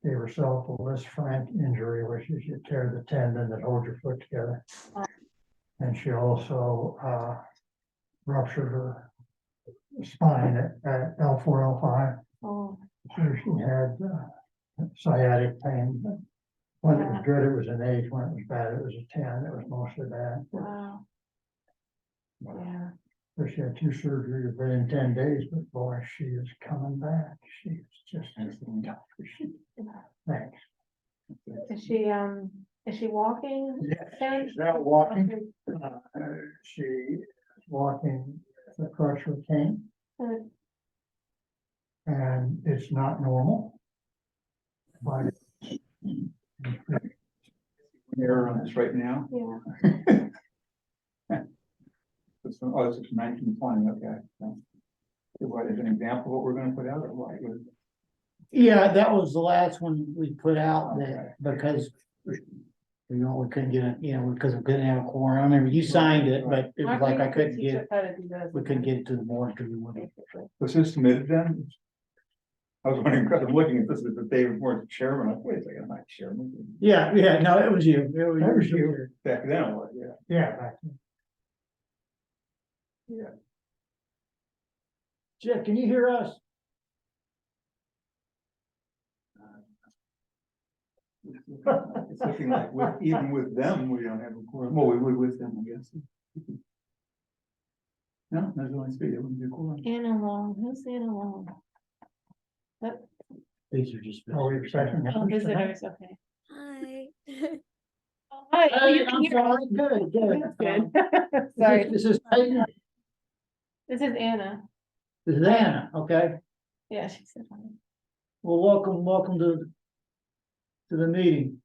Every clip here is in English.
gave herself a Lis Frank injury, which is you tear the tendon that holds your foot together. And she also ruptured her spine at L4, L5. Oh, So she had sciatic pain. But when it was good, it was an 8. When it was bad, it was a 10. It was mostly bad. wow. Yeah. So she had 2 surgeries within 10 days, but boy, she is coming back. She's just thanks. Is she walking? Yeah, she's now walking. She is walking with a crutch with cane, Good. and it's not normal. But Error on this right now. Yeah. It's from, oh, it's from 1920, okay. So, what is an example of what we're gonna put out or what? Yeah, that was the last one we put out Okay. that because. We couldn't get it, because we couldn't have a quorum. I remember you signed it, but it was like I couldn't get it. We couldn't get it to the board because we wouldn't. Was this submitted then? I was wondering, because I'm looking at this, is that David Moore's chairman, like, wait a second, I'm not chairman. Yeah, no, it was you. That was you. Back then, it was, yeah. yeah, back then. Yeah. Jeff, can you hear us? It's looking like even with them, we don't have a quorum. Well, we would with them, I guess. No, there's only 3. It wouldn't be a quorum. Anna Long, who's Anna Long? These are just. Oh, we're expecting Oh, members tonight? visitors, okay. Hi. Oh, hi. Oh, Hey, you can I'm hear sorry, us. good. That's good. Sorry, This is Peyton. this is Anna. This is Anna, okay? Yeah, she said hi. Well, welcome to the meeting.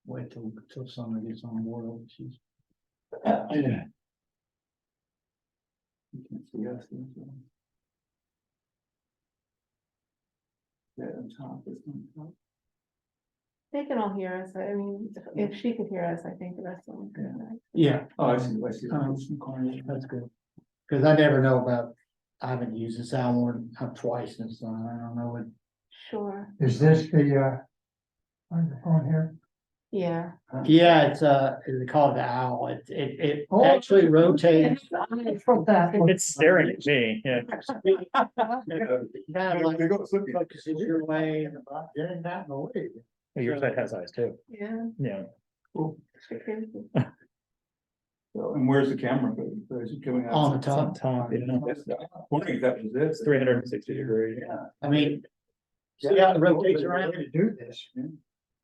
Wait till summer gets on board. She's. You can't see us. So. Yeah, on top, it's on top. They can all hear us. I mean, if she could hear us, I think the rest of them could. Right? Yeah. Oh, I see, I see. That's good. Cause I never know about, I haven't used the soundboard twice and so I don't know what. Sure. Is this the microphone here? Yeah. Yeah, it's they call it the owl. It Oh. actually rotates. It's staring at me, yeah. Kind of like They go slip you. focuses your way. Getting that in the way. Your side has eyes too, Yeah. yeah. She crazy. So, and where's the camera? Is it coming out? On the It's on top. top, you know, That's the- I'm wondering if that was it. it's 360 degrees. Yeah. I mean, see how it rotates around? To do this.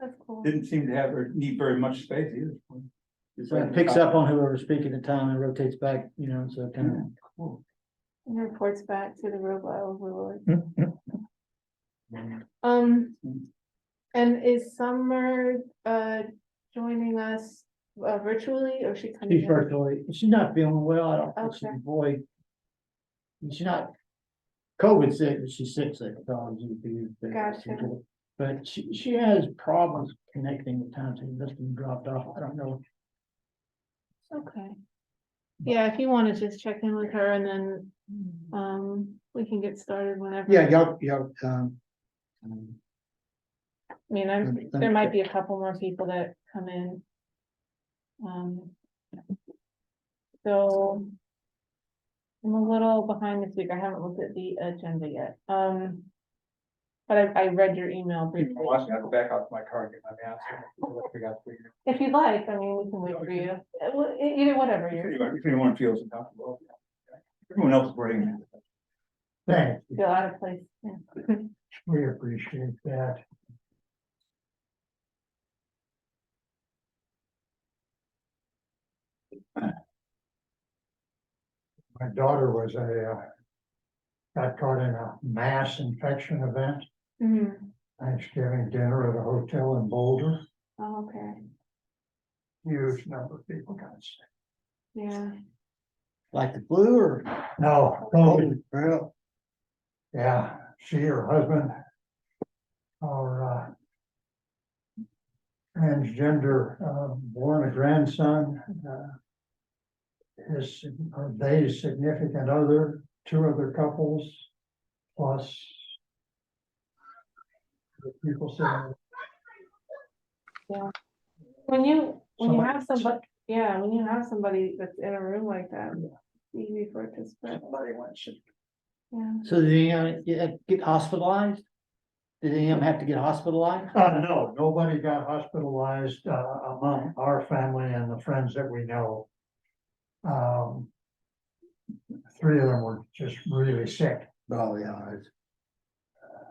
That's cool. Didn't seem to have or need very much space either. So it picks up on whoever's speaking at the time and rotates back, so it kind of. Cool. And reports back to the robot overlord. Mhm. And is Summer joining us virtually or she coming? She's in? virtually, she's not feeling well, I don't think she's Okay. boy. She's not COVID sick, but she's sick. Gotcha. But she has problems connecting with times and just been dropped off. I don't know. Okay. Yeah, if you want to just check in with her and then we can get started whenever. Yeah, y'all, I mean, there might be a couple more people that come in. So I'm a little behind this week. I haven't looked at the agenda yet. But I read your email briefly. Watching, I'll go back out to my car and get my mask. I forgot to figure. If you'd like, I mean, we can wait for you. Either whatever you're, If anyone feels uncomfortable. Everyone else is wearing it. Thanks, feel out of place. Yeah. we appreciate that. My daughter was got caught in a mass infection event, Mhm. Thanksgiving dinner at a hotel in Boulder. Oh, okay, Huge number of people got sick. yeah. like the flu or? No, COVID. Well, Yeah, she, her husband, our transgender, born a grandson, his, or they significant other, 2 other couples, plus People sitting. When you Somebody- have somebody, yeah, when you have somebody that's in a room like that, it's easy for it to spread. Yeah. So did he get hospitalized? Did any of them have to get hospitalized? No, nobody got hospitalized, among our family and the friends that we know. Three of them were just really sick, Oh, yeah.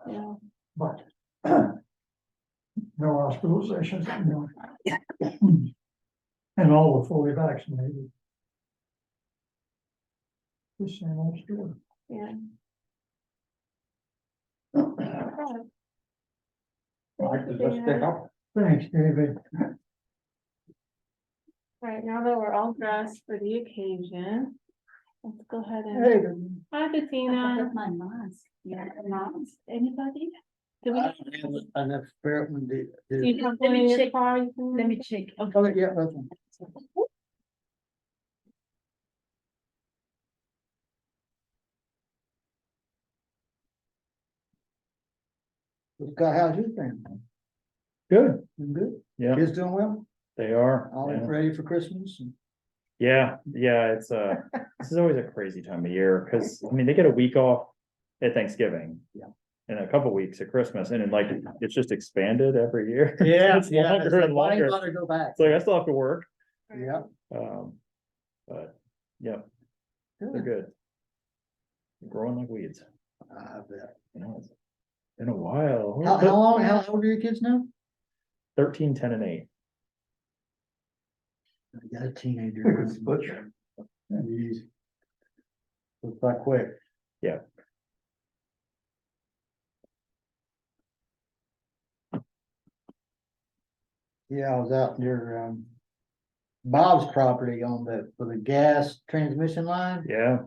Yeah. but no hospitalizations, no. And all were fully vaccinated. The same old story. Yeah. Mike, does that stick up? Thanks, David. Right, now that we're all dressed for the occasion, let's go ahead and. Hi, Bettina. My mask, yeah, mask, anybody? Do we, Enough spirit when they. do you have Let one me in your check. car? You can- Let me check. Oh, yeah, that's one. Scott, how's your family? Good, Good? yeah, Kids doing well? they are. All Yeah. ready for Christmas? Yeah, it's this is always a crazy time of year, cause I mean, they get a week off at Thanksgiving. Yeah. And a couple weeks at Christmas, and then like, it's just expanded every year. Yeah, It's yeah. longer and Why longer. gotta go back? It's like, I still have to work, Yeah. but, yeah, they're Good. good. Growing like weeds, I bet. you know, it's been a while. How old are your kids now? 13, 10, and 8. I got a teenager. It's butcher. Jeez. Looks like quick. Yeah. Yeah, I was out near, Bob's property on for the gas transmission line, Yeah,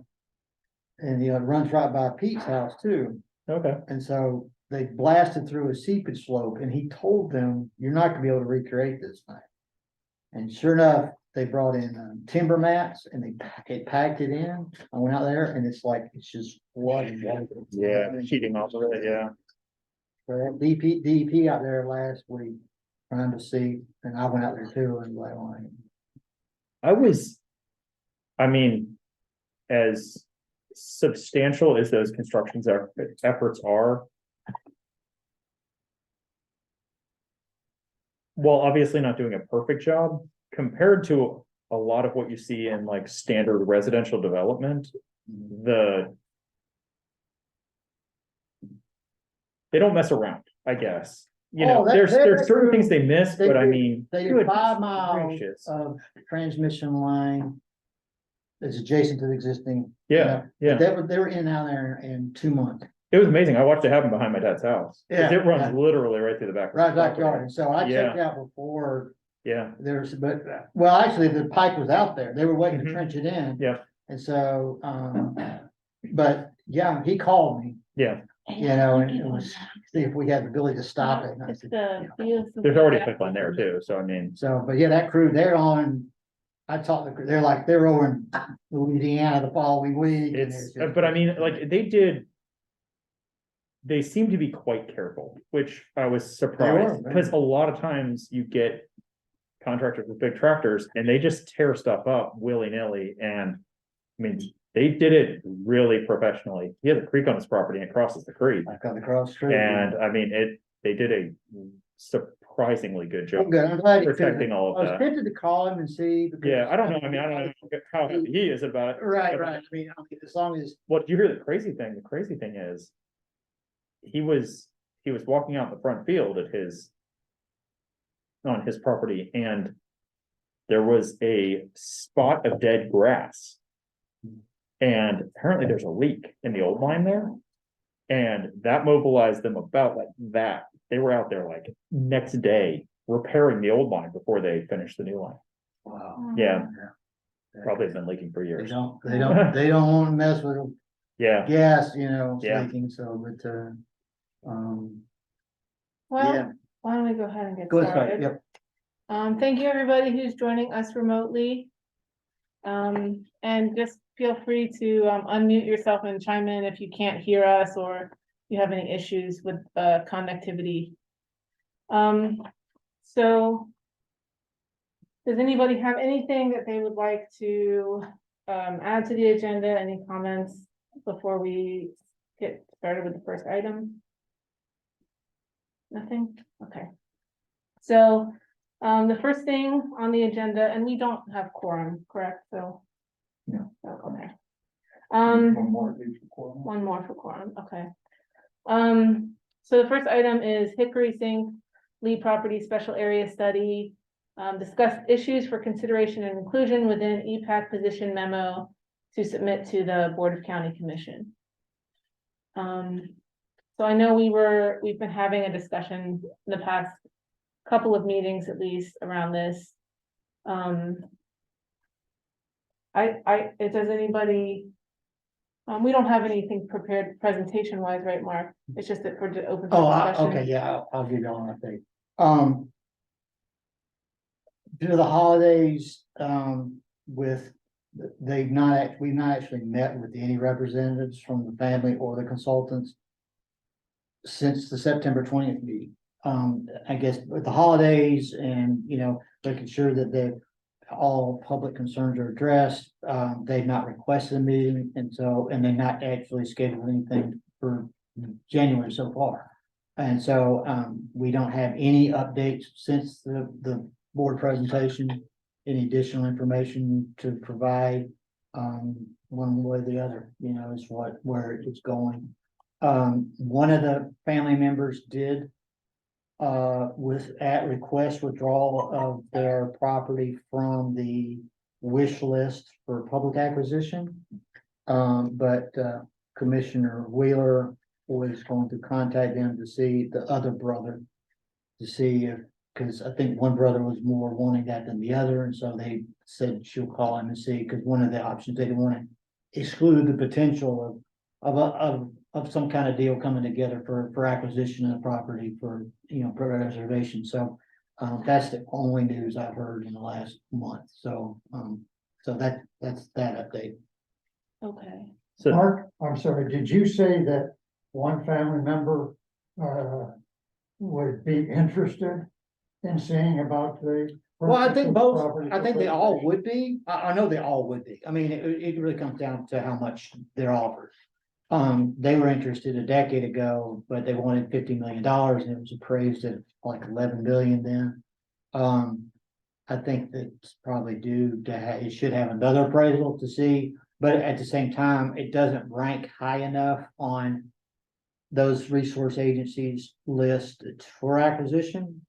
and, it runs right by Pete's house too. okay, And so they blasted through a seepage slope, and he told them, you're not gonna be able to recreate this thing. And sure enough, they brought in timber mats and they packed it in. I went out there and it's like, it's just flooding. yeah, cheating off of it, yeah. So DP out there last week trying to see, and I went out there too and like, I mean, as substantial as those constructions efforts are. While obviously not doing a perfect job, compared to a lot of what you see in like standard residential development, they don't mess around, I guess. You know, Oh, that- there's that's certain true. things they miss, They but I did- mean. they did goodness 5 miles gracious. of transmission line. That's adjacent to the existing. Yeah, yeah. They were in and out there in 2 months. It was amazing. I watched it happen behind my dad's house. 'Cause Yeah, It runs yeah. literally right through the back. of Right his backyard, property. and so I Yeah. checked out before Yeah, but, well, actually, the pipe was out there, they were waiting to Mhm. trench it in. Yeah. And so, but, yeah, he called me, yeah. you know, and it was, see if we had the ability to stop it, and I It's said, the views of There's the already a gas pipeline there too, so I mean, so, but yeah, that crew, they're on. I talked to, they're like, they're over in Louisiana the following week. and it's, just- but I mean, like, they seem to be quite careful, which I was surprised, man. because a lot of times you get contractors with big tractors and they just tear stuff up willy-nilly, and I mean, they did it really professionally. He has a creek on his property and it crosses the creek, I got across the street. and I mean, they did a surprisingly good I'm job good, I'm glad he protecting all I of was that. tempted to call him and see. because- Yeah, I don't know, I mean, I don't know how happy he is about it. Right, I mean, as long as, Well, do you hear the crazy thing? The crazy thing is. He was walking out the front field on his property, and there was a spot of dead grass. And apparently there's a leak in the old line there. And that mobilized them about like that. They were out there like next day repairing the old line before they finished the new line. wow. Yeah, probably has been leaking for They years. don't want to mess with Yeah, gas, you know, Yeah. leaking, so, but, yeah. Well, why don't we go ahead and get Go ahead, started? yep. Thank you, everybody who's joining us remotely. And just feel free to unmute yourself and chime in if you can't hear us, or you have any issues with connectivity. So does anybody have anything that they would like to add to the agenda? Any comments before we get started with the first item? Nothing? Okay. So the first thing on the agenda, and we don't have quorum, correct? So. No. Oh, okay. One more, at least, for quorum. One more for quorum, okay. So the first item is Hickory Sink Lead Property Special Area Study. Discuss issues for consideration and inclusion within EPAC position memo to submit to the Board of County Commission. So I know we've been having a discussion in the past couple of meetings at least around this. Does anybody? We don't have anything prepared presentation wise, right, Mark? It's just that we're open Oh, for discussion. okay, yeah, I'll give you all an update. Due to the holidays, we've not actually met with any representatives from the family or the consultants since the September 20th meeting. I guess with the holidays and, making sure that all public concerns are addressed, they've not requested a meeting, and they've not actually scheduled anything for January so far. And so, we don't have any updates since the board presentation, any additional information to provide, one way or the other, is where it's going. One of the family members did at request withdrawal of their property from the wish list for public acquisition. But Commissioner Wheeler was going to contact them to see the other brother, to see if, because I think one brother was more wanting that than the other, and so they said she'll call him and see, because one of the options, they didn't want to exclude the potential of some kind of deal coming together for acquisition of the property for preservation. So that's the only news I've heard in the last month. So that's that update. Okay. So Mark, I'm sorry, did you say that one family member would be interested in seeing about the? Well, I think both, property I think they all preservation? would be. I know they all would be. I mean, it really comes down to how much they're offered. They were interested a decade ago, but they wanted $50 million and it was appraised at like 11 billion then. I think that's probably due to, it should have another appraisal to see, but at the same time, it doesn't rank high enough on those resource agencies list for acquisition.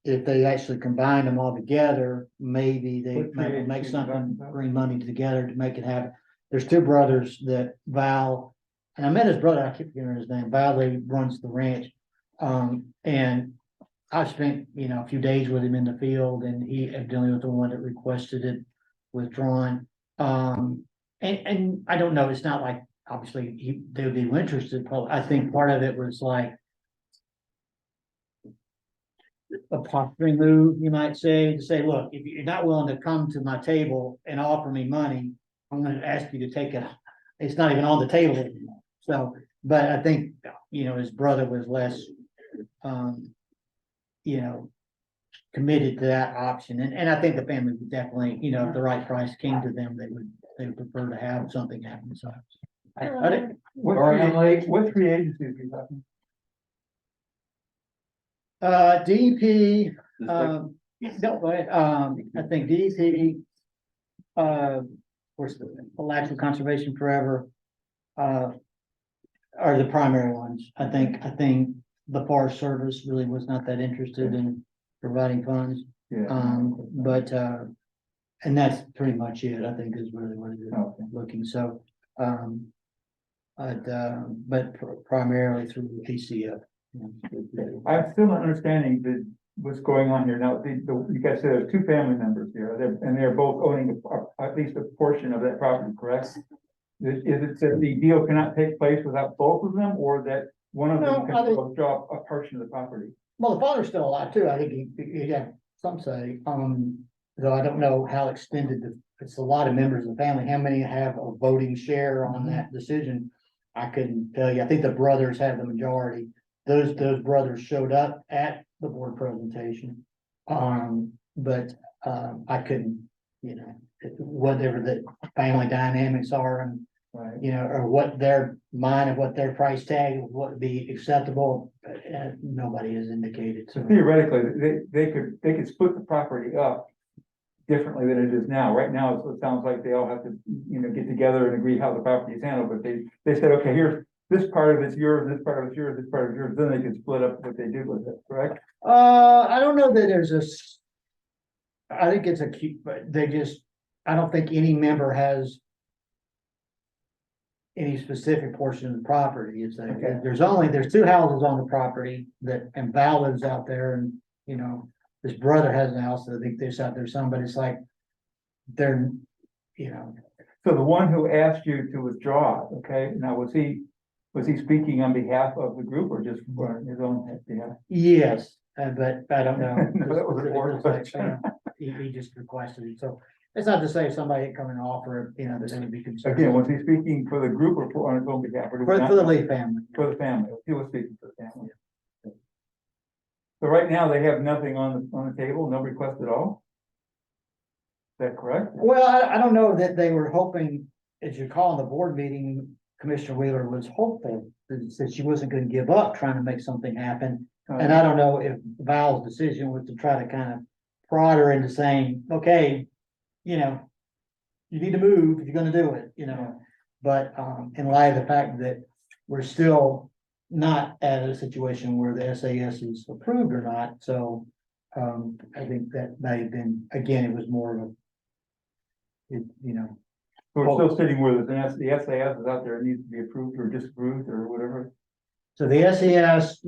If they actually combine them all together, maybe they What might three make agencies are you talking something, about? bring money together to make it happen. There's two brothers that Val, and I met his brother, I keep forgetting his name, Val, he runs the ranch. And I spent, a few days with him in the field, and he evidently was the one that requested it withdrawn. And I don't know, it's not like, obviously, they would be interested, but I think part of it was like a posturing move, you might say, to say, look, if you're not willing to come to my table and offer me money, I'm gonna ask you to take it. It's not even on the table anymore. So, but I think, his brother was less, committed to that option. And I think the family would definitely, if the right price came to them, they would prefer to have something happen. So. I think- What three agencies are you talking? DEP, Just no, go ahead. I think DEP, of course, the Alaska Conservation Forever, are the primary ones. I think the Forest Service really was not that interested in providing funds. Yeah. But, and that's pretty much it, I think, is really what it is Okay. looking. So, but primarily through ACF. I'm still not understanding what's going on here. Now, you guys said there's two family members here, and they're both owning at least a portion of that property, correct? Is it that the deal cannot take place without both of them, or that one of them can withdraw a portion of the property? Well, the father's still alive too. I think he had some say, though I don't know how extended it's a lot of members of the family, how many have a voting share on that decision. I couldn't tell you. I think the brothers have the majority. Those brothers showed up at the board presentation. But, I couldn't, whatever the family dynamics are and, Right. or what their mind of what their price tag, what would be acceptable, nobody has indicated, so. Theoretically, they could split the property up differently than it is now. Right now, it sounds like they all have to, get together and agree how the property is handled, but they said, okay, here's this part of it's yours, this part of it's yours, this part of it's yours, then they can split up what they do with it, correct? I don't know that there's I think it's a cute, but I don't think any member has any specific portion of the property. It's Okay. there's two houses on the property and Val lives out there and, his brother has a house, I think there's out there some, but it's like, they're, So the one who asked you to withdraw, okay, now was he speaking on behalf of the group or just for his own behalf? yes, but I don't know. No, that was a board question. He just requested it, so it's not to say if somebody had come and offer, that they would be concerned. Again, was he speaking for the group or on his own behalf? Or did he For not- the Lee family. For the family, he was speaking for the family. So right now, they have nothing on the table, no request at all? Is that correct? Well, I don't know that they were hoping, as you call in the board meeting, Commissioner Wheeler was hopeful that she wasn't gonna give up trying to make something happen. And I don't know if Val's decision was to try to kind of prod her into saying, okay, you need to move if you're gonna do it, But, in light of the fact that we're still not at a situation where the SAS is approved or not, so, I think that may have been, again, it was more of a, So we're still sitting where the SAS is out there, it needs to be approved or disapproved or whatever. So the SAS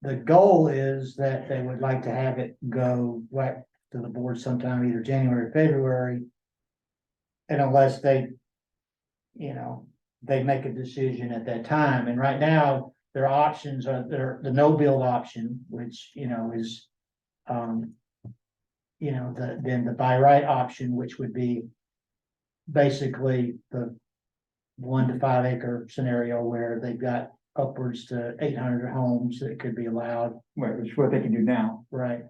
the goal is that they would like to have it go back to the board sometime either January or February. And unless they make a decision at that time. And right now, their options are the no build option, which, is, then the by right option, which would be basically the 1 to 5 acre scenario where they've got upwards to 800 homes that could be allowed, Right, which is what they can do now. right?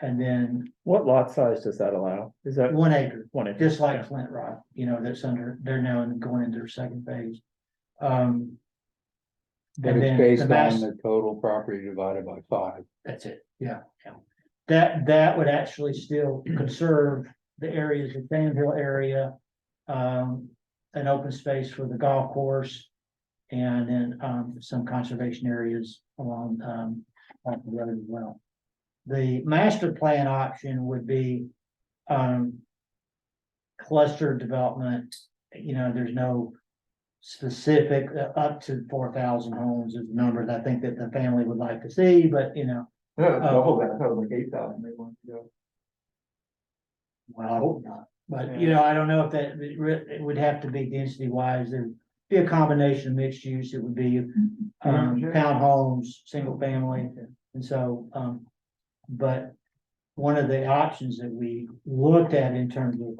And then What lot size does that allow? Is that 1 acre, 1 acre? just like Yeah. Flint Rock, they're now going into their second phase. But And it's then based the on mass- the total property divided by 5. That's it, yeah. That would actually still conserve the areas, the Sandhill area, an open space for the golf course. And then, some conservation areas along, the road as well. The master plan option would be, cluster development, there's no specific, up to 4,000 homes is the number that I think that the family would like to see, but, Double that, that was like 8,000 they wanted to go. well, I hope not. But, Yeah. I don't know if it would have to be density wise, there'd be a combination of mixed use, it would be, Sure. townhomes, single family, and so, but one of the options that we looked at in terms of,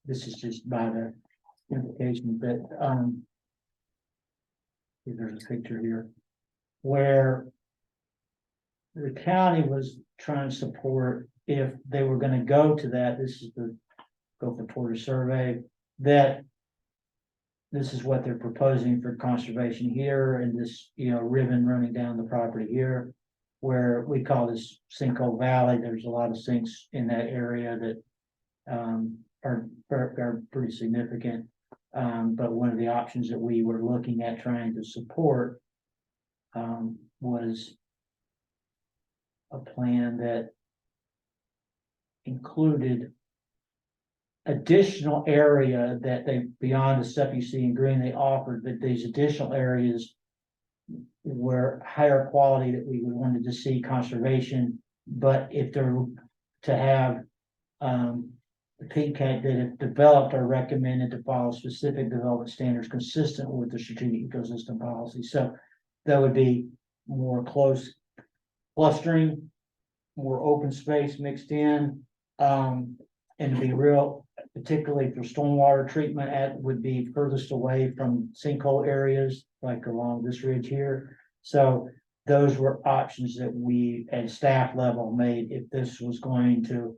this is just by the implication that, there's a picture here, where the county was trying to support if they were gonna go to that, this is the Gopher Porter survey, that this is what they're proposing for conservation here, and this, ribbon running down the property here, where we call this Sinkhole Valley. There's a lot of sinks in that area that are pretty significant. But one of the options that we were looking at trying to support was a plan that included additional area that they, beyond the stuff you see in green, they offered, but these additional areas were higher quality that we would wanted to see conservation, but if they're to have, the PCAT that have developed are recommended to follow specific development standards consistent with the strategic ecosystem policy. So that would be more close clustering, more open space mixed in, and to be real, particularly for stormwater treatment would be furthest away from sinkhole areas, like along this ridge here. So those were options that we at staff level made if this was going to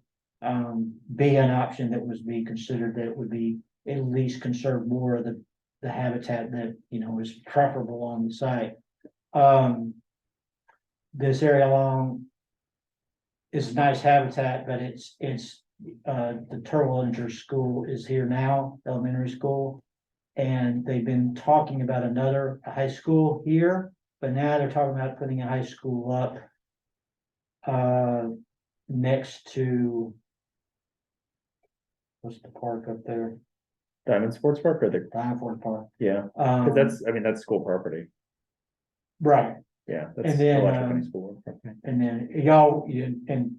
be an option that was being considered, that would be at least conserve more of the habitat that, is preferable on the site. This area along is nice habitat, but it's the Turtleinger School is here now, elementary school. And they've been talking about another high school here, but now they're talking about putting a high school up next to, what's the park up there? Diamond Sports Park or the, Diamond Park. yeah, cause that's school property. Right. Yeah, that's And then, Electric County School. And then y'all, and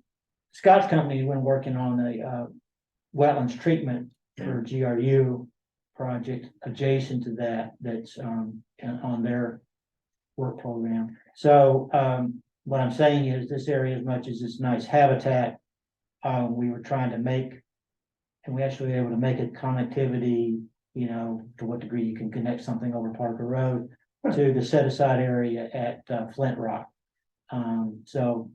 Scott's company has been working on a wetlands treatment for GRU project adjacent to that's on their work program. So what I'm saying is this area, as much as it's nice habitat, we were trying to make, and we actually were able to make it connectivity, to what degree you can connect something over Parker Road to the set aside area at Flint Rock. So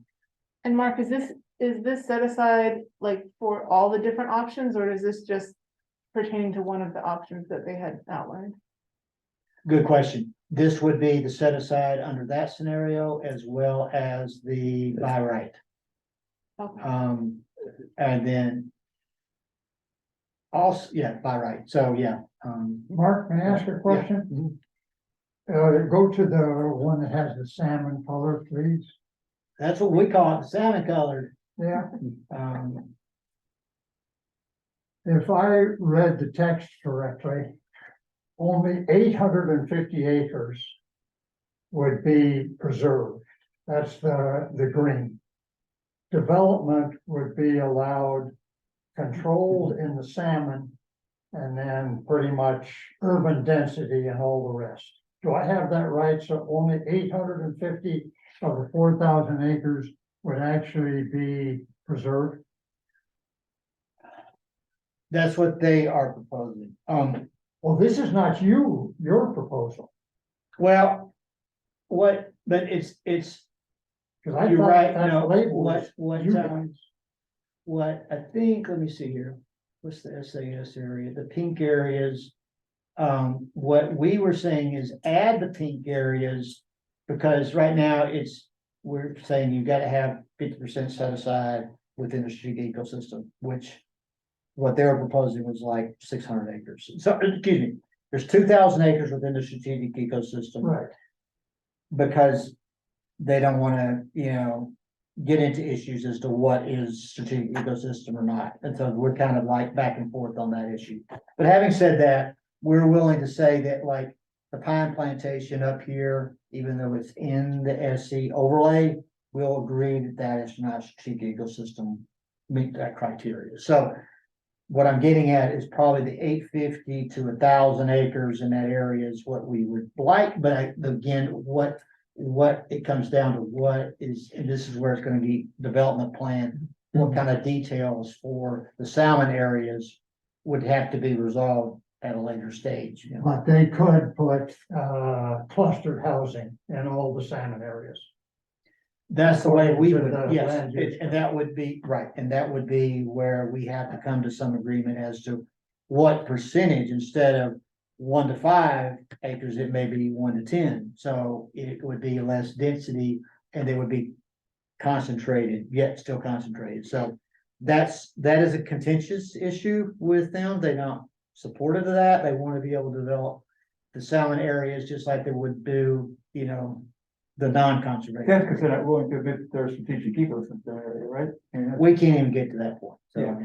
And Mark, is this set aside like for all the different options, or is this just pertaining to one of the options that they had outlined? good question. This would be the set aside under that scenario as well as the by right. Okay. And then also, yeah, by right. So, yeah. Mark, may I ask a question? Go to the one that has the salmon color, please. That's what we call it, the salmon colored. Yeah, Um, if I read the text correctly, only 850 acres would be preserved. That's the green. Development would be allowed, controlled in the salmon, and then pretty much urban density and all the rest. Do I have that right? So only 850 of the 4,000 acres would actually be preserved? That's what they are proposing. Well, this is not your proposal. Well, but it's, Because I you're thought right, that's no, labeled as you guys. what I think, let me see here. What's the SAS area? The pink areas. What we were saying is add the pink areas, because right now we're saying you gotta have 50% set aside within the strategic ecosystem, which what they were proposing was like 600 acres. So, excuse me, there's 2,000 acres within the strategic ecosystem. Right. Because they don't wanna, get into issues as to what is strategic ecosystem or not. And so we're kind of like back and forth on that issue. But having said that, we're willing to say that like the pine plantation up here, even though it's in the SC overlay, we'll agree that that is not strategic ecosystem, meet that criteria. So what I'm getting at is probably the 850 to 1,000 acres in that area is what we would like, but again, what it comes down to what is, and this is where it's gonna be development plan, what kind of details for the salmon areas would have to be resolved at a later stage. But they could put clustered housing in all the salmon areas. That's the way we According to would, the yes, land use and that would be, right, and that would be where we have to come to some agreement as to what percentage, instead of 1 to 5 acres, it may be 1 to 10. So it would be less density and they would be concentrated, yet still concentrated. So that is a contentious issue with them. They're not supportive of that. They want to be able to develop the salmon areas just like they would do, the non-conservation. That's because they're not willing to admit their strategic ecosystem area, right? And We can't even get to that point. So,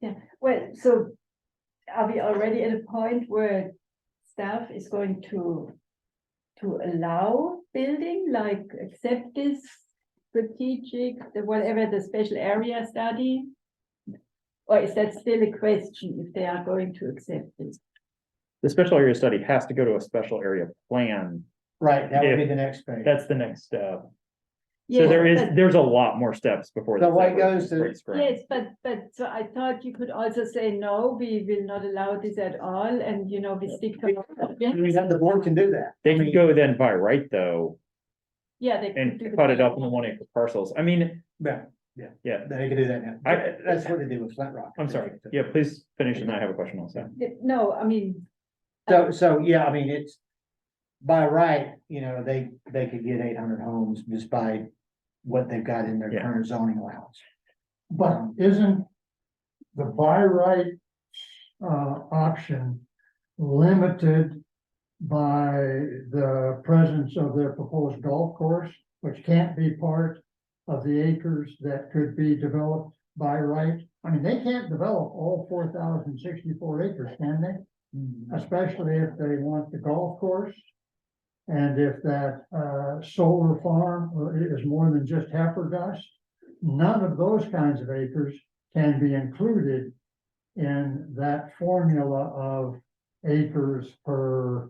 Yeah. Well, so are we already at a point where staff is going to allow building, like accept this strategic, whatever the special area study? Or is that still a question if they are going to accept it? The special area study has to go to a special area plan. right, that would be the next page. That's the next step. So Yes, there's a lot more steps before. So this what ever goes to- breaks ground. Yes, but so I thought you could also say, no, we will not allow this at all, and we stick to. The board can do that. They I can mean, go then by right though, Yeah, they could and do the. cut it up into 1 acre parcels. I mean, Yeah, yeah, they can do that now. That's what they do with Flint Rock. I'm sorry. Yeah, please finish and I have a question also. No, I mean, So, yeah, I mean, it's by right, they could get 800 homes just by what they've got in their Yeah. current zoning allowance. But isn't the by right option limited by the presence of their proposed golf course, which can't be part of the acres that could be developed by right? I mean, they can't develop all 4,064 acres, can they? Especially if they want the golf course. And if that solar farm is more than just heifer dust, none of those kinds of acres can be included in that formula of acres per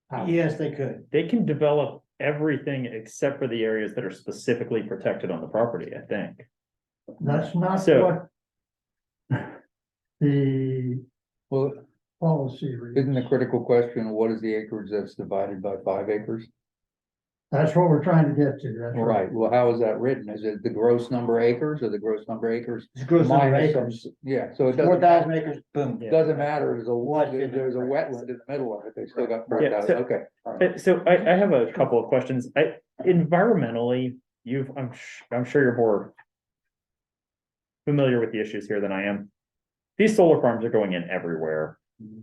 house. Yes, they could. They can develop everything except for the areas that are specifically protected on the property, I think. That's not So- what the Well, policy reads. isn't the critical question, what is the acreage that's divided by 5 acres? That's what we're trying to get to. That's Right, well, how is that written? Is it the gross number of acres or the gross number of acres? It's gross number of minus some- acres. Yeah, so it 4,000 acres, boom. Yeah. doesn't matter, there's What a, is it? there's a wetland in the middle of it, they still got Yeah, 4,000, so- okay. all right. So I have a couple of questions. Environmentally, I'm sure you're more familiar with the issues here than I am. These solar farms are going in everywhere.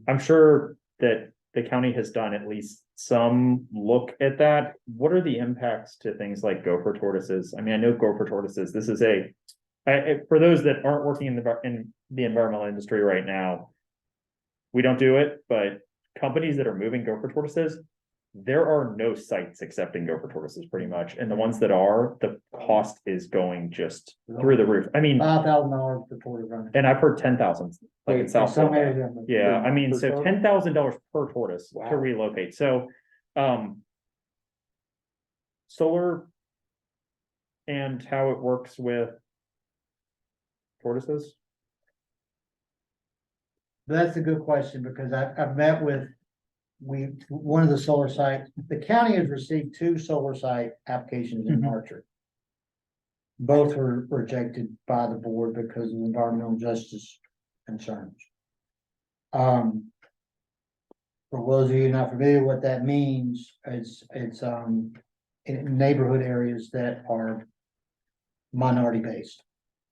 I'm sure that the county has done at least some look at that. What are the impacts to things like gopher tortoises? I mean, I know gopher tortoises, this is for those that aren't working in the environmental industry right now, we don't do it, but companies that are moving gopher tortoises, there are no sites accepting gopher tortoises pretty much. And the ones that are, the cost is going just through the roof. I mean, $5,000 per tortoise run. and I've heard 10,000, like in Wait, South Some Florida. areas have- Yeah, I mean, Per so tortoise? $10,000 per tortoise to Wow. relocate, so, solar. And how it works with tortoises? That's a good question, because I've met with, one of the solar sites, the county has received 2 solar site applications in Mhm. Archer. Both were rejected by the board because of environmental justice concerns. For those of you not familiar, what that means, it's in neighborhood areas that are minority based.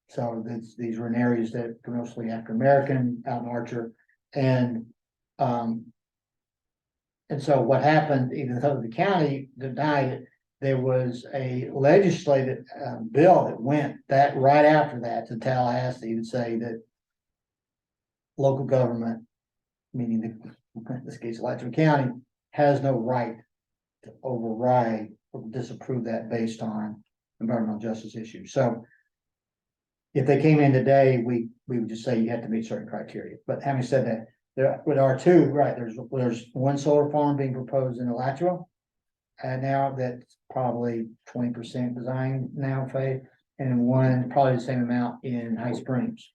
So these were in areas that are mostly African American out in Archer, and so what happened, even though the county denied it, there was a legislative bill that went that right after that to Tallahassee to say that local government, meaning in this case, Alachua County, has no right to override or disapprove that based on environmental justice issues. So if they came in today, we would just say you have to meet certain criteria. But having said that, there are 2, right, there's one solar farm being proposed in Alachua. And now that's probably 20% design now, Faye, and one probably the same amount in High Springs.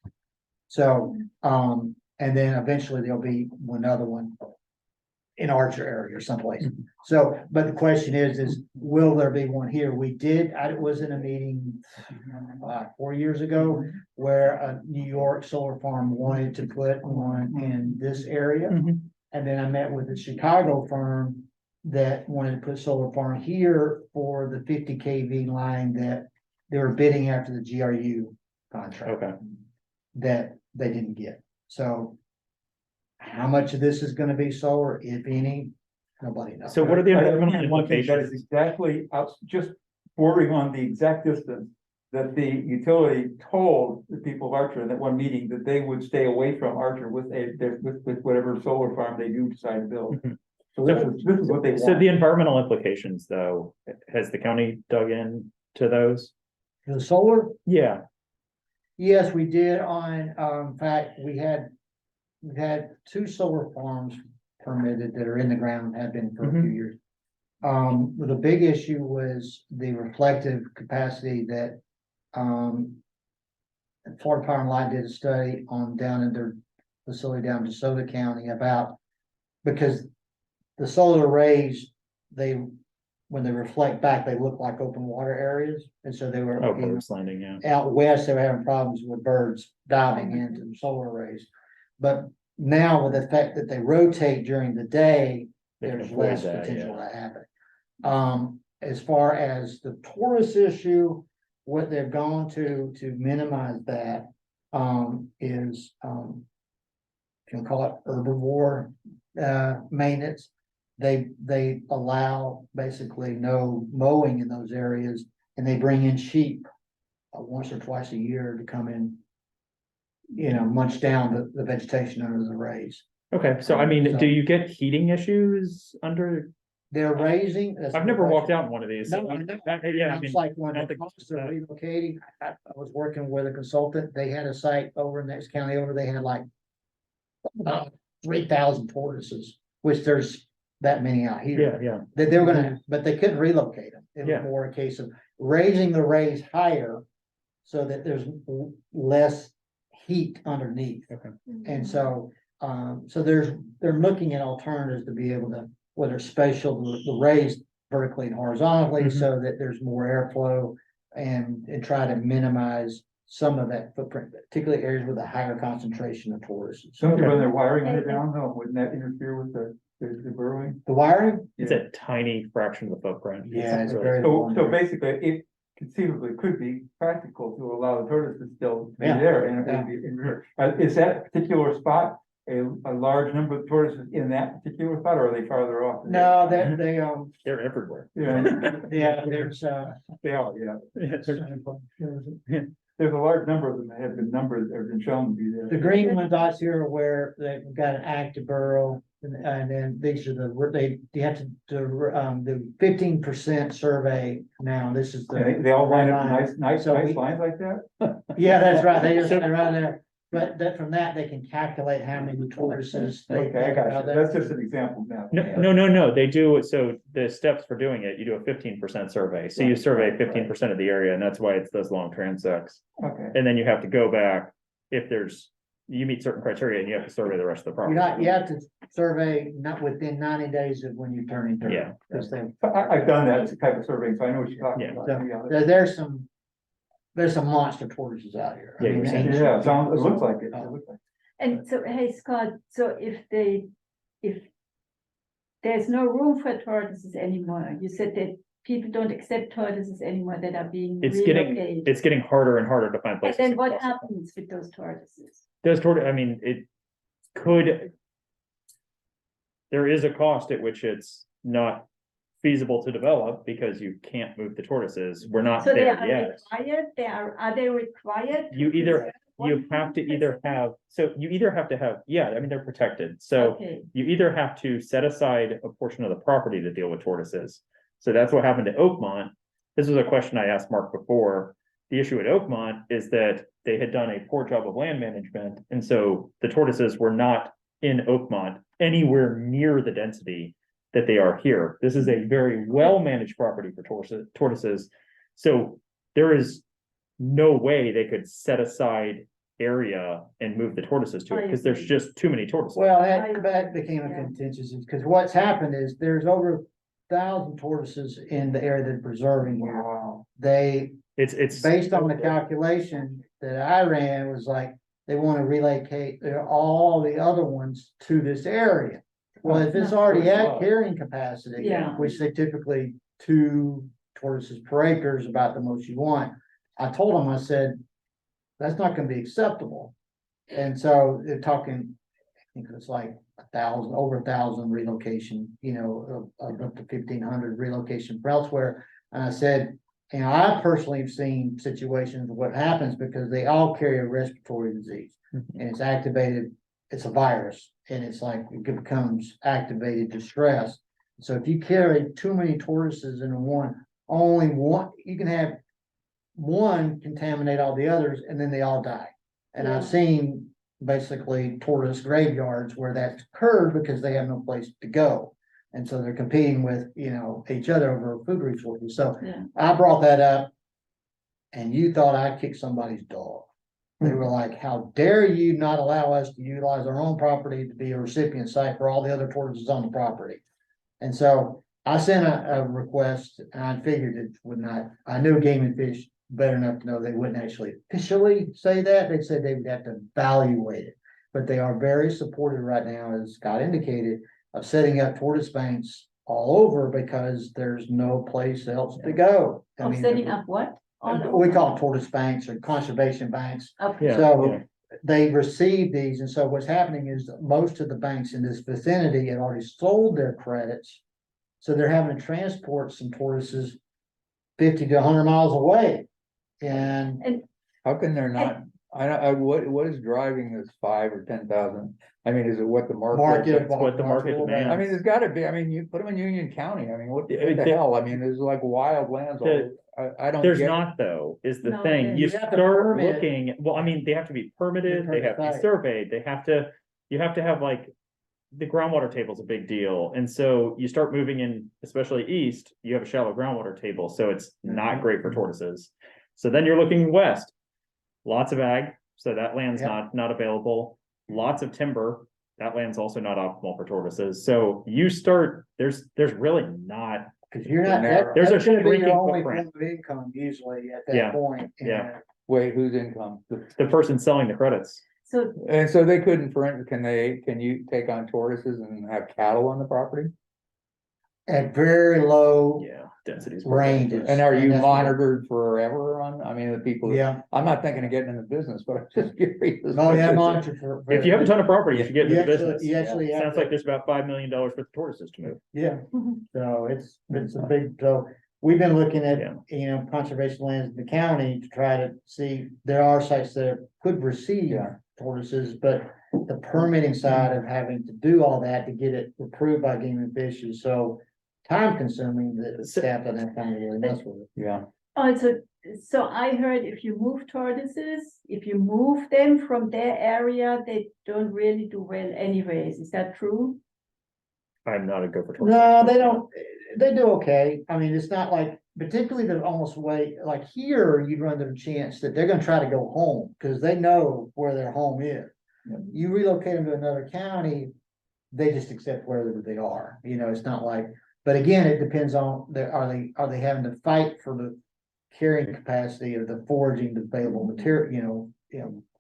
So, and then eventually there'll be one other one in Archer area or someplace. So, but the question is will there be one here? I was in a meeting 4 years ago where a New York solar farm wanted to put one in this area. Mhm. And then I met with a Chicago firm that wanted to put solar farm here for the 50 kV line that they were bidding after the GRU contract Okay, that they didn't get. So how much of this is gonna be solar, if any, nobody knows. so what are the I environmental understand one thing that is implications? exactly just bordering on the exact distance that the utility told the people of Archer in that one meeting that they would stay away from Archer with whatever solar farm they do decide to build. Mhm. So this is what they So want. the environmental implications, though, has the county dug in to those? The solar, Yeah, yes, we did in fact, we've had 2 solar farms permitted that are in the ground, have been for a few Mhm. years. The big issue was the reflective capacity that, Florida Power and Light did a study on down in their facility down in DeSoto County about, because the solar arrays, when they reflect back, they look like open water areas, and so they were. Oh, birds landing, yeah. Out west, they were having problems with birds diving into the solar arrays. But now with the fact that they rotate during the day, They can there's avoid less that, potential yeah. to happen. As far as the tortoise issue, what they've gone to minimize that, is, you can call it herbivore, maintenance. They allow basically no mowing in those areas, and they bring in sheep once or twice a year to come in, munch down the vegetation under the rays. Okay, so I mean, So- do you get heating issues under, They're raising. that's I've a never good walked question. out in one of these. No, so I know. Yeah, I It's mean, like when I it think comes to that- relocating, I was working with a consultant, they had a site over in the next county over, they had like 3,000 tortoises, which there's that many out here. yeah, yeah, That they were gonna, but they couldn't relocate them. It Yeah. was more a case of raising the rays higher so that there's less heat underneath. okay. And so, they're looking at alternatives to be able to, whether it's spatial, the raised vertically and horizontally, Mhm. so that there's more airflow and try to minimize some of that footprint, particularly areas with a higher concentration of tortoises. Don't you Okay. run their wiring underground though? Wouldn't that interfere with the burrowing? The wiring? It's a tiny fraction of the footprint. Yeah, it's really- very. So basically, it conceivably could be practical to allow the tortoises still to be Yeah. there and it would be in. Is that particular spot a large number of tortoises in that particular spot, or are they farther off? No, they, They're everywhere. Yeah, yeah, there's, they are, yeah. Yeah, There's a large number of them that have been numbered, or been shown to be there. the green ones dots here are where they've got an active burrow. And then these are you have to do 15% survey now. This is And the, they all line up nice So we- lines like that? yeah, that's right. They just around there. But from that, they can calculate how many tortoises. Okay, I got you. That's just an example now. No, they do, so the steps for doing it, you do a 15% survey, so you survey 15% of the area, and that's why it's those long transects. Okay. And then you have to go back, if you meet certain criteria, and you have to survey the rest of the property. You have to survey not within 90 days of when you turn in. Yeah. Because I've done that type of surveying, so I know what you're talking Yeah. about. there's some monster tortoises out here. I Yeah, mean, you're saying- ancient- Yeah, it looks like it. It looks like And so, hey, Scott, so if there's no room for tortoises anymore, you said that people don't accept tortoises anymore that are being It's relocated. getting harder and harder to find And places. then to what cross. happens with those tortoises? I mean, it could. There is a cost at which it's not feasible to develop because you can't move the tortoises. We're not So they there are yet. required, are they required? to You either, preserve you have to 100%? either have, so you either have to have, yeah, I mean, they're protected, so. Okay, You either have to set aside a portion of the property to deal with tortoises. So that's what happened to Oakmont. This was a question I asked Mark before. The issue at Oakmont is that they had done a poor job of land management, and so the tortoises were not in Oakmont anywhere near the density that they are here. This is a very well-managed property for tortoises. So there is no way they could set aside area and move the tortoises to it, because there's just too many tortoises. Well, that became a Yeah. contentious, because what's happened is there's over 1,000 tortoises in the area they're preserving here. wow. It's Based on the calculation that I ran, was like, they want to relocate all the other ones to this area. Well, if it's already at carrying capacity, Yeah. which they typically 2 tortoises per acre is about the most you want. I told them, I said, that's not gonna be acceptable. And so they're talking, I think it's like 1,000, over 1,000 relocation, of up to 1,500 relocation for elsewhere. And I said, I personally have seen situations of what happens because they all carry a respiratory disease. Mhm. And it's activated, it's a virus, and it's like, it becomes activated distress. So if you carry too many tortoises in only one, you can have one contaminate all the others, and then they all die. And I've Yeah. seen basically tortoise graveyards where that's occurred because they have no place to go. And so they're competing with, each other over food resources. So Yeah. I brought that up. And you thought I kicked somebody's dog. They were like, how dare you not allow us to utilize our own property to be a recipient site for all the other tortoises on the property? And so I sent a request and I figured it would not, I knew Game and Fish better enough to know they wouldn't actually officially say that. They said they would have to evaluate it. But they are very supportive right now, as Scott indicated, of setting up tortoise banks all over because there's no place else to go. I Of mean, setting up what? we call it tortoise banks or conservation banks. Okay. Yeah. So they receive these, and so what's happening is that most of the banks in this vicinity have already sold their credits. So they're having to transport some tortoises 50 to 100 miles away. And How can there not, what is driving this 5 or 10,000? I mean, is it what the market? It's what the market demands. I mean, there's gotta be, I mean, you put them in Union County, I mean, what the Yeah, hell, I mean, there's like wild lands, I don't There's get. not though, is the No, thing, there- you You have to start permit. looking, well, I mean, they have to be permitted, they have to be Right. surveyed, you have to have like. The groundwater table is a big deal, and so you start moving in, especially east, you have a shallow groundwater table, so it's not great for tortoises. So then you're looking west, lots of ag, so that land's Yeah. not available, lots of timber, that land's also not optimal for tortoises, so you start, there's really not. cause you're not, There's a that's gonna be shrinking your only footprint. form of income usually at Yeah. that point. Yeah. Wait, whose income? The person selling the credits. So And so they couldn't, for instance, can you take on tortoises and have cattle on the property? At very low Yeah, densities. ranges. And are you that's what- monitored forever on, I mean, the people, Yeah, I'm not thinking of getting in the business, but I'm just curious. no, yeah, monitor for. If you have a ton of property, you should get You into the actually- business. you actually have Sounds to- like there's about $5 million worth of tortoises to move. Yeah, so it's a big, so we've been looking at, Yeah. conservation lands in the county to try to see, there are sites that could receive Yeah. tortoises, but the permitting side of having to do all that to get it approved by Game and Fish is so time consuming that the staff doesn't have time to really mess with it. Yeah, so I heard if you move tortoises, if you move them from their area, they don't really do well anyways. Is that true? I'm not a gopher tortoise. No, expert. they don't, they do okay. I mean, it's not like, particularly the almost way, like here, you run the chance that they're gonna try to go home, cause they know where their home is. Yeah. You relocate them to another county, they just accept wherever they are, it's not like, but again, it depends on, are they having to fight for the carrying capacity of the foraging, the available material,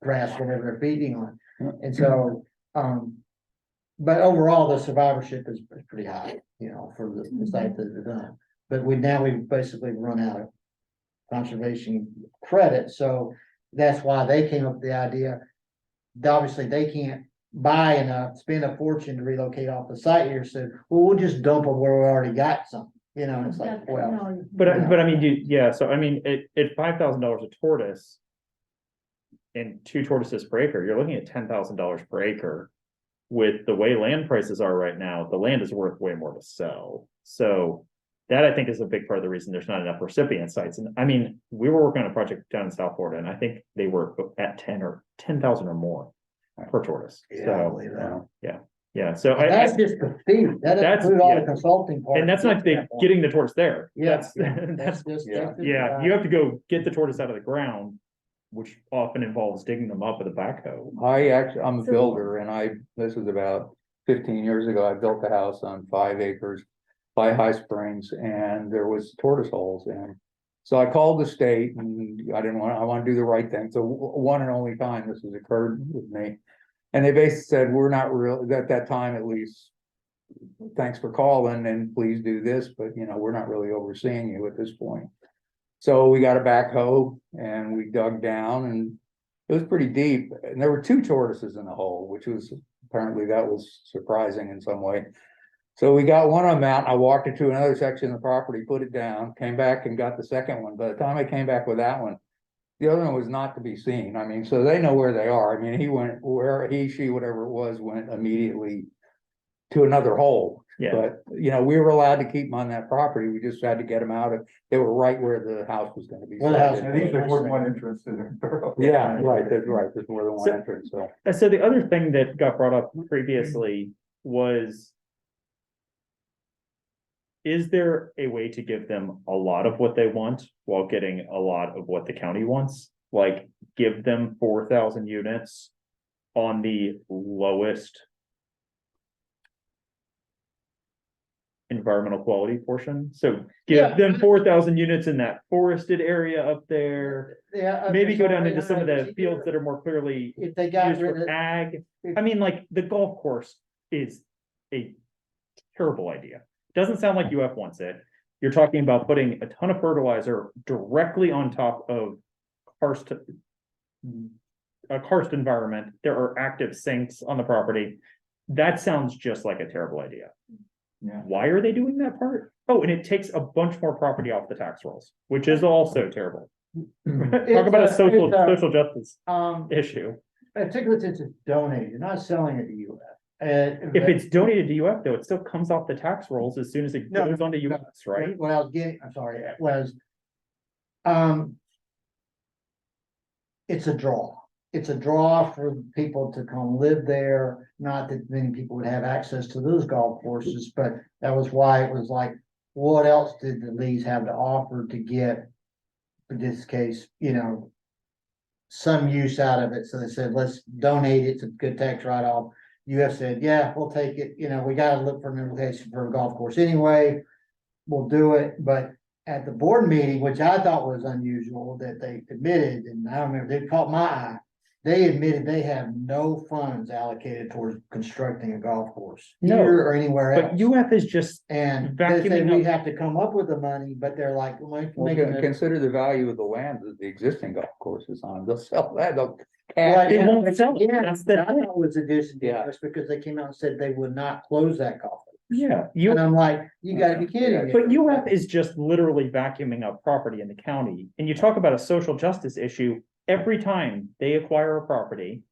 grass, whatever they're feeding on. And so, but overall, the survivorship is pretty high, for the sites that are done. But we've basically run out of conservation credit, so that's why they came up with the idea. Obviously, they can't buy enough, spend a fortune to relocate off the site here, so, well, we'll just dump them where we already got some, it's like, well. No. But I mean, so I mean, at $5,000 a tortoise. And 2 tortoises per acre, you're looking at $10,000 per acre. With the way land prices are right now, the land is worth way more to sell. So that I think is a big part of the reason there's not enough recipient sites. And I mean, we were working on a project down in South Florida, and I think they were at 10,000 or more per tortoise. Yeah, I So, believe that. yeah, so But that's just the fee, that doesn't That's- include all the yeah. consulting part. and that's not getting the tortoise there. Yeah, That's, That's that's, just. yeah. that's just- yeah, you have to go get the tortoise out of the ground, which often involves digging them up with a backhoe. I'm a So- builder and this was about 15 years ago, I built a house on 5 acres by High Springs and there was tortoise holes in. So I called the state and I want to do the right thing. So one and only time this has occurred with me. And they basically said, we're not real, at that time at least, thanks for calling and please do this, but we're not really overseeing you at this point. So we got a backhoe and we dug down and it was pretty deep and there were 2 tortoises in the hole, which was apparently that was surprising in some way. So we got one of them out. I walked it to another section of the property, put it down, came back and got the second one. By the time I came back with that one, the other one was not to be seen. I mean, so they know where they are. I mean, she, whatever it was, went immediately to another hole. Yeah, But, we were allowed to keep them on that property. We just had to get them out. They were right where the house was gonna be. Where the house- sited. and these are more than one entrance to the borough. Yeah, right, there's more than one So- entrance, so. So the other thing that got brought up previously was. is there a way to give them a lot of what they want while getting a lot of what the county wants? Like, give them 4,000 units on the lowest environmental quality portion, so Yeah. give them 4,000 units in that forested area up there. Yeah. Maybe go down into some of the fields that are more clearly If they got used rid for of, ag. I mean, like, the golf course is a terrible idea. Doesn't sound like UF wants it. You're talking about putting a ton of fertilizer directly on top of karst. A karst environment. There are active sinks on the property. That sounds just like a terrible idea. Yeah. Why are they doing that part? Oh, and it takes a bunch more property off the tax rolls, which is also terrible. Talk about a social justice issue. particularly since it's donated, you're not selling it to UF. If it's donated to UF though, it still comes off the tax rolls as soon as it No, goes onto no. US, right? What I was getting, I'm sorry, was, it's a draw. It's a draw for people to come live there. Not that many people would have access to those golf courses, but that was why it was like, what else did the Lees have to offer to get, in this case, some use out of it? So they said, let's donate it. It's a good tax write-off. UF said, yeah, we'll take it. We gotta look for an location for a golf course anyway. We'll do it. But at the board meeting, which I thought was unusual, that they admitted, and I remember, it caught my eye. They admitted they have no funds allocated towards constructing a golf course No, here or anywhere But else. UF is just And they say vacuuming we up. have to come up with the money, but they're like, Well, making it. consider the value of the land that the existing golf course is on, they'll sell that, they'll. Right, It yeah, won't sell. yeah, That's the I thing. thought it was a Yeah. disingenuous because they came out and said they would not close that golf course. Yeah, And I'm like, you gotta be kidding me. but UF is just literally vacuuming up property in the county. And you talk about a social justice issue, every time they acquire a property,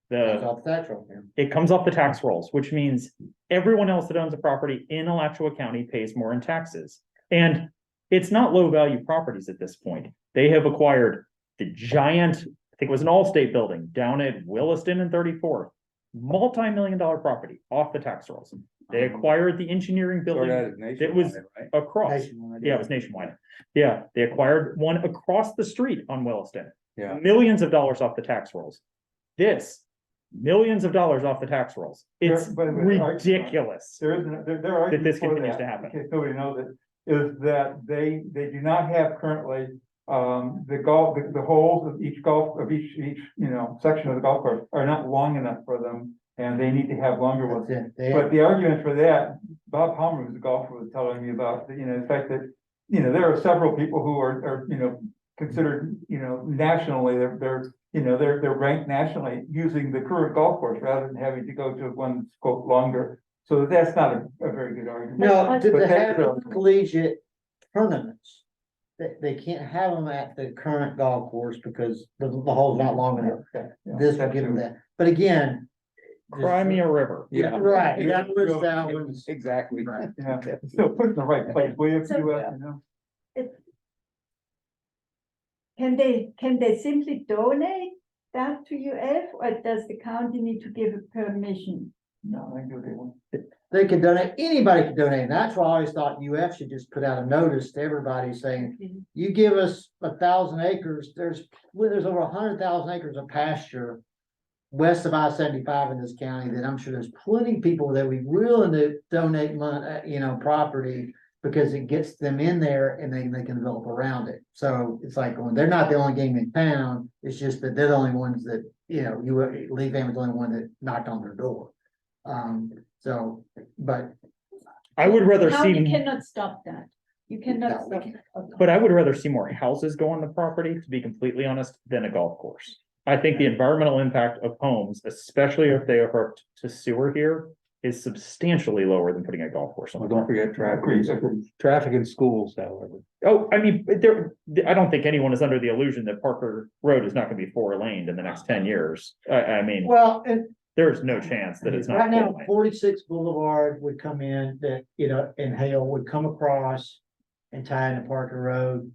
That's off the tax roll, yeah. it comes off the tax rolls, which means everyone else that owns a property in Alachua County pays more in taxes. And it's not low value properties at this point. They have acquired the giant, I think it was an Allstate building down at Williston and 34th, multi-million-dollar property off the tax rolls. They acquired the engineering Sort building of that was nationwide, right? across. Nationwide, Yeah, it was nationwide. Yeah, they acquired one across the street on Williston. Yeah. Millions of dollars off the tax rolls. This, millions of dollars off the tax rolls. It's But ridiculous. There isn't, there are. That this arguments for continues that, to happen. In case nobody knows it, is that they do not have currently, the holes of each section of the golf course are not long enough for them. And they need to have longer ones. That's it. They- But the argument for that, Bob Palmer, who's a golfer, was telling me about, the fact that, there are several people who are considered, nationally, they're ranked nationally using the current golf course rather than having to go to one quote longer. So that's not a very good argument. No, to But the that's have collegiate tournaments, they can't have them at the current golf course because the hole's not long enough. Okay, yeah, This will that's give them true. that. But again. Cry me a river. Yeah. Right, that was. Exactly. Right. Yeah, still put it in the right place, will you? So- You Can they simply donate that to UF, or does the county need to give a permission? No, I do they want. They can donate, anybody can donate, and that's why I always thought UF should just put out a notice to everybody saying, you give us 1,000 acres, there's over 100,000 acres of pasture. West of I-75 in this county, that I'm sure there's plenty of people that we willing to donate money, property. Because it gets them in there and they can develop around it. So it's like, well, they're not the only game in town, it's just that they're the only ones that, Lee family's the only one that knocked on their door. But I would rather County see, cannot stop that. You cannot No, we stop. can't. Okay. but I would rather see more houses go on the property, to be completely honest, than a golf course. I think the environmental impact of homes, especially if they are hooked to sewer here, is substantially lower than putting a golf course on. Well, don't forget Agreed. traffic in schools, however. Oh, I mean, I don't think anyone is under the illusion that Parker Road is not gonna be 4-laned in the next 10 years. I mean, well, and there's no chance that it's not. right now, 4-lane. 46 Boulevard would come in that, and Hale would come across and tie into Parker Road.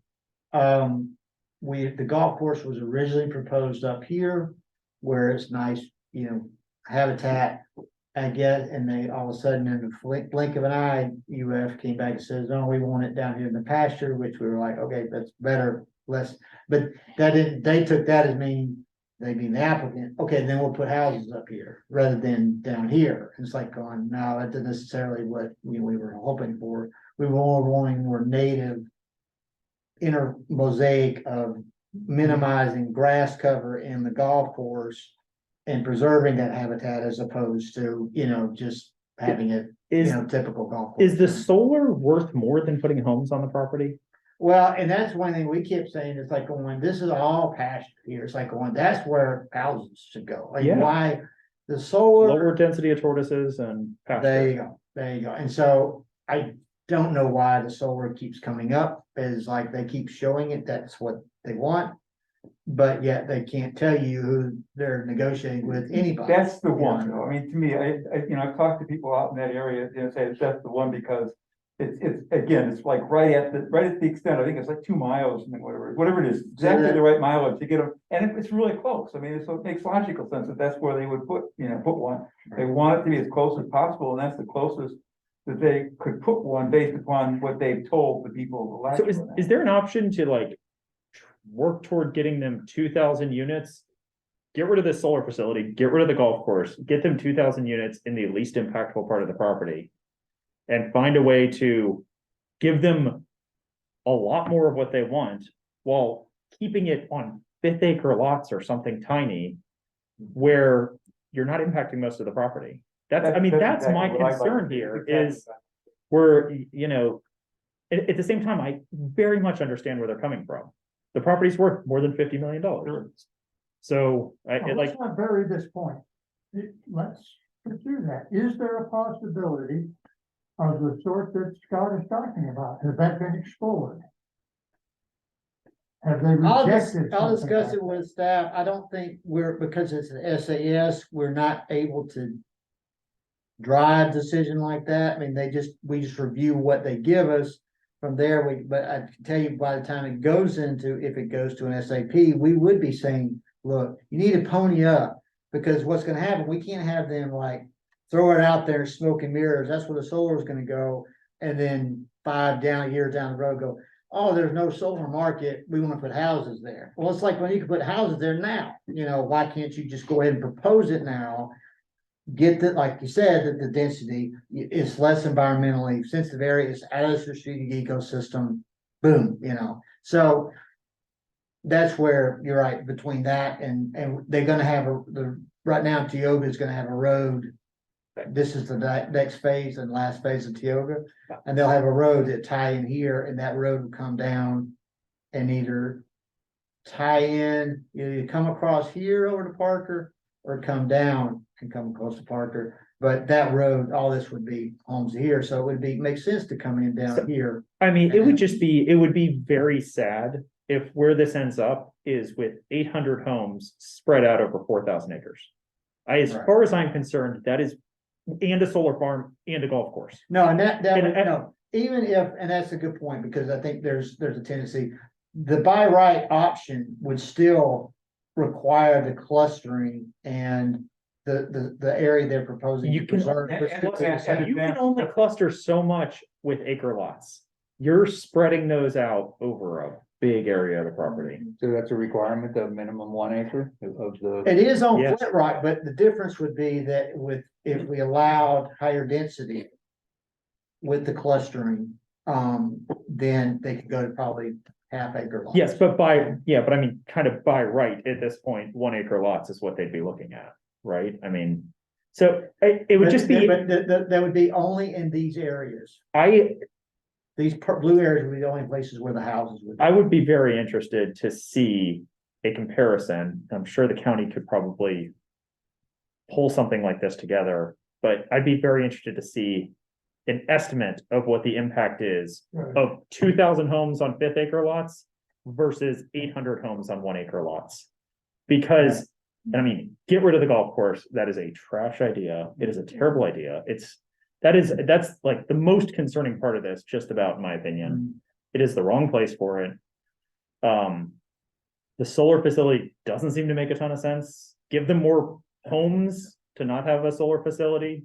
The golf course was originally proposed up here where it's nice, habitat. I guess, and they, all of a sudden, in the blink of an eye, UF came back and says, no, we want it down here in the pasture, which we were like, okay, that's better, less, but that didn't, they took that as meaning, they being the applicant, okay, then we'll put houses up here rather than down here. It's like going, no, that isn't necessarily what we were hoping for. We were more wanting more native inner mosaic of minimizing grass cover in the golf course and preserving that habitat as opposed to, just having it, Is, typical golf course. is the solar worth more than putting homes on the property? Well, and that's one thing we kept saying, it's like going, this is all pasture here. It's like going, that's where houses should go. Like Yeah. why the solar, Lower density of tortoises and there pasture. you go, there you go. And so I don't know why the solar keeps coming up, is like they keep showing it, that's what they want. But yet they can't tell you who they're negotiating with anybody. That's the one, though. I mean, to me, I've talked to people out in that area, say that's the one because it's, again, it's like right at the extent, I think it's like 2 miles, and whatever it is, exactly the right mileage to get them, and it's really close. I mean, so it makes logical sense that that's where they would put one. They want it to be as close as possible, and that's the closest that they could put one based upon what they've told the people. So is there an option to like work toward getting them 2,000 units? Get rid of the solar facility, get rid of the golf course, get them 2,000 units in the least impactful part of the property. And find a way to give them a lot more of what they want while keeping it on 5th acre lots or something tiny. Where you're not impacting most of the property. That's my exactly what I'd like concern to see. here Exactly. is where, at the same time, I very much understand where they're coming from. The property's worth more than $50 million. So Let's not bury this point. Let's pursue that. Is there a possibility of the sort that Scott is talking about? Has that been explored? Have they I'll rejected? I'll something discuss like it with staff. I don't think because it's an SAS, we're not able to drive decision like that. I mean, we just review what they give us. From there, but I can tell you by the time it goes if it goes to an SAP, we would be saying, look, you need to pony up. Because what's gonna happen, we can't have them like throw it out there, smoke and mirrors. That's where the solar is gonna go. And then 5 years down the road go, oh, there's no solar market, we wanna put houses there. Well, it's like, when you can put houses there now, why can't you just go ahead and propose it now? Get that, like you said, that the density is less environmentally sensitive area, it's out of the strategic ecosystem, boom, so. That's where you're right, between that and they're gonna have right now, Tioga is gonna have a road. This is the next phase and last phase of Tioga, and they'll have a road that tie in here, and that road will come down. And either tie in, you come across here over to Parker, or come down and come close to Parker. But that road, all this would be homes here, so it would make sense to come in down here. I mean, it would be very sad if where this ends up is with 800 homes spread out over 4,000 acres. As Right. far as I'm concerned, that is, and a solar farm and a golf course. No, and And- no, even if, and that's a good point, because I think there's a tendency, the by right option would still require the clustering and the area they're proposing You to can- preserve. You can only cluster so much with acre lots. You're spreading those out over a big area of the property. So that's a requirement of minimum 1 acre of the, It is on Yes. Flint Rock, but the difference would be that if we allowed higher density with the clustering, then they could go to probably half acre lots. Yes, but I mean, kind of by right at this point, 1 acre lots is what they'd be looking at, right? I mean, so it would just be, But that would be only in these areas. I These blue areas would be the only places where the houses would be. would be very interested to see a comparison. I'm sure the county could probably pull something like this together, but I'd be very interested to see an estimate of what the impact is Right. of 2,000 homes on 5th acre lots versus 800 homes on 1 acre lots. Because, I mean, get rid of the golf course. That is a trash idea. It is a terrible idea. That's like the most concerning part of this, just about in my opinion. It is the wrong place for it. The solar facility doesn't seem to make a ton of sense. Give them more homes to not have a solar facility.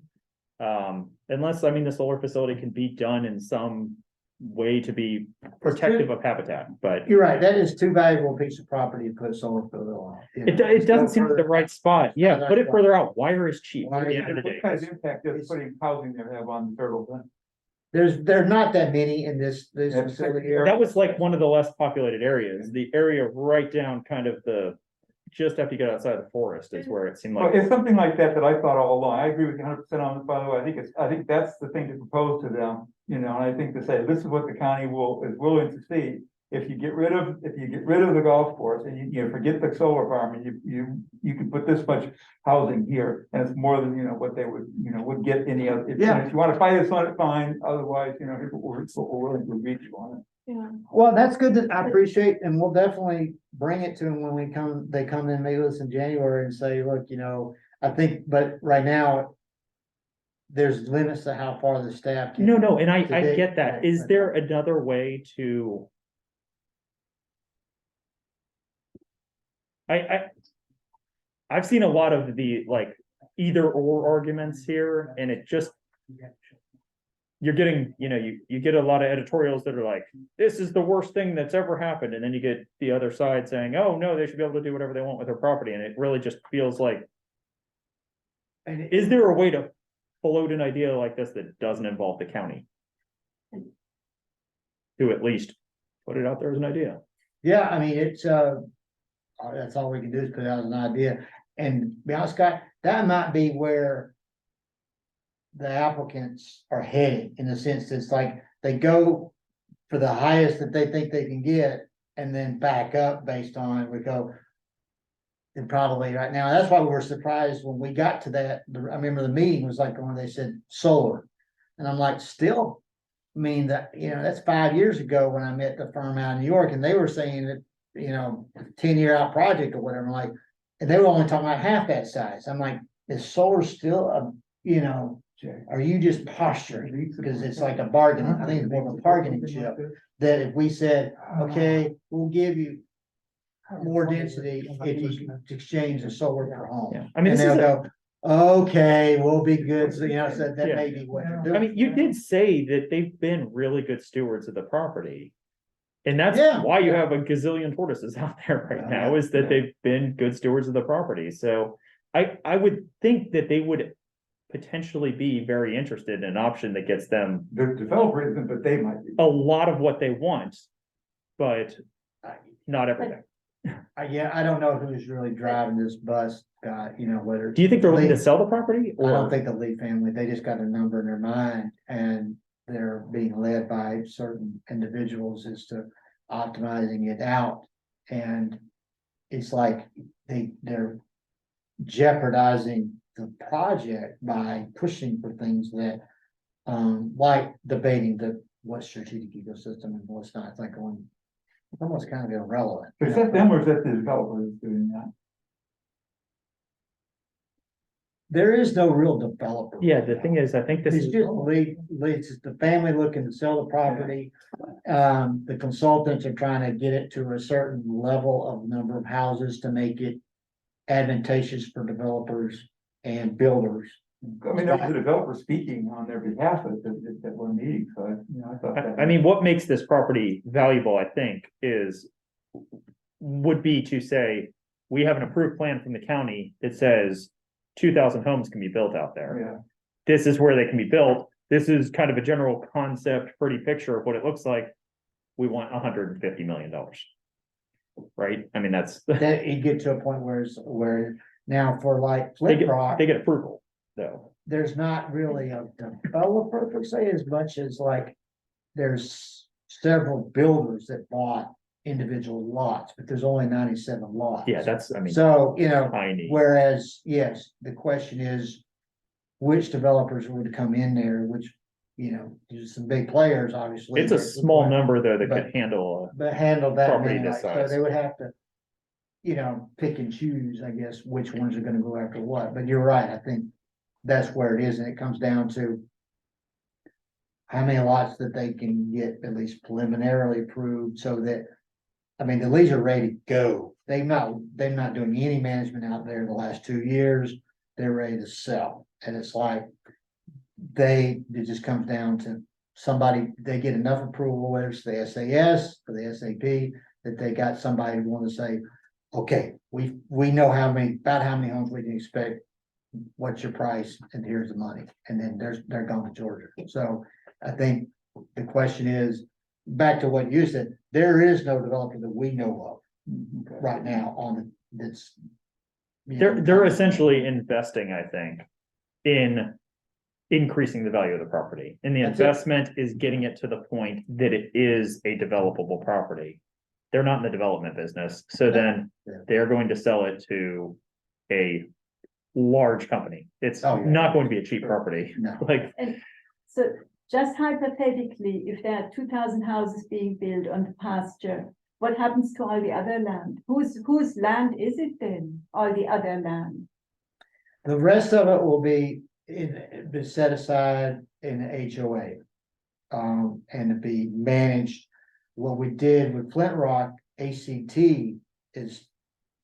Unless, I mean, the solar facility can be done in some way to be protective of habitat, but You're right, that is too valuable a piece of property to put a solar field on. You know, it doesn't go seem like the further. right spot. Yeah, Yeah, put it that's further out. Wire is cheap at Wire the is- end of the What day. kind of impact does putting housing there have on the turtles then? There's not that many in this Yeah, facility there- here. That was like one of the less populated areas, the area right down kind of just after you get outside the forest is where it seemed Well, like. it's something like that I thought all along. I agree with you 100% on this, by the way. I think that's the thing to propose to them, you know, and I think to say, this is what the county is willing to see. If you get rid of the golf course and you forget the solar farm and you can put this much housing here, and it's more than, what they would get any other. If you want to fight us on it, fine. Otherwise, we're willing to reach you on it. Yeah. Well, that's good that I appreciate, and we'll definitely bring it to them when they come in, meet us in January and say, look, I think, but right now. There's limits to how far the staff can. No, and I Today- get that. right, Is right. there another way to? I've seen a lot of the like either or arguments here, and it just. You're getting, you get a lot of editorials that are like, this is the worst thing that's ever happened, and then you get the other side saying, oh, no, they should be able to do whatever they want with their property, and it really just feels like. And Is there a way to float an idea like this that doesn't involve the county? To at least put it out there as an idea. Yeah, I mean, it's, that's all we can do is put out an idea. And to be honest, Scott, that might be where the applicants are headed, in the sense that it's like they go for the highest that they think they can get and then back up based on, we go. And probably right now, that's why we were surprised when we got to that. I remember the meeting was like when they said solar. And I'm like, still, I mean, that's 5 years ago when I met the firm out in New York, and they were saying that, 10-year out project or whatever, like, and they were only talking about half that size. I'm like, is solar still are you just posturing? Because it's like a bargain. I think it's more of a bargaining chip, that if we said, okay, we'll give you more density if you exchange the solar per home. Yeah, I mean, And this is they'll go, okay, we'll be good. So, so that Yeah. may be what they're doing. I mean, you did say that they've been really good stewards of the property. And that's Yeah. why you have a gazillion tortoises out there right now, is that they've been good stewards of the property. So I would think that they would potentially be very interested in an option that gets them The developer isn't, but they might be. a lot of what they want, but not everything. I don't know who's really driving this bus, Scott, whether. Do you think they're looking to Lee- sell the property? I don't Or think the Lee family, they just got a number in their mind, and they're being led by certain individuals as to optimizing it out. And it's like they're jeopardizing the project by pushing for things that, like debating what strategic ecosystem and what's not. It's like it's almost kind of irrelevant. Is that them or is that the developer that's doing that? There is no real developer. yeah, the thing is, I think this It's is, just it's just the family looking to sell the property. The consultants are trying to get it to a certain level of number of houses to make it advantageous for developers and builders. I mean, there was a developer speaking on their behalf at one meeting, so I thought that. I mean, what makes this property valuable, I think, would be to say, we have an approved plan from the county that says 2,000 homes can be built out there. Yeah, This is where they can be built. This is kind of a general concept, pretty picture of what it looks like. We want $150 million. Right? I mean, that's, That you get to a point where now for like they Flip Rock, get approval, though. there's not really a developer per se, as much as like there's several builders that bought individual lots, but there's only 97 lots. Yeah, that's, I mean, So, tiny. whereas, yes, the question is which developers would come in there, which, there's some big players, obviously. It's a small number, though, that But- could handle, But handle that Property many, this so size. they would have to, pick and choose, I guess, which ones are gonna go after what, but you're right, I think that's where it is, and it comes down to how many lots that they can get at least preliminarily approved, so that, I mean, the leads are ready to go. They're not doing any management out there the last 2 years. they're ready to sell. And it's like, it just comes down to somebody, they get enough approval, whether it's the SAS or the SAP, that they got somebody who want to say, okay, we know about how many homes we can expect. What's your price? And here's the money. And then they're going to Georgia. So I think the question is, back to what you said, there is no developer that we know of right now on that's. They're essentially investing, I think, in increasing the value of the property. And the That's it. investment is getting it to the point that it is a developable property. They're not in the development business, so then Yeah. they're going to sell it to a large company. It's Oh, yeah. not going to be a cheap property. No. Like, So just hypothetically, if there are 2,000 houses being built on the pasture, what happens to all the other land? Whose land is it then, all the other land? The rest of it will be set aside in the HOA. And to be managed. What we did with Flint Rock, ACT is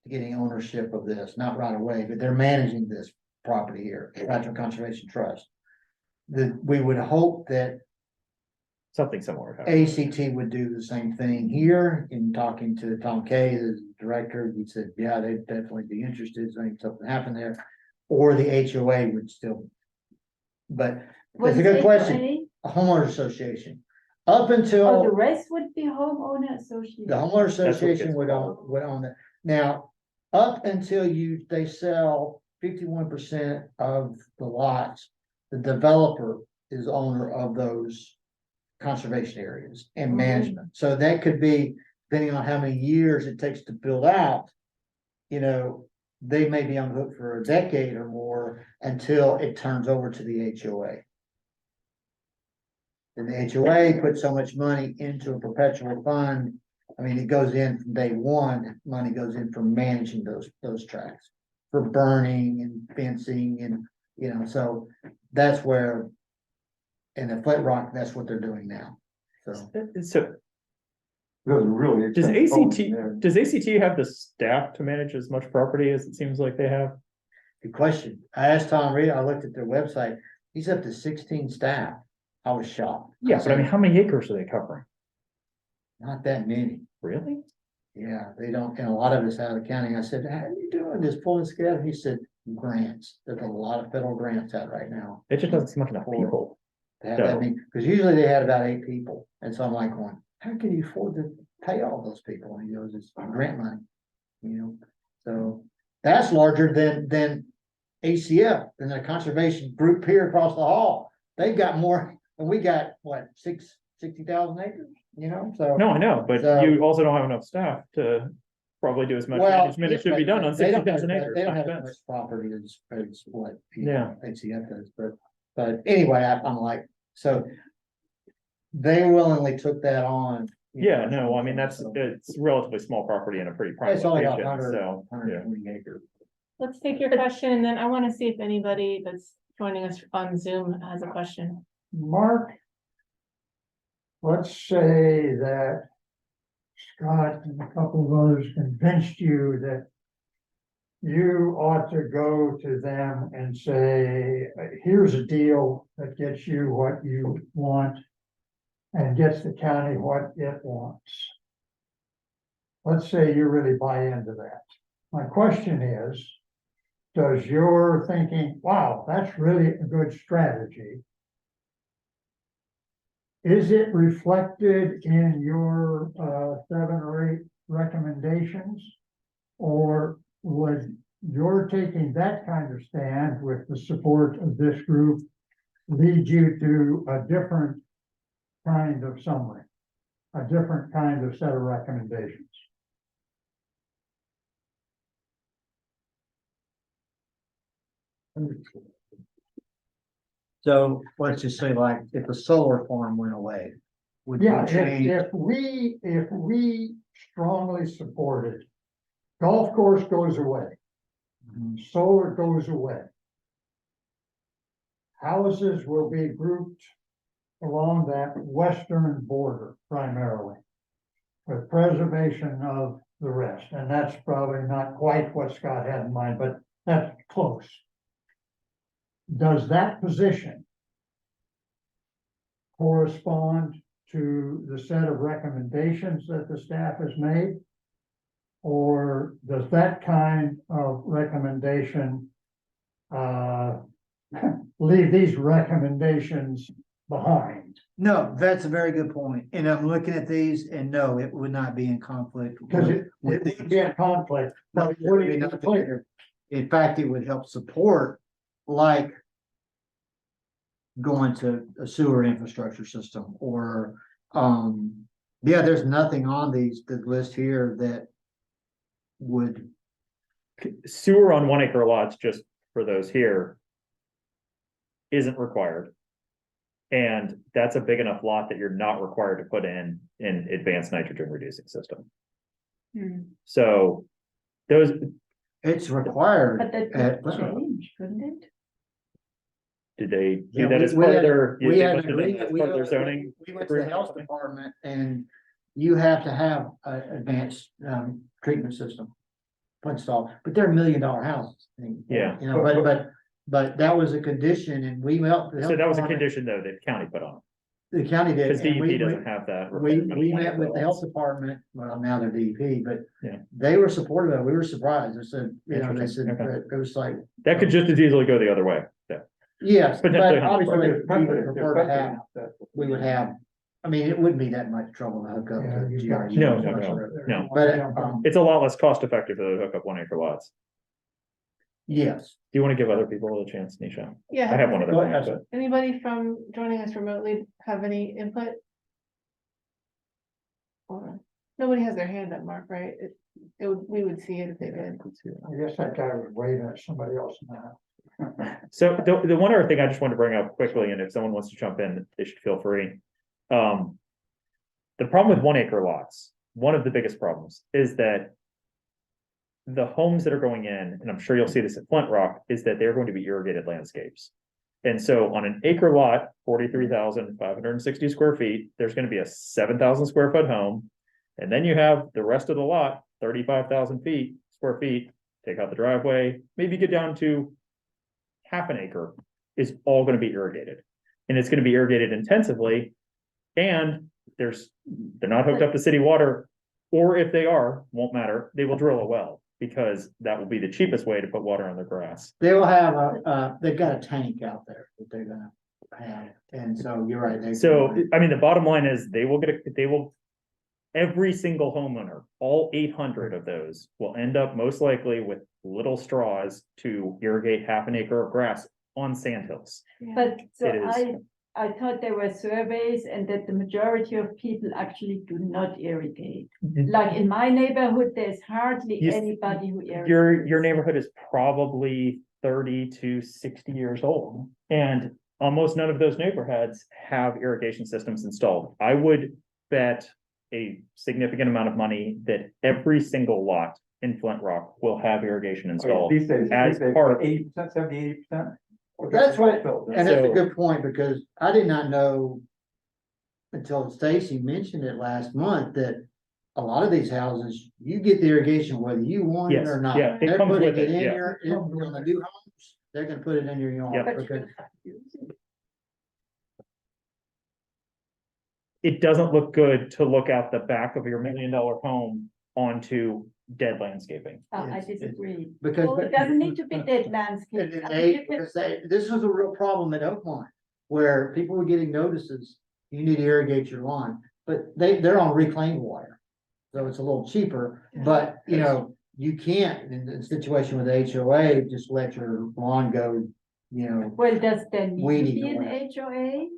getting ownership of this, not right away, but they're managing this property here, Natural Conservation Trust. We would hope that something similar. ACT would do the same thing here. In talking to Tom Kay, the director, he said, yeah, they'd definitely be interested, if something happened there. Or the HOA would still. But What it's a is good question. HOA? A homeowner association. Up Oh, the until rest would be homeowner association. the homeowner what association it's would own it. Now, up until they sell 51% of the lots, the developer is owner of those conservation areas and management. So that could be, depending on how many years it takes to build out, they may be on the hook for a decade or more until it turns over to the HOA. And the HOA puts so much money into a perpetual fund. I mean, it goes in from day one, money goes in for managing those tracks. For burning and fencing and, so that's where. In the Flint Rock, that's what they're doing now, so. So Those are really. does expensive homes ACT, there. does ACT have the staff to manage as much property as it seems like they have? Good question. I asked Tom Reed, I looked at their website, he's up to 16 staff. I was shocked. Yeah, but I mean, how many acres are they covering? Not that many. Really? Yeah, they don't, and a lot of it's out of the county. I said, how are you doing this pulling together? He said, grants. There's a lot of federal grants out right now. It just doesn't seem like enough people. To have that So- many, because usually they had about 8 people. And so I'm like, going, how can you afford to pay all those people? And he goes, it's grant money, so that's larger than ACF, than the conservation group here across the hall. They've got more, and we got what, 60,000 acres, so. No, I know, but So- you also don't have enough staff to probably do as much Well, management as yeah, should be but done on they don't 60,000 have- acres. They don't Makes have as much sense. property as what. Yeah. HCF does, but anyway, I'm like, so. They willingly took that on. Yeah, no, I mean, so it's relatively small property in a pretty prime It's only location, 100, so, yeah. 120 acres. Let's take your question, and then I want to see if anybody that's joining us on Zoom has a question. Mark, let's say that Scott and a couple of others convinced you that you ought to go to them and say, here's a deal that gets you what you want and gets the county what it wants. Let's say you really buy into that. My question is, does your thinking, wow, that's really a good strategy, is it reflected in your 7 or 8 recommendations? Or would your taking that kind of stand with the support of this group lead you to a different kind of summary, a different kind of set of recommendations? So let's just say like if a solar farm went away. Would you Yeah, change? if we strongly support it, golf course goes away, Mhm. solar goes away. Houses will be grouped along that western border primarily, with preservation of the rest, and that's probably not quite what Scott had in mind, but that's close. does that position correspond to the set of recommendations that the staff has made? Or does that kind of recommendation leave these recommendations behind? No, that's a very good point. And I'm looking at these and no, it would not be in conflict. Because it with would be a conflict. No, it would be nothing clear. In fact, it would help support like going to a sewer infrastructure system or, yeah, there's nothing on the list here that would, Sewer on 1 acre lots, just for those here, isn't required. And that's a big enough lot that you're not required to put in advanced nitrogen reducing system. So those, it's required. But that at- could change, couldn't it? did they do Yeah, that we- as we part of had- their? We they had listed it agreed, as part of their zoning? we went to the health department and you have to have an advanced, treatment system. Installed, but they're $1 million houses. And, Yeah. You know, but that was a condition and we went. the So health that was a department- condition though that county put on, The county did. because and we- DEP doesn't have that. We requirement on met 1 with acre the health lots. department, well, now they're DEP, but Yeah. they were supportive of it. We were surprised. I said, you know, they said, Interesting. Okay. it was like, That could just as easily go the other way. Yeah. yes, but Potentially obviously we Especially- would prefer to especially have, that- we would have, I mean, it wouldn't be that much trouble to hook up Yeah, to you've got- GRU. No. But, It's a lot less cost effective to hook up 1 acre lots. yes, Do you want to give other people a chance, Nisha? I Yeah, have one other Go ahead. point, but anybody from joining us remotely have any input? Or, nobody has their hand up, Mark, right? We would see it if they did. I guess that guy was waving at somebody else now. So the one other thing I just wanted to bring up quickly, and if someone wants to jump in, they should feel free. The problem with 1 acre lots, one of the biggest problems is that the homes that are going in, and I'm sure you'll see this at Flint Rock, is that they're going to be irrigated landscapes. And so on an acre lot, 43,560 square feet, there's going to be a 7,000 square foot home. And then you have the rest of the lot, 35,000 square feet, take out the driveway, maybe get down to half an acre is all going to be irrigated. And it's going to be irrigated intensively. And they're not hooked up to city water, or if they are, won't matter, they will drill a well, because that will be the cheapest way to put water on their grass. they will have they've got a tank out there that they're gonna have, and so you're right. So, I mean, the bottom line is every single homeowner, all 800 of those will end up most likely with little straws to irrigate half an acre of grass on sandhills. But so It is. I thought there were surveys and that the majority of people actually do not irrigate. Like in my neighborhood, there's hardly You- anybody who irrigates. Your neighborhood is probably 30 to 60 years old, and almost none of those neighborhoods have irrigation systems installed. I would bet a significant amount of money that every single lot in Flint Rock will have irrigation installed. These days, as part- 80%, 70, 80%. That's what, and that's a So- good point, because I did not know until Stacy mentioned it last month, that a lot of these houses, you get the irrigation whether you want it Yes, or not. yeah, it They're comes putting with it, in yeah. on the new homes, they're gonna put it in your yard. Yeah. But you because- don't have to use it. It doesn't look good to look out the back of your $1 million home onto dead landscaping. I It's- disagree. Because. Well, it doesn't need to be dead landscape. And I they, mean, you can- because this was a real problem at Oakmont, where people were getting notices, you need to irrigate your lawn, but they're on reclaimed water. So it's a little cheaper, but you know, you can't, in the situation with HOA, just let your lawn go, you know. Well, does there need to Weedy be an or whatever. HOA?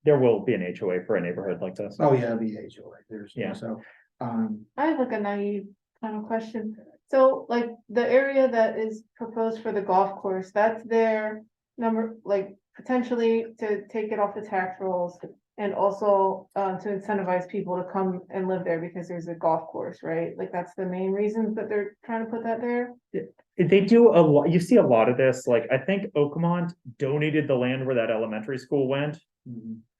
There will be an HOA for a neighborhood like this. Oh, yeah, it'd be HOA, Yeah. so, I have like a naive kind of question. So like the area that is proposed for the golf course, that's their number, like potentially to take it off the tax rolls. And also to incentivize people to come and live there because there's a golf course, right? Like that's the main reasons that they're trying to put that there. They do a lot, you see a lot of this, like, I think Oakmont donated the land where that elementary school went.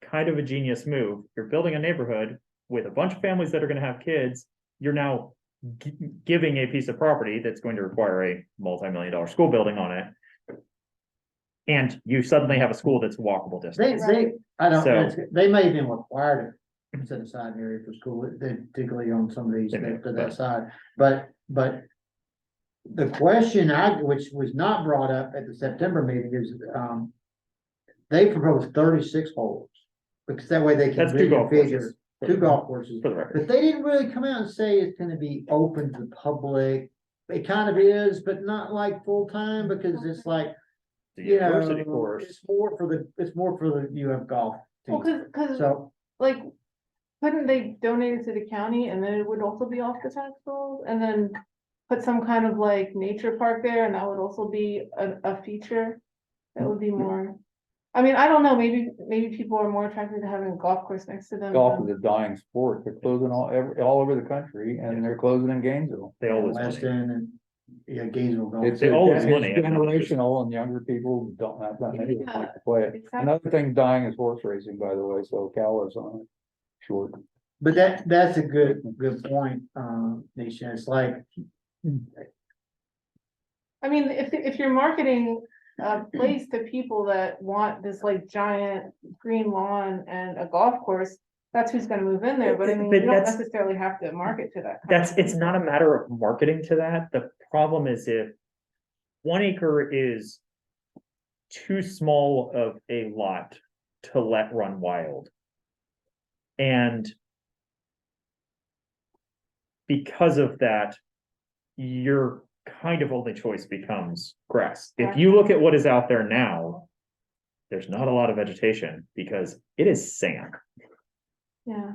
Kind of a genius move. You're building a neighborhood with a bunch of families that are gonna have kids. You're now giving a piece of property that's going to require a multi-million-dollar school building on it And you suddenly have a school that's walkable distance. I don't, So- they may have been required to set aside an area for school, particularly on some of these, They may, to but- that side, but. The question which was not brought up at the September meeting is, they proposed 36 holes. Because that way they can That's 2 golf reconfigure courses. 2 golf courses. For the record. But they didn't really come out and say it's gonna be open to the public. It kind of is, but not like full time, because it's like, The you know, university course. it's more for the UF golf Well, team. cause So, like, couldn't they donate it to the county and then it would also be off the tax rolls? And then put some kind of like nature park there and that would also be a feature? That would be more, I mean, I don't know, maybe people are more attracted to having a golf course next to them. Golf than- is a dying sport. They're closing all over the country and they're closing in Gainesville. They always West money. End and, yeah, Gainesville golf. It's They always it's money, and not just- generational and younger people don't have that many that like to play it. Exactly. Another thing dying is horse racing, by the way, so calories on it. Short. But that's a good point, Nisha. It's like, I mean, if you're marketing a place to people that want this like giant green lawn and a golf course, that's who's gonna move in there, but I mean, But you don't that's- necessarily have to market to that. kind of It's thing. not a matter of marketing to that. The problem is if 1 acre is too small of a lot to let run wild. And because of that, your kind of only choice becomes grass. If you look at what is out there now, there's not a lot of vegetation because it is sand. Yeah,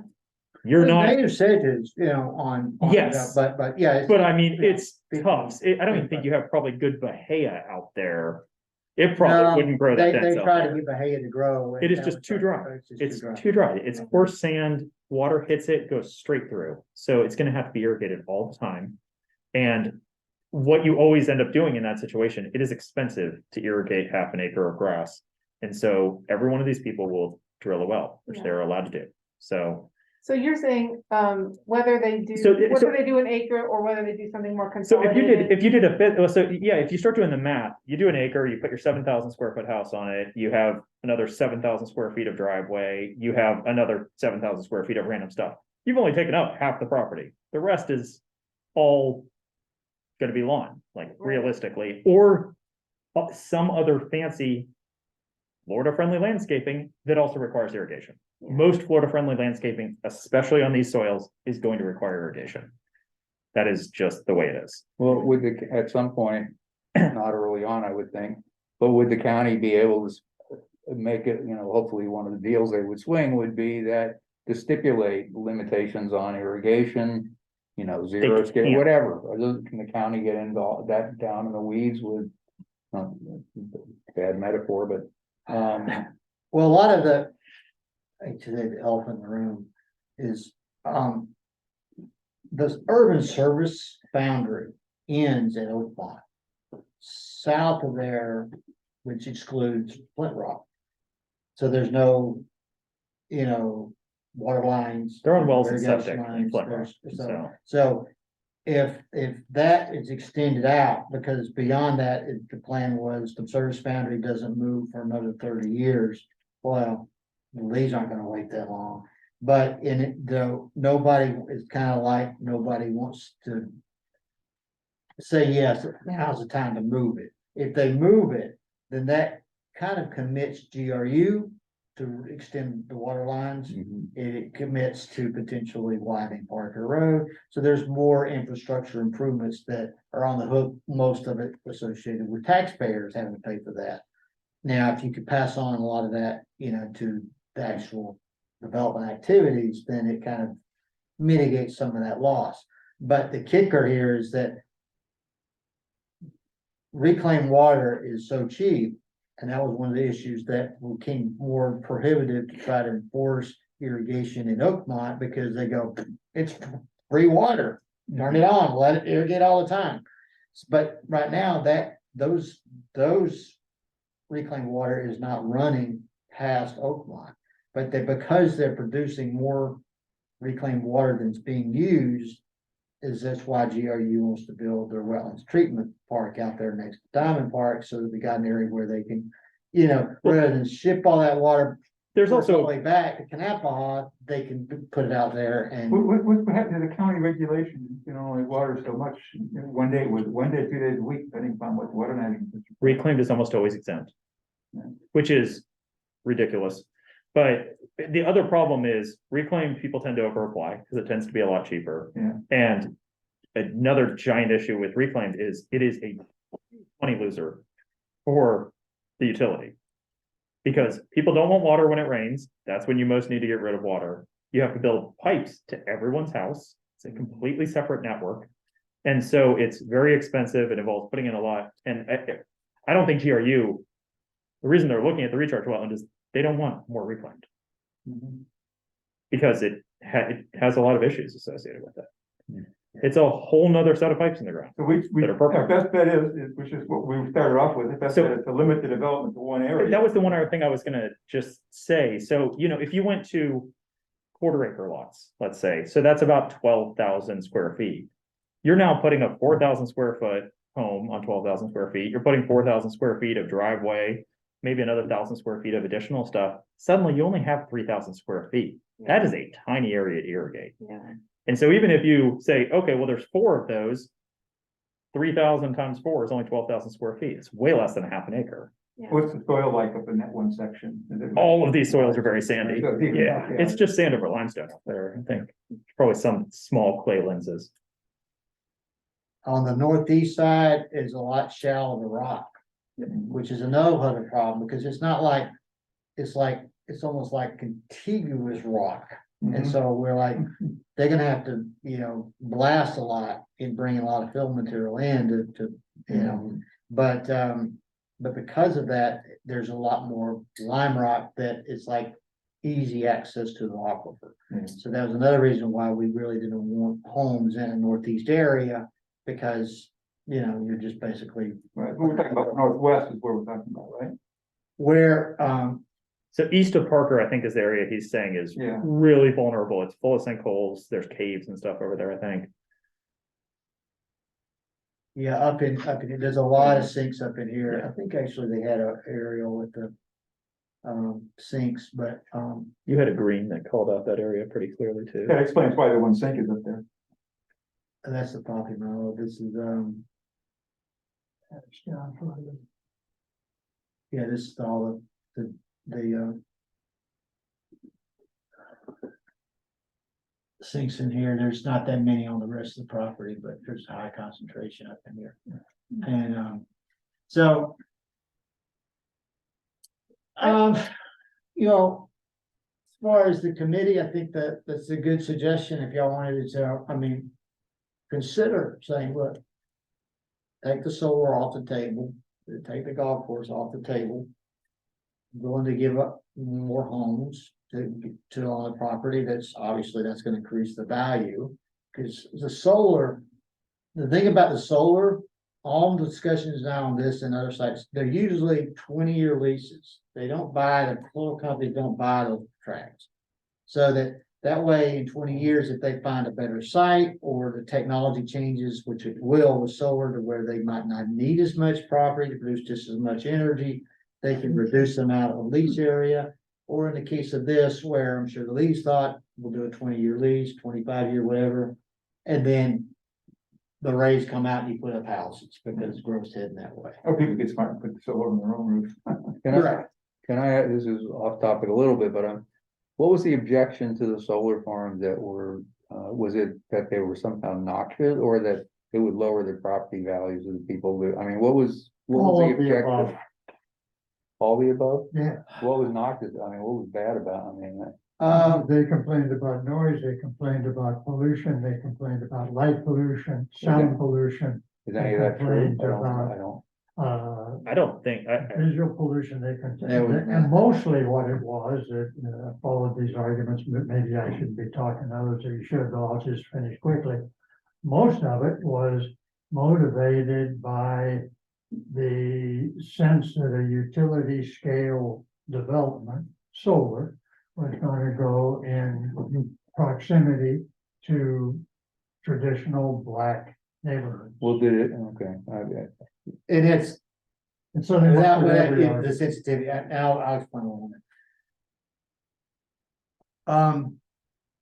You're there's not, native sedges, on. Yes. But yeah. but I mean, Yeah. it's tough. I don't even think you have probably good bahia out there. It probably No, wouldn't grow that They dense out try to there. get Bahia to grow. It is just too dry. It's too dry. It's coarse sand, water hits it, goes straight through. So it's gonna have to be irrigated all the time. And what you always end up doing in that situation, it is expensive to irrigate half an acre of grass. And so every one of these people will drill a well, which Yeah. they're allowed to do. So, so you're saying, whether they do, So- whether they do an acre or whether they do something more so consolidated. if you did a bit, well, so yeah, if you start doing the math, you do an acre, you put your 7,000 square foot house on it, you have another 7,000 square feet of driveway, you have another 7,000 square feet of random stuff. You've only taken up half the property. The rest is all gonna be lawn, like Right. realistically, or some other fancy Florida-friendly landscaping that also requires irrigation. Yeah. Most Florida-friendly landscaping, especially on these soils, is going to require irrigation. That is just the way it is. Well, at some point, not early on, I would think, but would the county be able to make it, hopefully one of the deals they would swing would be that to stipulate limitations on irrigation, zero scale, can't. whatever. Or can the county get involved that down in the weeds with, bad metaphor, but, Well, a lot of the, actually, the elephant in the room is, the urban service boundary ends at Oakmont. South of there, which excludes Flint Rock. So there's no, water lines. They're on wells and irrigation septic in lines, Flint Rock, so if that is extended out, because beyond that, the plan was the service boundary doesn't move for another 30 years. Well, these aren't gonna wait that long, but in it, though, nobody is kind of like, nobody wants to say, yes, now's the time to move it. If they move it, then that kind of commits GRU to extend the water lines. It commits to potentially widening Parker Road. So there's more infrastructure improvements that are on the hook, most of it associated with taxpayers having to pay for that. Now, if you could pass on a lot of that, to the actual development activities, then it kind of mitigates some of that loss. But the kicker here is that reclaimed water is so cheap. And that was one of the issues that became more prohibitive to try to enforce irrigation in Oakmont, because they go, it's free water, turn it on, let it irrigate all the time. But right now those reclaimed water is not running past Oakmont, but because they're producing more reclaimed water than's being used, that's why GRU wants to build their wetlands treatment park out there next to Diamond Park, so that they got an area where they can you know, rather than ship all that water. There's all the also, way back to Kanapaha, they can put it out there and. What happened to the county regulations, you know, only water so much, you know, 2 days a week, depending upon what water management. system. reclaimed is almost always exempt. Yeah. Which is ridiculous. But the other problem is reclaimed people tend to over apply because it tends to be a lot cheaper. Yeah. And another giant issue with reclaimed is it is a money loser for the utility. Because people don't want water when it rains. That's when you most need to get rid of water. You have to build pipes to everyone's house. It's a completely separate network. And so it's very expensive. It involves putting in a lot. And I don't think GRU, the reason they're looking at the recharge wetland is they don't want more reclaimed. Because it has a lot of issues associated with it. It's a whole nother set of pipes in the ground. So we, That are purple. our best bet is, which is what we started off with, the best So- bet is to limit the development to one area. That was the one other thing I was gonna just say. So, you know, if you went to quarter acre lots, let's say, so that's about 12,000 square feet. You're now putting a 4,000 square foot home on 12,000 square feet. You're putting 4,000 square feet of driveway, maybe another 1,000 square feet of additional stuff. Suddenly you only have 3,000 square feet. That is a tiny area to irrigate. Yeah. And so even if you say, okay, well, there's 4 of those, 3,000 times 4 is only 12,000 square feet. It's way less than a half an acre. What's the soil like up in that one section? Is it- All of these soils are very sandy. So deep enough, Yeah, it's just sand over limestone up there, I think. Probably some small clay lenses. On the northeast side is a lot shallower rock, which is another other problem, because it's not like, it's almost like contiguous rock. And Mhm. so we're like, they're gonna have to, you know, blast a lot and bring a lot of fill material in to, you know, but because of that, there's a lot more lime rock that is like easy access to the aquifer. Yeah. So that was another reason why we really didn't want homes in a northeast area, because, you know, you're just basically Right, what we're talking about northwest is where we're talking about, right? where, So east of Parker, I think is the area he's saying is Yeah. really vulnerable. It's full of sinkholes. There's caves and stuff over there, I think. yeah, up in, there's a lot of sinks up in here. I think actually they had an aerial with the sinks, but, You had a green that called out that area pretty clearly too. That explains why the one sink is up there. that's the Poppy Mellow. This is, It's down further. yeah, this is all the sinks in here. There's not that many on the rest of the property, but there's a high concentration up in here. And, so, you know, as far as the committee, I think that that's a good suggestion. If y'all wanted to, I mean, consider saying, look, take the solar off the table, take the golf course off the table. Going to give up more homes to on the property. That's obviously that's going to increase the value, because the solar, the thing about the solar, all the discussions now on this and other sites, they're usually 20-year leases. They don't buy, the solar companies don't buy those tracts. So that way in 20 years, if they find a better site or the technology changes, which it will with solar, to where they might not need as much property to produce just as much energy, they can reduce the amount of lease area. Or in the case of this, where I'm sure the lease thought, we'll do a 20-year lease, 25-year, whatever. And then the rays come out and you put up houses because growth's heading that way. Or people get smart and put the solar on their own roof. Can I, this is off topic a little bit, but what was the objection to the solar farms that were, was it that they were somehow noxious, or that it would lower the property values of the people I mean, what was All the of the objective? above. All the above? Yeah. What was noxious? I mean, what was bad about, I mean, They complained about noise, they complained about pollution, they complained about light pollution, sound pollution, is any of that true? Complained about- I don't, I don't think, visual pollution, they That complained. was- And mostly what it was, that followed these arguments, but maybe I shouldn't be talking, others of you should, but I'll just finish quickly. Most of it was motivated by the sense that a utility scale development, solar, was going to go in proximity to traditional black neighborhoods. well, did it, okay, And And so they Without, work with every the artist. sensitivity, I'll explain a little bit.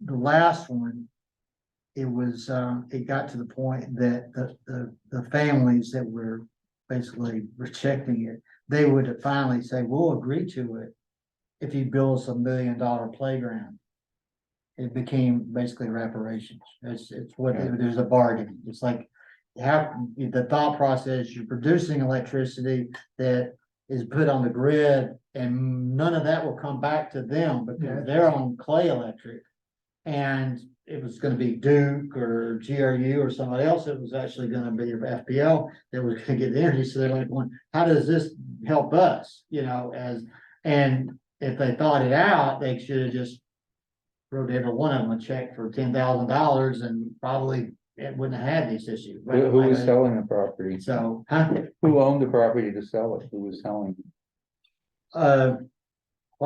The last one, it got to the point that the families that were basically rejecting it, they would finally say, we'll agree to it if you build us $1 million playground. It became basically reparations. It's what, there's a bargain. It's like, the thought process, you're producing electricity that is put on the grid, and none of that will come back to them because they're on clay electric. And it was gonna be Duke or GRU or somebody else that was actually gonna be FPL that was gonna get the energy. So they're like, well, how does this help us? And if they thought it out, they should have just wrote every one of them a check for $10,000 and probably it wouldn't have had these issues. Who was selling the property? So, Who owned the property to sell it? Who was selling? part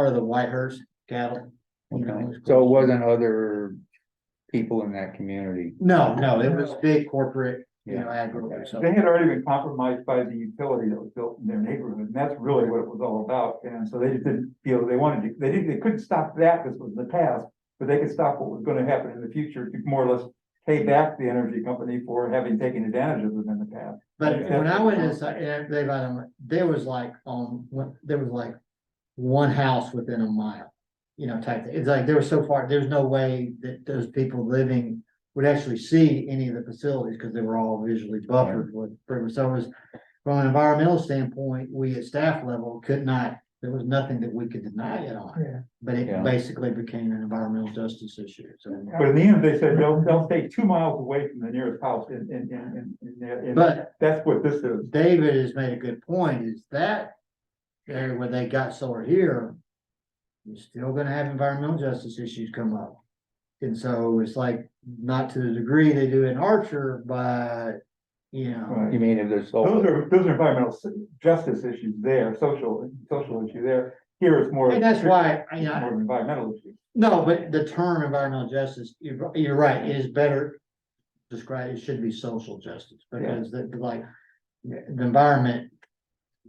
of the Whitehurst cattle. Okay, so it wasn't other people in that community. No, it was big corporate, agriculture. So They had already been compromised by the utility that was built in their neighborhood, and that's really what it was all about. And so they just didn't feel they wanted to, they couldn't stop that, this was the past, but they could stop what was gonna happen in the future to more or less pay back the energy company for having taken advantage of them in the past. But when I went inside, there was like one house within a mile, type thing. It's like there was so far, there's no way that those people living would actually see any of the facilities because they were all visually buffered with. So it was, from an environmental standpoint, we at staff level could not, there was nothing that we could deny it on. Yeah. But it basically became an environmental justice issue. So, But in the end, they said they'll stay 2 miles away from the nearest house but that's what this is. David has made a good point, is that area where they got solar here, you're still gonna have environmental justice issues come up. And so it's like, not to the degree they do in Archer, but, Right. You mean if there's. Those are environmental justice issues there, social issue there. Here it's more. and that's why, More of an environmental issue. no, but the term environmental justice, you're right, it is better described, it should be social justice, because the environment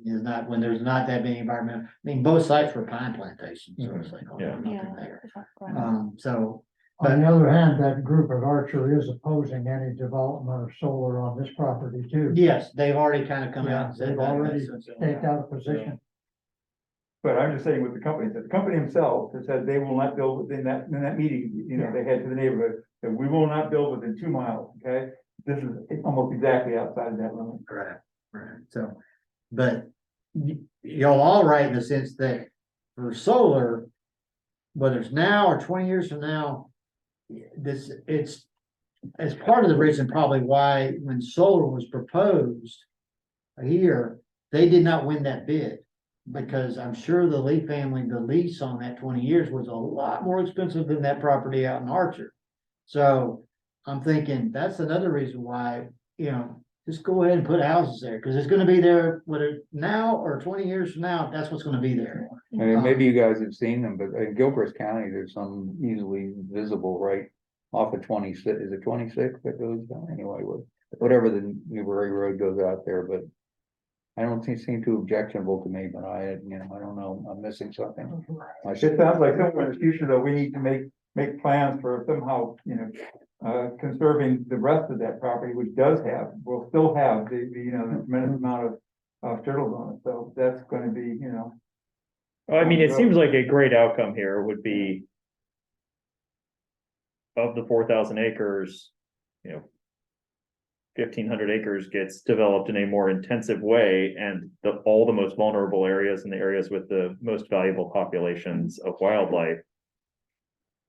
is not, when there's not that many environmental, both sites were pine plantations, so it's like, Yeah. nothing there. Yeah. So, On the other hand, that group of Archer is opposing any development of solar on this property too. yes, they've already kind of come out and said They've that. already staked out a position. But I'm just saying with the company, that the company themselves has said they will not build within that, in that meeting, they had to the neighborhood, that we will not build within 2 miles, okay? This is almost exactly outside of that limit. Right, so, but y'all all right in the sense that for solar, whether it's now or 20 years from now, it's part of the reason probably why when solar was proposed here, they did not win that bid. Because I'm sure the Lee family, the lease on that 20 years was a lot more expensive than that property out in Archer. So I'm thinking that's another reason why, just go ahead and put houses there, because it's gonna be there, whether now or 20 years from now, that's what's gonna be there. I mean, maybe you guys have seen them, but in Gilchrist County, there's some easily visible right off of 26, is it 26 that goes down anyway, whatever the Newbury Road goes out there, but I don't seem too objectionable to me, but I don't know, I'm missing something. I It should, sounds like somewhere in the future, though, we need to make plans for somehow, conserving the rest of that property, which will still have the tremendous amount of turtles on it, so that's gonna be, Well, I mean, it seems like a great outcome here would be of the 4,000 acres, 1,500 acres gets developed in a more intensive way, and all the most vulnerable areas and the areas with the most valuable populations of wildlife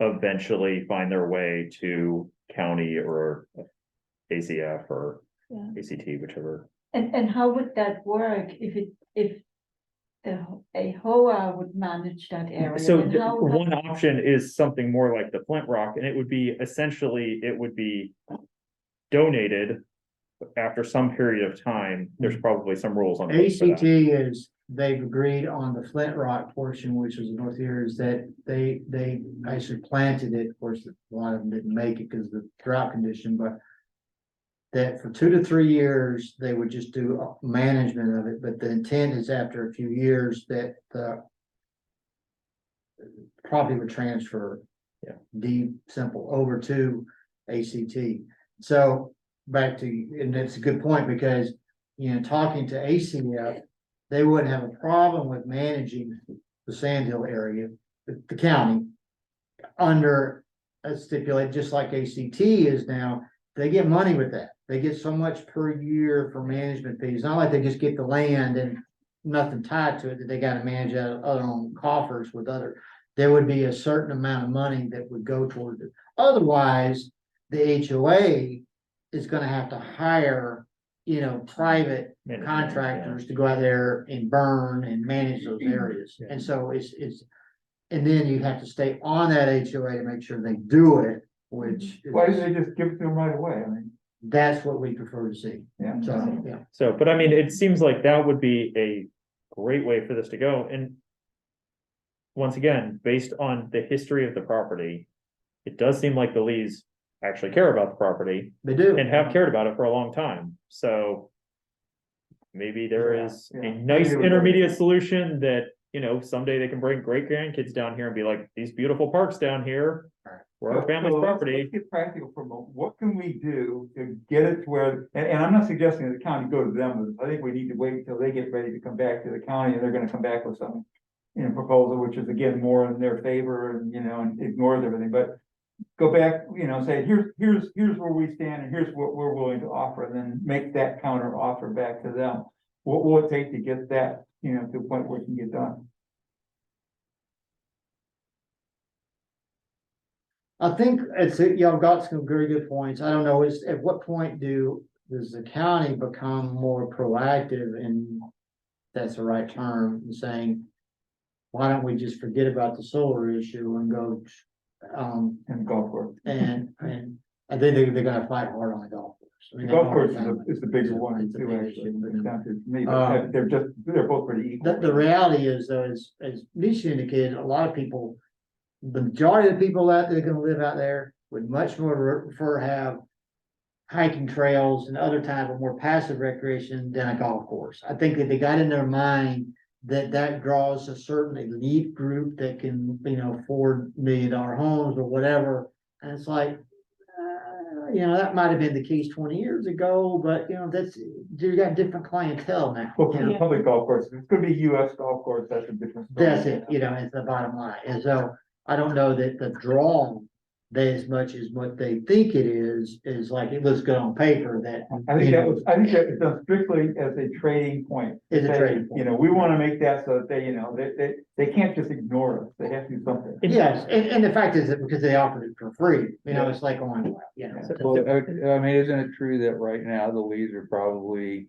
eventually find their way to county or ACF or ACT, whichever. And how would that work if a HOA would manage that area? So Then how would one option is something more like the Flint Rock, and it would be donated after some period of time. There's probably some rules on the books for that. ACT they've agreed on the Flint Rock portion, which is north here, is that they actually planted it. Of course, a lot of them didn't make it because of the drought condition, but that for 2 to 3 years, they would just do management of it, but the intent is after a few years that the property would transfer. Yeah. Deed simple over to ACT. So back to, and it's a good point because, talking to ACF, they wouldn't have a problem with managing the Sandhill area, the county, under a stipulate, just like ACT is now, they get money with that. They get so much per year for management fees. Not like they just get the land and nothing tied to it that they gotta manage out of other own coffers with other. There would be a certain amount of money that would go toward it. Otherwise, the HOA is gonna have to hire, private Management, contractors to go out there and burn and manage those areas. Yeah. And so it's, and then you have to stay on that HOA to make sure they do it, which Why didn't is, they just give it to them right away? I mean, that's what we prefer to see. yeah. So, yeah. So, but I mean, it seems like that would be a great way for this to go, and once again, based on the history of the property, it does seem like the Lees actually care about the property They do. and have cared about it for a long time, so maybe there is Yeah, a yeah. nice Maybe it would intermediate work. solution that, someday they can bring great grandkids down here and be like, these beautiful parks down here were our family's So let's property. get practical for a moment. What can we do to get it to where, and I'm not suggesting that the county go to them, I think we need to wait until they get ready to come back to the county, and they're gonna come back with some, proposal, which is again, more in their favor and, and ignores everything, but go back, say, here's where we stand and here's what we're willing to offer, and then make that counter offer back to them. What will it take to get that, to the point where it can get done? I think y'all got some very good points. I don't know, at what point does the county become more proactive, and that's the right term, in saying, why don't we just forget about the solar issue and go, And golf course. and I think they're gonna fight hard on the golf course. I mean, The they golf already course found it. is the bigger one It's a too, big actually. issue, It's down to me, Um, but they're both pretty equal. The reality is though, as Nisha indicated, a lot of people, the majority of the people that are gonna live out there would much more prefer have hiking trails and other type of more passive recreation than a golf course. I think that they got in their mind that draws a certain elite group that can, afford $1 million homes or whatever. And it's like, that might have been the case 20 years ago, but you got different clientele now. Well, for the public golf course, it's gonna be US golf course, that's a different story. That's it, it's the bottom line. And so I don't know that the draw, they as much as what they think it is like, it looks good on paper that. I think that it's done strictly as a trading point. Is a Say, trading point. We wanna make that so that they can't just ignore us, they have to do something. Yes, and the fact is that because they offered it for free, it's like going, Well, I mean, isn't it true that right now the Lees are probably,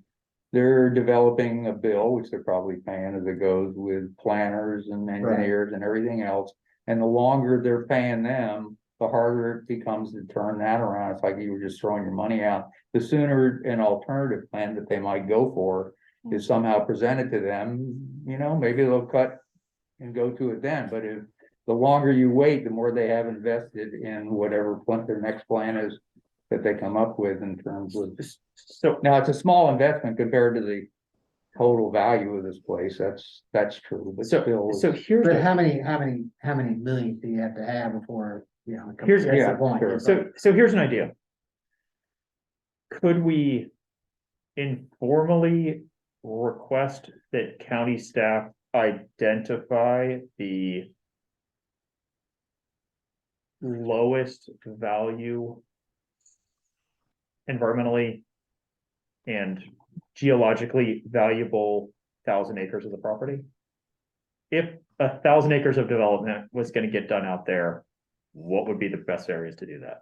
they're developing a bill, which they're probably paying as it goes with planners and engineers and everything else. And the longer they're paying them, the harder it becomes to turn that around. It's like you were just throwing your money out. The sooner an alternative plan that they might go for is somehow presented to them, maybe they'll cut and go to it then. But if the longer you wait, the more they have invested in whatever their next plan is that they come up with in terms of. So now it's a small investment compared to the total value of this place. That's true, but still. So here's. but how many millions do you have to have before, Here's- that's yeah, the point. sure. It's like, So here's an idea. Could we informally request that county staff identify the lowest value environmentally and geologically valuable 1,000 acres of the property? If 1,000 acres of development was gonna get done out there, what would be the best areas to do that?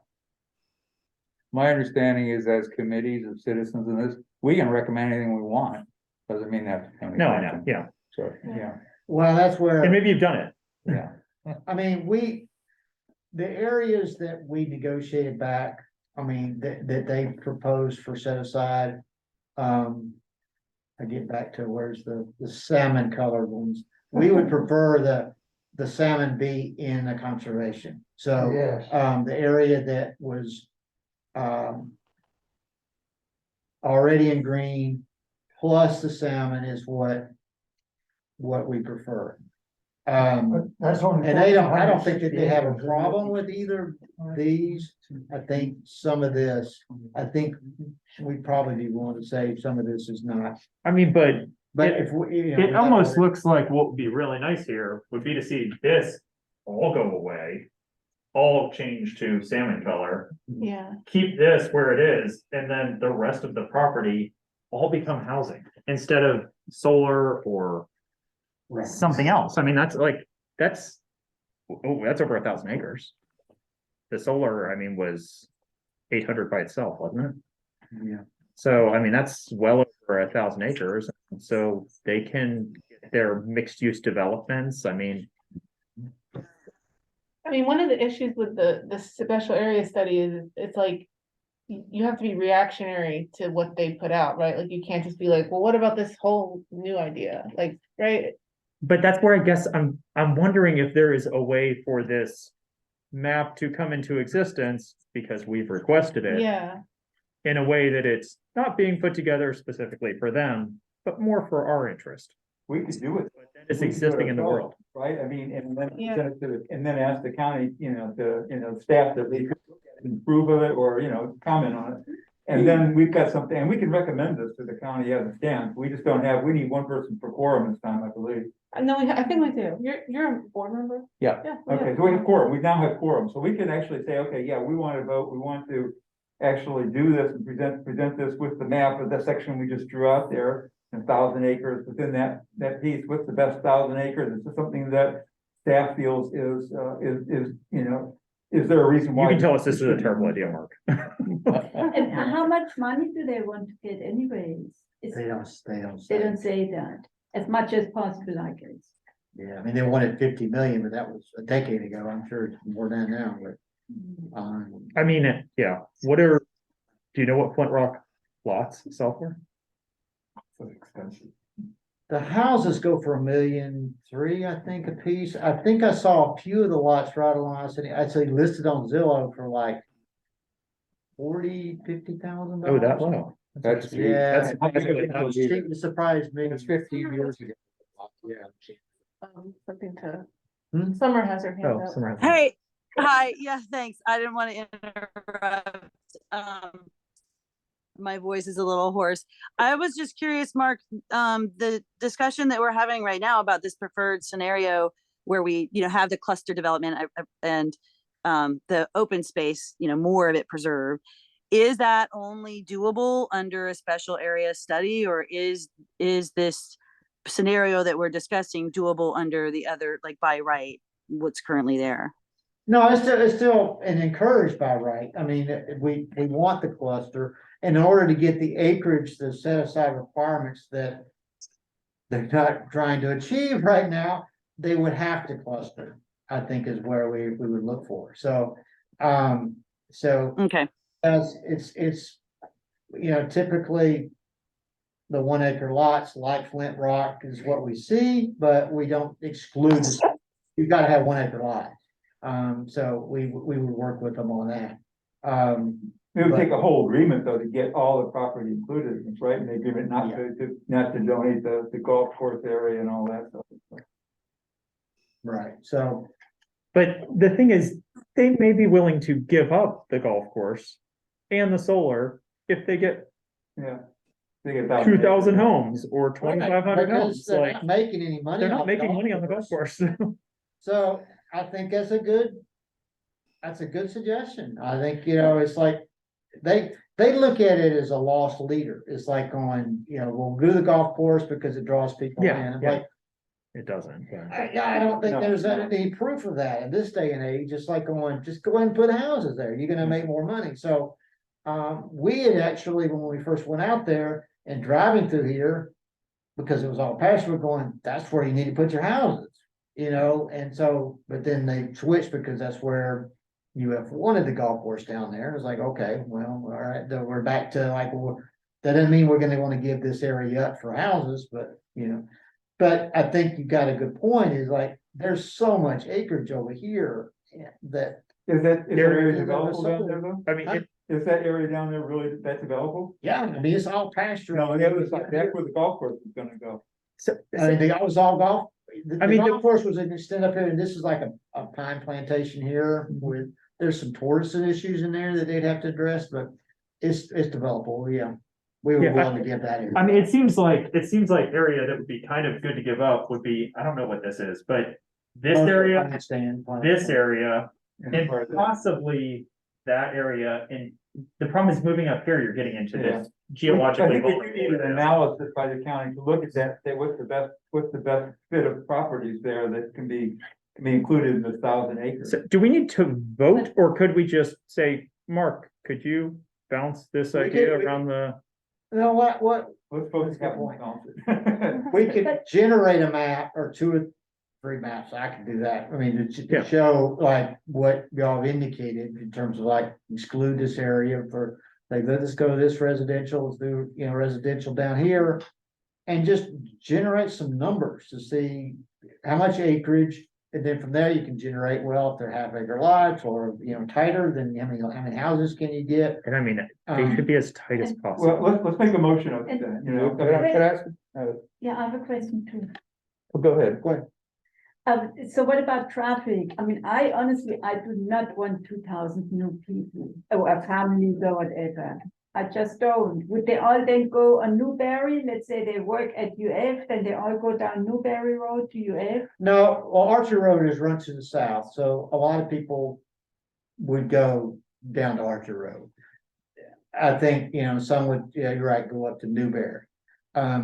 My understanding is as committees of citizens in this, we can recommend anything we want. Doesn't mean that. No, I know, yeah, So, yeah, well, that's where. and maybe you've done it. yeah. I mean, the areas that we negotiated back, that they proposed for set aside. I get back to where's the salmon colored ones. We would prefer the salmon be in a conservation. Oh, So, Yes. the area that was, already in green, plus the salmon is what we prefer. But that's only. And I don't think that they have a problem with either of these. I think some of this, I think we'd probably be willing to say some of this is not, I mean, but but It- if we, you know. it almost looks like what would be really nice here would be to see this all go away. All change to salmon color, Yeah, keep this where it is, and then the rest of the property all become housing instead of solar or Right. something else. I mean, that's that's over 1,000 acres. The solar, I mean, was 800 by itself, wasn't it? Yeah. So, I mean, that's well over 1,000 acres, so they can get their mixed use developments. I mean, one of the issues with the special area study is it's like. You have to be reactionary to what they put out, right? Like you can't just be like, well, what about this whole new idea? Like, right? but that's where I guess I'm wondering if there is a way for this map to come into existence because we've requested it Yeah, in a way that it's not being put together specifically for them, but more for our interest. We could do it. But that is existing in the world. Right, I mean, and then, Yeah. send it to the- and then ask the county, staff that they could approve of it or, comment on it. And then we've got something, and we can recommend this to the county as it stands. We just don't have, we need one person per quorum this time, I believe. no, I think we do. You're a board member? Yeah. Yeah. Okay, so we have quorum, we now have quorum, so we can actually say, okay, yeah, we want to vote, we want to actually do this and present this with the map of that section we just drew out there. 1,000 acres within that piece, what's the best 1,000 acres? Is this something that staff feels is there a reason why? You can tell us this is a terrible idea, Mark. And how much money do they want to get anyways? They don't They don't say that, as much as possible, I guess. Yeah, I mean, they wanted 50 million, but that was a decade ago. I'm sure it's more than now, but. I mean, yeah, do you know what Flint Rock lots sell for? So expensive. The houses go for 1,300,000, I think, a piece. I think I saw a few of the lots right along, I'd say listed on Zillow for like 40,000-50,000. Oh, that low. That's. Yeah. That's It surprised me. It's 15 years ago. Yeah. Something to, Hmm? Summer has her hand Oh, up. somewhere. Hey, hi, yeah, thanks. I didn't want to interrupt. My voice is a little hoarse. I was just curious, Mark, the discussion that we're having right now about this preferred scenario where we, have the cluster development and the open space, more of it preserved. Is that only doable under a special area study, or is this scenario that we're discussing doable under the other, like by right, what's currently there? No, it's still an encouraged by right. I mean, we want the cluster. In order to get the acreage, the set aside requirements that they're not trying to achieve right now, they would have to cluster, I think is where we would look for. So, Okay, as it's, typically the 1 acre lots like Flint Rock is what we see, but we don't exclude, you've got to have 1 acre lots. So we would work with them on that. It would take a whole agreement though to get all the property included, right? And the agreement not to donate the golf course area and all that stuff. Right, so, But the thing is, they may be willing to give up the golf course and the solar if they get Yeah. They get 2,000 homes or 2,500 because homes. they're Like, not making any money. they're not off the making money on the golf course. So I think that's a good suggestion. I think, it's like, they look at it as a lost leader. It's like going, we'll do the golf course because it draws people in. Yeah, I'm yeah. like, It doesn't. but- I don't think No, there's no. any proof of that in this day and age. Just like going, just go ahead and put houses there. You're gonna make more money. So we had actually, when we first went out there and driving through here, because it was all pasture, we're going, that's where you need to put your houses, and so, but then they switched because that's where UF wanted the golf course down there. It was like, okay, well, all right, then we're back to like, well, that doesn't mean we're gonna want to give this area up for houses, but, but I think you got a good point, is like, there's so much acreage over here that Is that There area is- developable down there though? I mean, Is that area down there really that developable? Yeah, I mean, it's all pasture. No, on the other side, that's where the golf course is gonna go. so, I mean, it was all golf. I mean, Golf course was extended up here, and this is like a pine plantation here with, there's some tortoise issues in there that they'd have to address, but it's developable, yeah. We were Yeah, willing to give that. area. I mean, it seems like area that would be kind of good to give up would be, I don't know what this is, but this area, Understand. this area, and Part of that. possibly that area, and the problem is moving up here, you're getting into Yeah. this geologically. I think we need an analysis by the county to look at that, say what's the best fit of properties there that can be included in the 1,000 acres. So do we need to vote, or could we just say, Mark, could you bounce this We idea could- around the? You know what, Let's focus capital council. we could generate a map or 2 or 3 maps, I could do that, I mean, Yeah. to show like what y'all have indicated in terms of like exclude this area for. Like, let us go to this residential, let's do, residential down here. And just generate some numbers to see how much acreage, and then from there you can generate, well, if they're half-acre lots or, tighter, then how many houses can you get? And I mean, they Um, should be as tight as possible. Well, let's make a motion of that, Could I ask? Yeah, I have a question too. Go ahead. So what about traffic? I mean, I honestly, I do not want 2,000 new people or a family or whatever. I just don't. Would they all then go on Newberry? Let's say they work at UF, then they all go down Newberry Road to UF? No, well, Archer Road is run to the south, so a lot of people would go down to Archer Road. I think, some would, yeah, you're right, go up to Newberry. I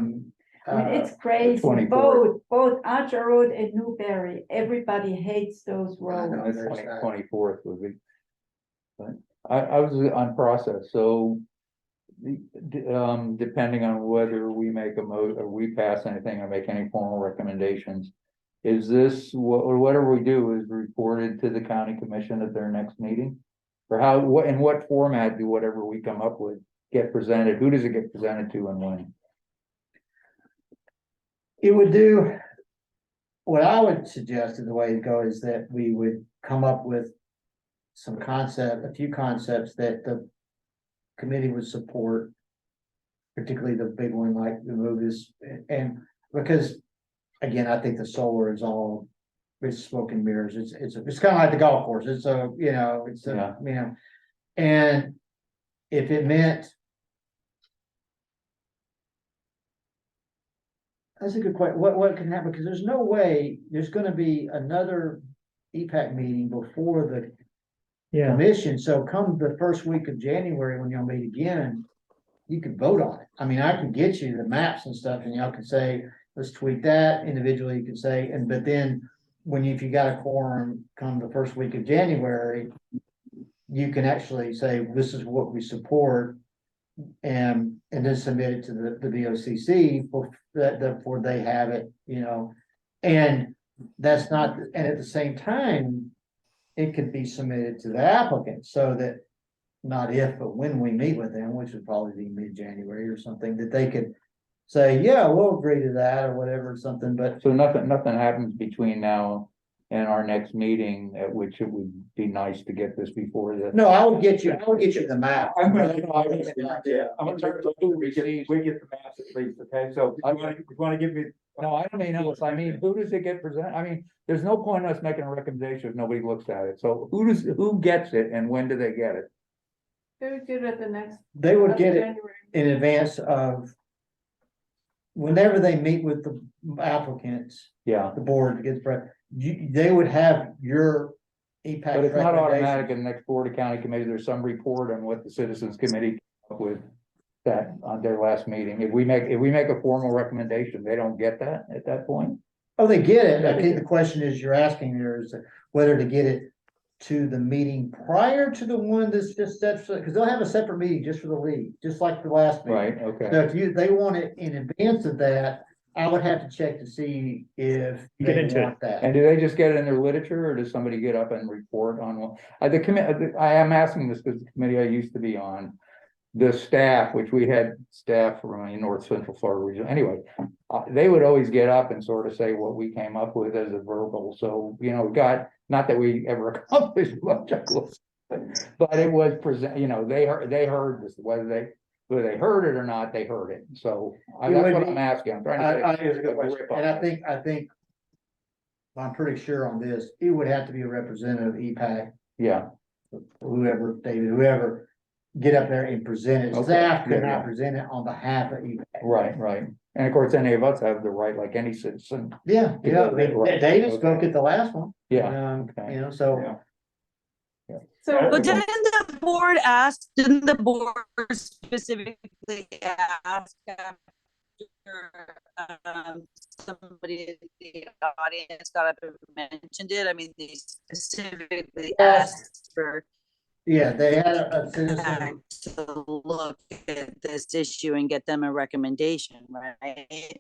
mean, it's crazy, 24th. both Archer Road and Newberry, everybody hates those I know. roads. there's that. 24th would be. But I was on process, so. Depending on whether we make or we pass anything or make any formal recommendations. Is this, whatever we do is reported to the county commission at their next meeting? Or in what format do whatever we come up with get presented? Who does it get presented to and when? It would do, what I would suggest is the way to go is that we would come up with a few concepts that the committee would support, particularly the big one like the movies, and because, again, I think the solar is all, it's smoke and mirrors, it's kind of like the golf course, and if it meant. That's a good question. What can happen? Because there's no way there's gonna be another EPAC meeting before the Yeah, commission. So come the first week of January, when y'all meet again, you can vote on it. I mean, I can get you the maps and stuff and y'all can say, let's tweak that individually. You can say, but then if you got a quorum come the first week of January, you can actually say, this is what we support. And then submit it to the VOCC before they have it, and that's not, and at the same time, it could be submitted to the applicant so that not if, but when we meet with them, which would probably be mid-January or something, that they could say, yeah, we'll agree to that or whatever, something, but So nothing happens between now and our next meeting, at which it would be nice to get this before the. no, I will get you the map. I'm gonna, we get the maps at least, okay, so you wanna give me. No, I don't mean else. I mean, who does it get presented? I mean, there's no point in us making a recommendation if nobody looks at it. So who gets it and when do they get it? They would get it at the next. They would get it January. in advance of whenever they meet with the applicants, Yeah, the board gets, they would have your EPAC. but it's not automatic recommendation. in the next board of county committee. There's some report on what the citizens committee came up with that on their last meeting. If we make a formal recommendation, they don't get that at that point. Oh, they get it. I think the question is you're asking there is whether to get it to the meeting prior to the one that's just set, because they'll have a separate meeting just for the league, just like the last meeting. Right, okay. So if they want it in advance of that, I would have to check to see if Get they into it. want that. And do they just get it in their literature or does somebody get up and report on one? I am asking this because the committee I used to be on, the staff, which we had staff from North Central Florida region, anyway, they would always get up and sort of say what we came up with as a verbal. So, we got Not that we ever accomplished much, but it was present, they heard this, whether they heard it or not, they heard it. So It that's would what be- I'm asking. I'm trying I, to. it's a good question, and I think. I'm pretty sure on this, it would have to be a representative of EPAC, Yeah, whoever, David, whoever, get up there and present it. Okay, Staff yeah, cannot yeah. present it on behalf of EPAC. right. And of course, any of us have the right, like any citizen. Yeah, I mean, Right. David spoke Okay. at the last one. Yeah, okay. So, So, But didn't the board specifically ask after, somebody in the audience got up and mentioned it? I mean, they specifically asked for yeah, they had a citizen, to look at this issue and get them a recommendation, right?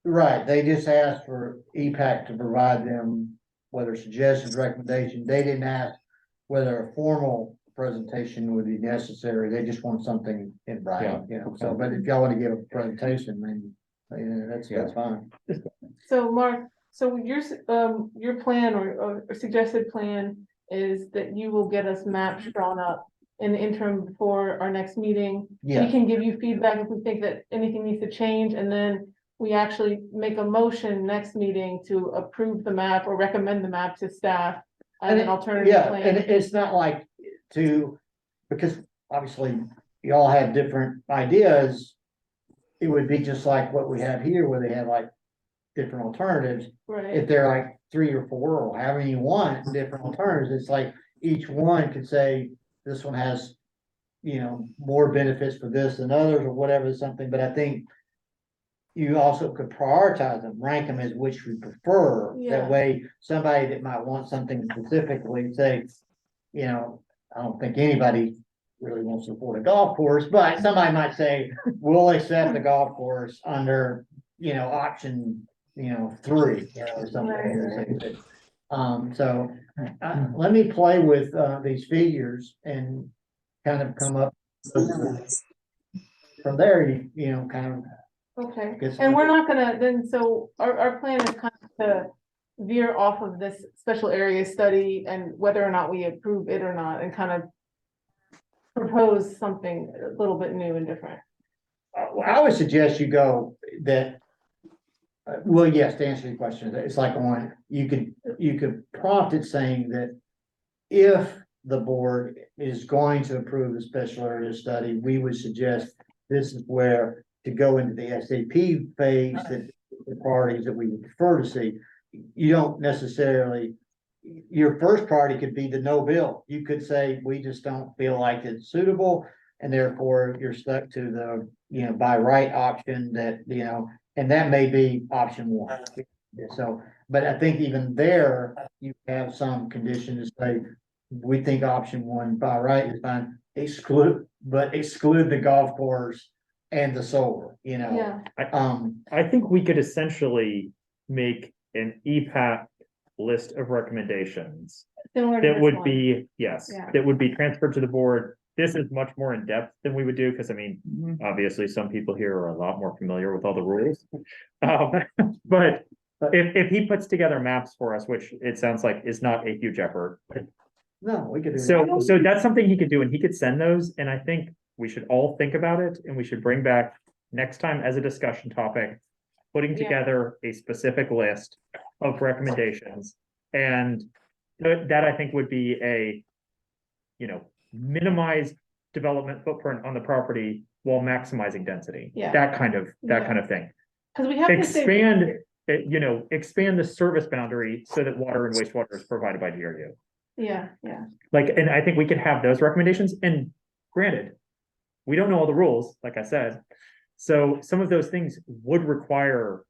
right, they just asked for EPAC to provide them whether suggestions, recommendation, they didn't ask whether a formal presentation would be necessary, they just want something in writing, so, but if y'all wanna give a presentation, then, that's fine. so Mark, so your plan or suggested plan is that you will get us maps drawn up in the interim before our next meeting. We Yeah, can give you feedback if we think that anything needs to change, and then we actually make a motion next meeting to approve the map or recommend the map to staff as an alternative yeah, and plan. it's not like because obviously y'all have different ideas. It would be just like what we have here, where they have like different alternatives. Right, If they're like 3 or 4 or however you want different alternatives, it's like each one could say, this one has, more benefits for this than others or whatever, something, but I think you also could prioritize them, rank them as which we prefer. Yeah. That way, somebody that might want something specifically, say, I don't think anybody really wants to support a golf course, but somebody might say, we'll accept the golf course under, option, 3, or something. So, let me play with, these figures and kind of come up from there, kind of. okay, Get some- and we're not gonna, then, so our plan is kind of to veer off of this special area study and whether or not we approve it or not, and kind of propose something a little bit new and different. I would suggest you go that. Well, yes, to answer your question, it's like you could prompt it saying that. If the board is going to approve the special area study, we would suggest this is where to go into the SAP phase, that the priorities that we would prefer to see. You don't necessarily, your first priority could be the no bill. You could say, we just don't feel like it's suitable. And therefore you're stuck to the, by right option that, and that may be option 1. So, but I think even there, you have some conditions that say, we think option 1 by right is fine, exclude the golf course and the solar, Yeah, I think we could essentially make an EPAC list of recommendations similar to that this would one. be, yes, Yeah. that would be transferred to the board. This is much more in depth than we would do, because I mean, obviously, some people here are a lot more familiar with all the rules. But if he puts together maps for us, which it sounds like is not a huge effort. No, we could do that. So that's something he could do, and he could send those, and I think we should all think about it, and we should bring back next time as a discussion topic, putting Yeah. together a specific list of recommendations. And that I think would be a, minimized development footprint on the property while maximizing density. Yeah. That kind of thing. Cause we have to say. Expand the service boundary so that water and wastewater is provided by DRU. Yeah, Like, and I think we could have those recommendations, and granted, we don't know all the rules, like I said. So some of those things would require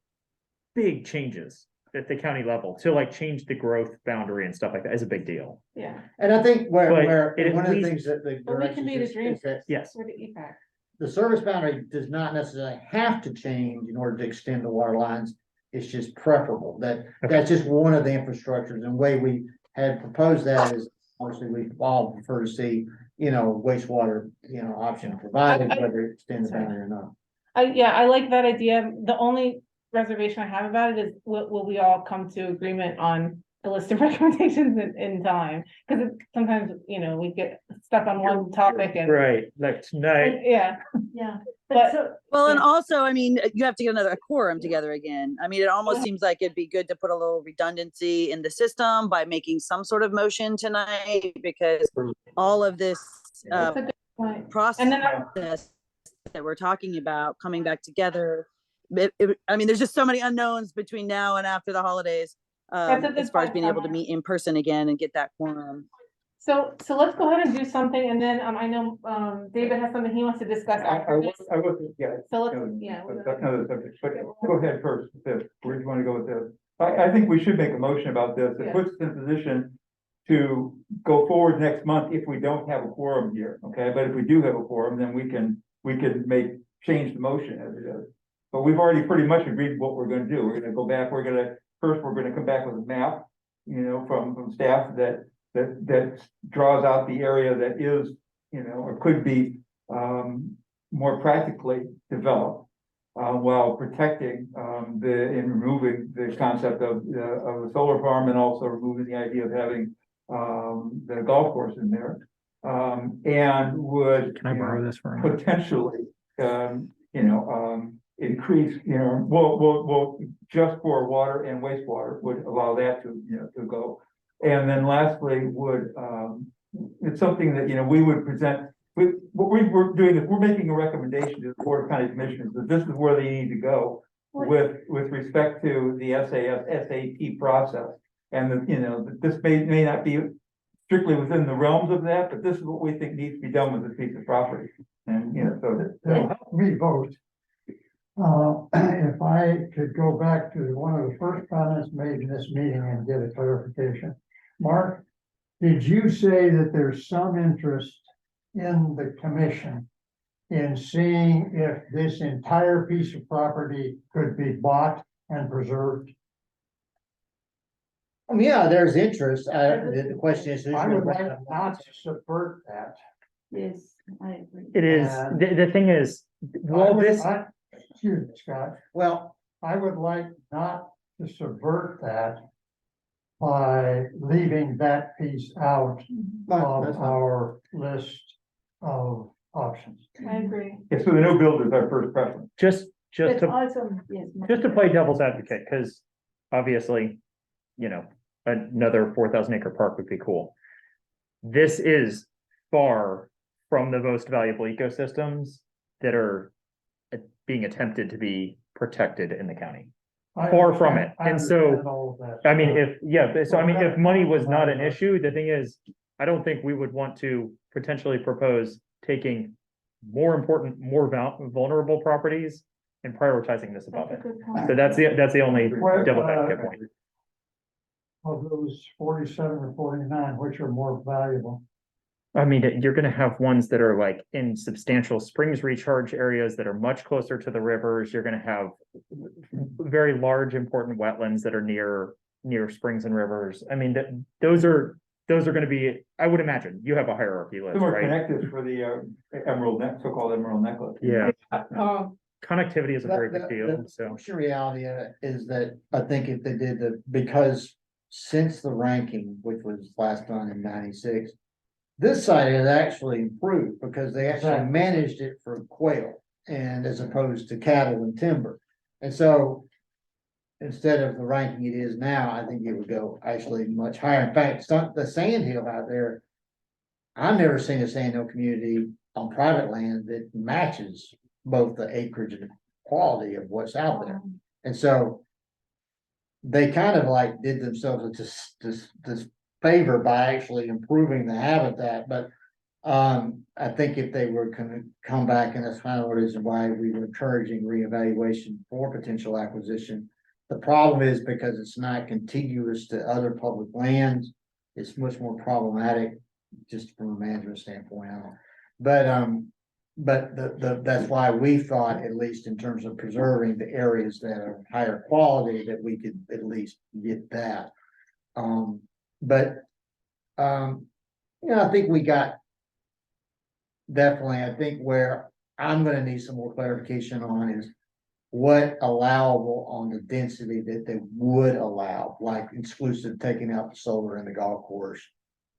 big changes at the county level to like change the growth boundary and stuff like that is a big deal. yeah, And I think But where it at one of the least- things that the But we can direction be the is dream- that Yes, for the EPAC. the service boundary does not necessarily have to change in order to extend the water lines. It's just preferable. That's just one of the infrastructures, and the way we had proposed that is obviously we all prefer to see, wastewater, option provided, whether it extends the boundary or not. I like that idea. The only reservation I have about it is will we all come to agreement on a list of recommendations in time, because sometimes, we get stuck on one topic and. Right, like tonight, Yeah, Yeah, But- but so, Well, and Yeah. also, I mean, you have to get a quorum together again. I mean, it almost seems like it'd be good to put a little redundancy in the system by making some sort of motion tonight, because all of this that's a good point. process And then that we're talking about coming back together. I mean, there's just so many unknowns between now and after the holidays, That's a good as far as point, being able to Summer. meet in person again and get that quorum. So let's go ahead and do something, and then, I know, David has something he wants to discuss I after this. was, yeah. So let's, no, yeah. That's another subject, but go ahead first, with this. Where do you wanna go with this? I think we should make a motion about this. It Yeah. puts us in a position to go forward next month if we don't have a quorum here, okay? But if we do have a quorum, then we can change the motion as it is. But we've already pretty much agreed what we're gonna do. We're gonna go back, we're gonna come back with a map, from staff that draws out the area that is, or could be, more practically developed. While protecting, and removing the concept of the solar farm, and also removing the idea of having, the golf course in there. And would. can I borrow this for a minute? Potentially, increase, well, just for water and wastewater would allow that to go. And then lastly, it's something that, we would present, what we're doing is we're making a recommendation to the Board of County Commissioners that this is where they need to go with respect to the SAP process. And that this may not be strictly within the realms of that, but this is what we think needs to be done with this piece of property. And, It'll help me vote. If I could go back to one of the first comments made in this meeting and get a clarification. Mark, did you say that there's some interest in the commission in seeing if this entire piece of property could be bought and preserved? Yeah, there's interest. The question is. who's I gonna would bring like it up? not to subvert that. yes, I agree. it is, the thing is, well, Excuse me, Scott. Well, I would like not to subvert that by leaving that piece out well, that's of not- our list of options. I agree. so the new build is our first preference. just But to also, yes. just to play devil's advocate, because obviously, another 4,000 acre park would be cool. This is far from the most valuable ecosystems that are being attempted to be protected in the county. Far from it. I And so, understand all of that. I mean, if money was not an issue, the thing is, I don't think we would want to potentially propose taking more important, more vulnerable properties and prioritizing this above That's a it. good point. So that's the only Well, devil's advocate point. Of those 47 or 49, which are more valuable? I mean, you're gonna have ones that are like in substantial springs recharge areas that are much closer to the rivers. You're gonna have very large important wetlands that are near springs and rivers. I mean, those are gonna be, I would imagine, you have a hierarchy list, Similar right? connectives for the so-called emerald necklace. Yeah, Um, connectivity is a very big The deal, so. unfortunate reality is that I think if they did because since the ranking, which was last done in '96, this site has actually improved because they actually Exactly. managed it for quail and as opposed to cattle and timber. And so instead of the ranking it is now, I think it would go actually much higher. In fact, the sandhill out there, I've never seen a sandhill community on private land that matches both the acreage and the quality of what's out there. And so they kind of like did themselves this favor by actually improving the habitat, but I think if they were gonna come back, and that's kind of the reason why we were encouraging reevaluation for potential acquisition. The problem is because it's not contiguous to other public lands, it's much more problematic just from a management standpoint. But that's why we thought, at least in terms of preserving the areas that are higher quality, that we could at least get that. I think we got. Definitely, I think where I'm gonna need some more clarification on is what allowable on the density that they would allow, like exclusive taking out the solar and the golf course.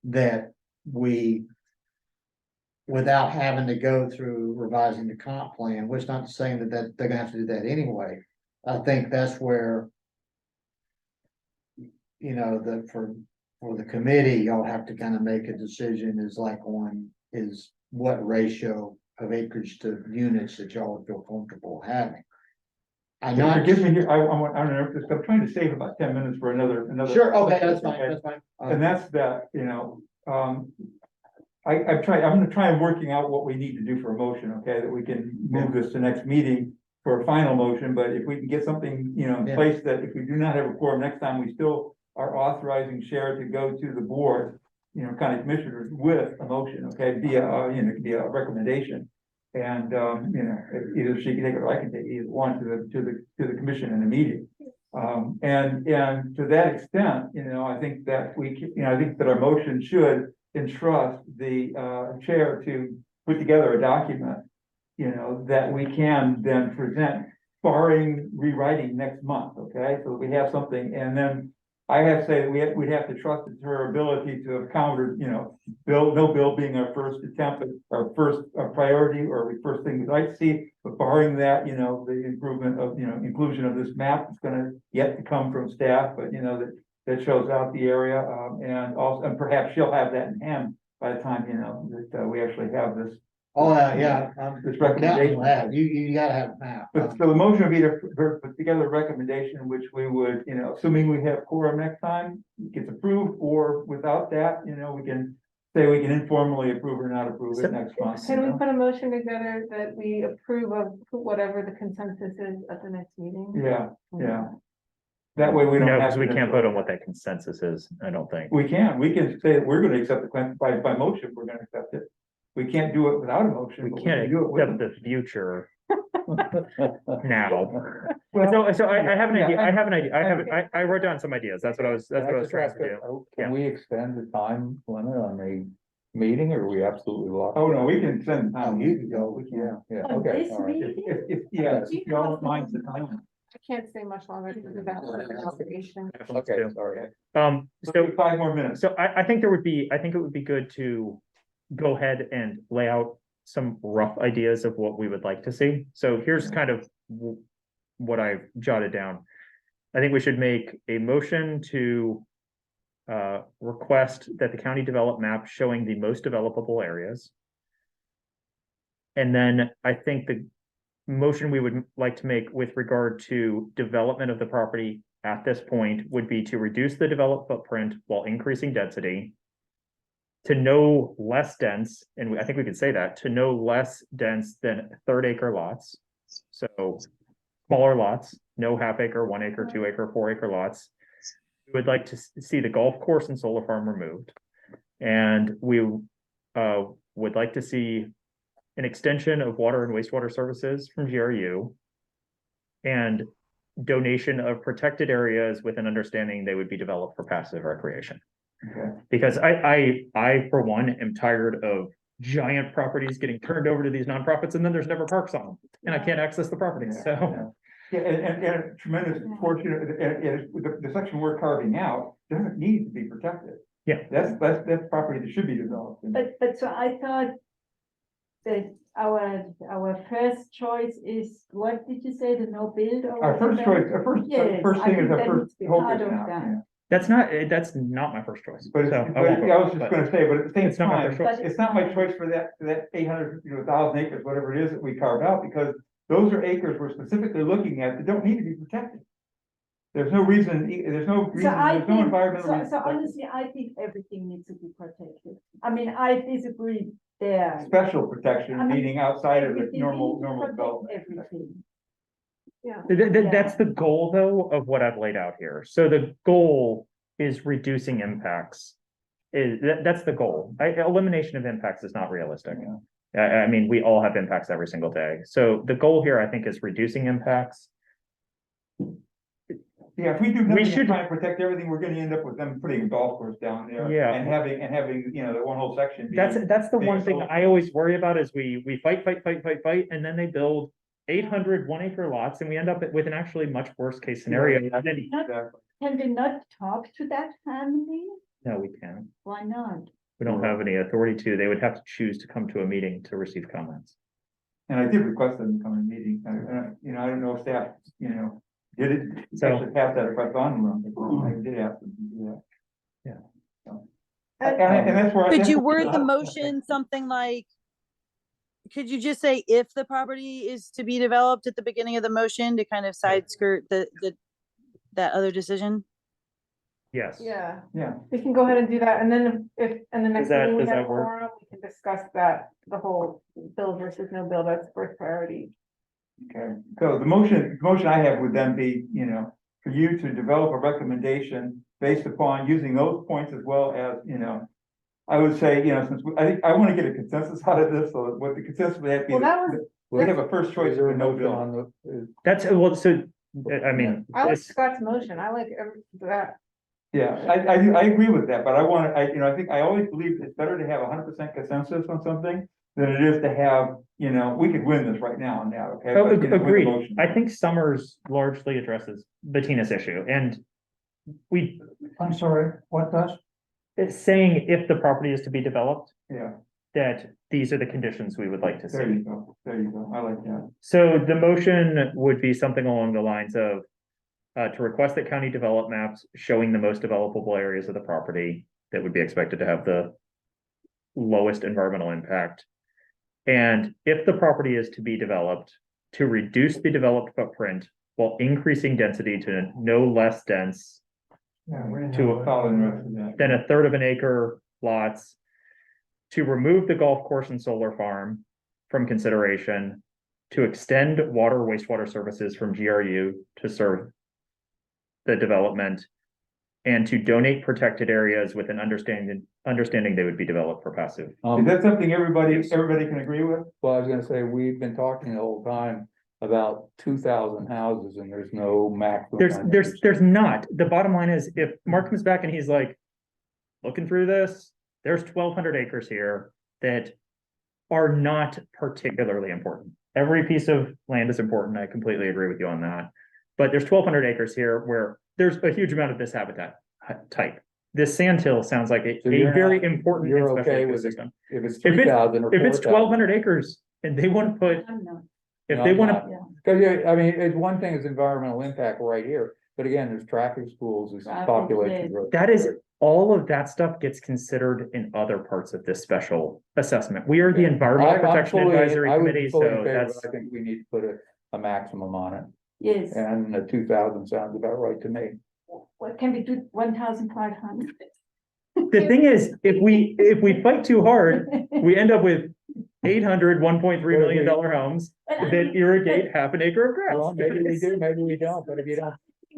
That we, without having to go through revising the comp plan, which not saying that they're gonna have to do that anyway. I think that's where, you know, for the committee, y'all have to kind of make a decision is like is what ratio of acreage to units that y'all would feel comfortable having. I'm not. Forgive me here, I don't know, I'm trying to save about 10 minutes for another. Sure, okay, that's fine. And that's that, you know, I'm gonna try and working out what we need to do for a motion, okay, that we can move this to next meeting for a final motion, but if we can get something, you know, in Yeah. place that if we do not have a quorum next time, we still are authorizing Sharon to go to the board, you know, county commissioners with a motion, okay, via, you know, via a recommendation. And, you know, either she can take it or I can take either one to the commission in a meeting. And to that extent, you know, I think that I think that our motion should entrust the chair to put together a document, you know, that we can then present, barring rewriting next month, okay? So we have something, and then I have to say that we'd have to trust in her ability to have countered, you know, bill being our first attempt, our first priority, or the first thing we'd like to see, but barring that, you know, the improvement of, you know, inclusion of this map is gonna yet to come from staff, but you know, that shows out the area, and also, and perhaps she'll have that in hand by the time, you know, that we actually have this. Oh, yeah, This I'm counting recommendation. on that. You gotta have a map. But so the motion would be to put together a recommendation, which we would, you know, assuming we have quorum next time, gets approved, or without that, you know, we can say we can informally approve or not approve it next month. you Can we know? put a motion together that we approve of whatever the consensus is at the next meeting? Yeah, yeah. That way we don't No, have. because we to can't vote on what that consensus is, I don't think. We can say that we're gonna accept the plan by motion, we're gonna accept it. We can't do it without a motion. We but can't can do it with accept it. the future now. Well, So I have an yeah, idea, I wrote down some ideas, that's what I was Can I trying just to ask do. Can we extend the time limit on the meeting, or are we absolutely locked? Oh, no, we can send time. You can go. We can. Yeah, On okay, this all right. meeting? If y'all don't mind the time. I can't stay much longer because of that conversation. Okay, sorry. So, 5 more minutes. so I think it would be good to go ahead and lay out some rough ideas of what we would like to see. So here's kind of what I've jotted down. I think we should make a motion to request that the county develop map showing the most developable areas. And then I think the motion we would like to make with regard to development of the property at this point would be to reduce the developed footprint while increasing density. To no less dense, and I think we could say that, to no less dense than 1/3 acre lots. So smaller lots, no half acre, 1 acre, 2 acre, 4 acre lots. We would like to see the golf course and solar farm removed. And we would like to see an extension of water and wastewater services from GRU. And donation of protected areas with an understanding they would be developed for passive recreation. Okay. Because I for one am tired of giant properties getting turned over to these nonprofits and then there's never parks on them and I can't access the property, so. Yeah, and a tremendous portion, and the section we're carving out doesn't need to be protected. Yeah. That's property that should be developed. But so I thought that our first choice is, what did you say, the no build? Or Our first whatever? choice, our Yes, first I thing think is our that first needs to be focus part of now. that. Yeah. That's not my first choice. But, So it's, I won't but I was vote, just but gonna say, but at the same it's not my time, first choice. But it's not my choice for that 850 to 1,000 acres, whatever it is that we carve out, because those are acres we're specifically looking at that don't need to be protected. There's no reason, there's no environmental. reason So to protect it. honestly, I think everything needs to be protected. I mean, I disagree there. Special protection, I mean, meaning outside of the Everything, normal we need to protect development. everything. Yeah. That's the goal though of what I've laid out here. So the goal is reducing impacts. That's the goal. Elimination of impacts is not realistic. I mean, we all have impacts every single day. So the goal here, I think, is reducing impacts. Yeah, if we do nothing should- and try and protect everything, we're gonna end up with them putting a golf course down there. Yeah. And having, you know, that one whole section. That's the being one thing sold. I always worry about is we fight, and then they build 800 1-acre lots, and we end up with an actually much worse case scenario. Yeah, than- exactly. Can we not talk to that family? No, we can't. Why not? We don't have any authority to. They would have to choose to come to a meeting to receive comments. And I did request them to come to meeting, you know, I don't know if staff, you know, did it, So- actually pass that request on to them, I did ask them to do that. Yeah. So, And that's where. Could you word the motion something like? Could you just say if the property is to be developed at the beginning of the motion to kind of side skirt that other decision? Yes. Yeah, Yeah, we can go ahead and do that, and then if, and the next that- meeting we does have that a work? forum, we can discuss that, the whole build versus no build, that's first priority. okay, so the motion I have would then be, you know, for you to develop a recommendation based upon using those points as well as, you know. I would say, you know, since I think I want to get a consensus out of this, so what the consensus would have to be. Well, that was, We have a first choice Is there of a no motion bill. on the, That's, well, so, I mean, I like it's- Scott's motion, I like that. Yeah, I agree with that, but I think I always believe it's better to have 100% consensus on something than it is to have, you know, we could win this right now and now, okay? oh, But, you know, with the agreed. motion. I think Summers largely addresses Bettina's issue, and we, I'm sorry, what does? it's saying if the property is to be developed, Yeah, that these are the conditions we would like to there see. you go, I like that. So the motion would be something along the lines of to request that county develop maps showing the most developable areas of the property that would be expected to have the lowest environmental impact. And if the property is to be developed, to reduce the developed footprint while increasing density to no less dense Yeah, we To know a- Follow the rest of that. than a third of an acre lots, to remove the golf course and solar farm from consideration, to extend water wastewater services from GRU to serve the development, and to donate protected areas with an understanding they would be developed for passive. Is that something everybody can agree with? well, I was gonna say, we've been talking the whole time about 2,000 houses and there's no maximum. There's not. The bottom line is, if Mark comes back and he's like, looking through this, there's 1,200 acres here that are not particularly important. Every piece of land is important. I completely agree with you on that. But there's 1,200 acres here where there's a huge amount of this habitat type. This sandhill sounds like a So you're very not- important and you're special okay with it ecosystem. If it's If it's- 3,000 or If it's 4,000. 1,200 acres and they want to put, I'm not. if No, they I'm want not. to, Cause yeah, I mean, it's one thing is environmental impact right here, but again, there's traffic, schools, there's Traffic, population yeah. growth. that is, all of that stuff gets considered in other parts of this special assessment. We are the Environmental I'm Protection fully- Advisory I would be Committee, fully in so favor, that's, but I think we need to put a maximum on it, Yes, and the 2,000 sounds about right to me. what can we do, 1,500? the thing is, if we fight too hard, we end up with 800 $1.3 million homes that irrigate half an acre of Well, grass. maybe we do, maybe we don't, but if you don't,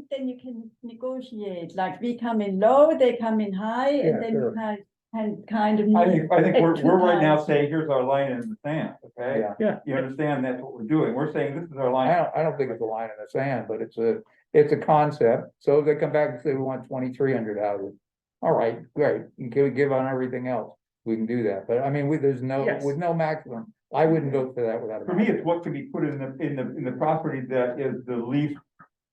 Then you can negotiate, like we come in low, they come in high, Yeah, and then you sure. can kind of. I think at we're right now 2,000. saying, here's our line in the sand, okay? yeah. Yeah. You understand that's what we're doing. We're saying this is our line. I don't think it's a line in the sand, but it's a concept. So if they come back and say we want 2,300 houses. All right, great. You can give on everything else. We can do that. But I mean, there's no, Yes. with no maximum, I wouldn't vote for that without a. For me, it's what can be put in the property that is the least,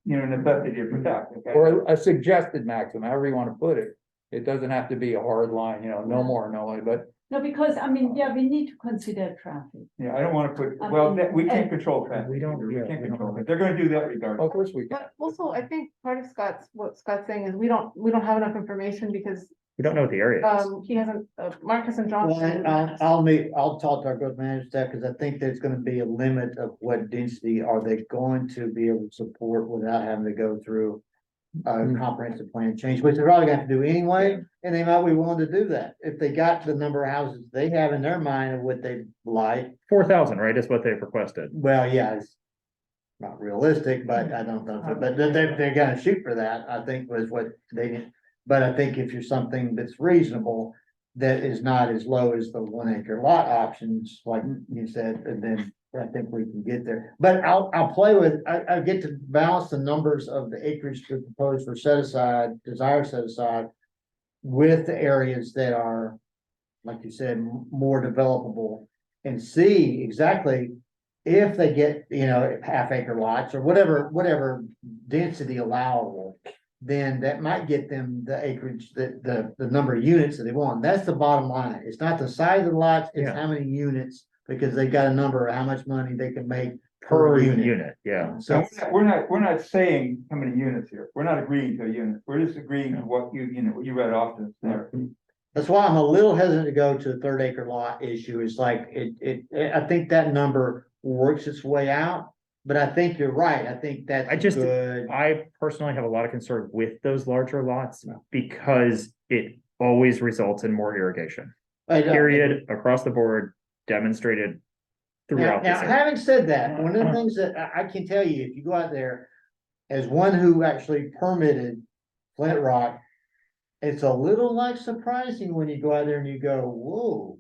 you know, necessity to protect, okay? Or a suggested maximum, however you want to put it. It doesn't have to be a hard line, you know, no more, no less, but No, because I mean, yeah, we need to consider traffic. Yeah, I don't wanna put, I well, mean, we can't control traffic. We don't- We yeah, can't we don't control have it. They're gonna do that regardless. of course we can. But also, I think part of what Scott's saying is we don't have enough information because, We don't know what the area is. he hasn't, Marcus and John. Well, I'll talk to our growth manager staff, because I think there's gonna be a limit of what density are they going to be able to support without having to go through a Hmm. comprehensive plan change, which they're probably gonna have to do anyway, and they might be willing to do that. If they got the number of houses they have in their mind of what they like, 4,000, right, is what they've requested. well, yeah, it's not realistic, but I don't know, but they're gonna shoot for that, I think was what they, but I think if you're something that's reasonable, that is not as low as the 1 acre lot options, like you said, and then I think we can get there. But I'll play with, I get to balance the numbers of the acreage to propose for set aside, desire set aside, with the areas that are, like you said, more developable, and see exactly if they get, half acre lots or whatever density allowable, then that might get them the acreage, the number of units that they want. That's the bottom line. It's not the size of the lots, it's Yeah. how many units, because they've got a number of how much money they can make Per per unit. unit, yeah. So, we're not saying how many units here. We're not agreeing to a unit. We're just agreeing to what what you read off this there. that's why I'm a little hesitant to go to a 3rd acre lot issue. It's like, I think that number works its way out. But I think you're right. I think that's I just- good. I personally have a lot of concern with those larger lots because it always results in more irrigation. Period, across the board, demonstrated Now, throughout now, this area. having said that, one of the things that I can tell you, if you go out there, as one who actually permitted Flint Rock, it's a little like surprising when you go out there and you go, whoa,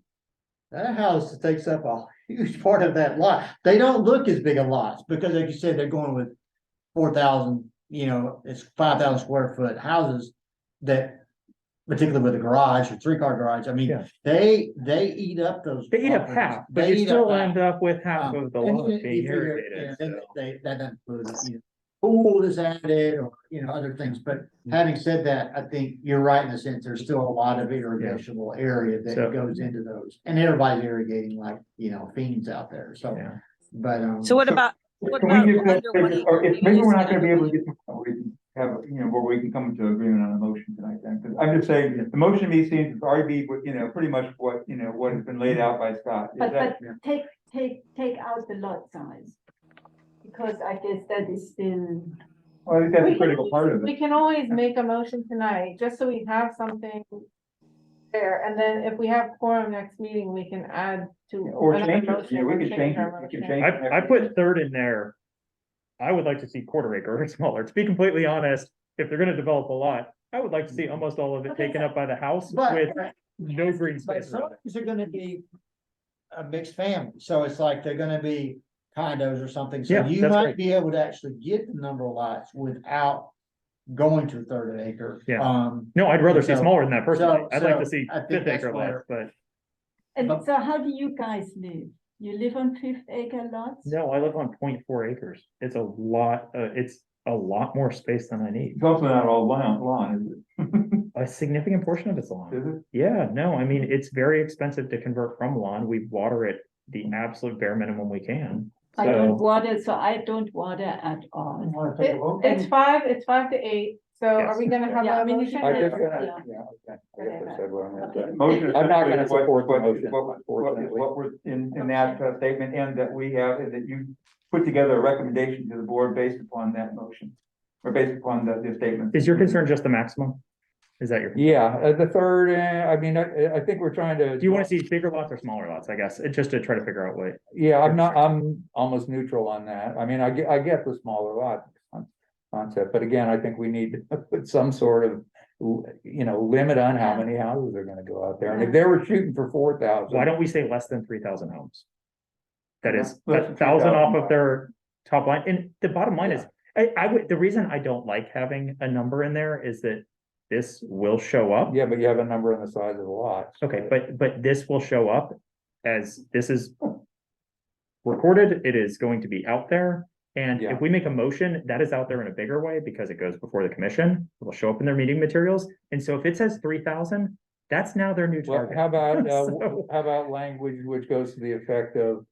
that house takes up a huge part of that lot. They don't look as big of lots because like you said, they're going with 4,000, it's 5,000 square foot houses that, particularly with a garage or 3-car garage, I mean, Yeah. they eat up those. They eat up properties. half, but They you eat still up end up with half of the and lot you being figure, irrigated. then so. that doesn't include, pool is added or, other things, but having said that, I think you're right in the sense, there's still a lot of irrigatable area that So- goes into those. And everybody's irrigating like, fiends out there, so, Yeah. but, So what So- about, Can we give under that, 1 acre? or if We maybe just we're not get gonna be under able to get to, we can have, where we can come to agreement on a motion tonight then, because I'm just saying, the motion to me seems to already be, pretty much what, what has been laid out by Scott. Is But, that- take out the lot size. Because I guess that is still, Well, I think that's We a can critical always- part of We it. can always make a motion tonight, just so we have something there, and then if we have quorum next meeting, we can add to. Or another change it, motion we or could change it, our we could motion. change it. I put 3rd in there. I would like to see 1/4 acre or smaller. To be completely honest, if they're gonna develop a lot, I would like to see almost all of it Okay, taken up by the house But- with no green but space some around of it. these are gonna be a mixed family, so it's like they're gonna be condos or something, so Yeah, you that's might great. be able to actually get the number of lots without going to a 3rd acre. Yeah. No, I'd rather see So- smaller than that personally. I'd like to so see I think 5th that's acre where- lots, but and But- so how do you guys live? You live on 5th acre lots? no, I live on 0.4 acres. It's a lot, it's a lot more space than I need. It's also not all lawn, is it? A significant portion of it's Is lawn. it? Yeah, no, I mean, it's very expensive to convert from lawn. We water it the absolute bare minimum we can. I don't So, water, so I don't water at all. Want to take a vote? It's 5 to 8, so are Yes. we gonna have Yeah, I a mean, you motion? can- I just, or- gonna- Yeah. yeah, okay. I guess I said what I'm gonna say. Motion. I'm not gonna support the what- motion, what- unfortunately. What we're in that statement, and that we have, that you put together a recommendation to the board based upon that motion. Or based upon the statement. is your concern just the maximum? Is that your? Yeah, the 3rd, I mean, I think we're trying to. Do you wanna see bigger lots or smaller lots, I guess, just to try to figure out what, Yeah, I'm almost neutral on that. I mean, I get the smaller lot concept, but again, I think we need to put some sort of, limit on how many houses are gonna go out there. And if they were shooting for 4,000. why don't we say less than 3,000 homes? That is Less than 1,000 off 3,000. of their top line, and the bottom line is, I would, the reason I don't like having a number in there is that this will show up. Yeah, but you have a number on the size of the lot. Okay, but this will show up as this is recorded, it is going to be out there. And Yeah. if we make a motion, that is out there in a bigger way because it goes before the commission, it will show up in their meeting materials. And so if it says 3,000, that's now their new Well, target. how about, So- how about language which goes to the effect of,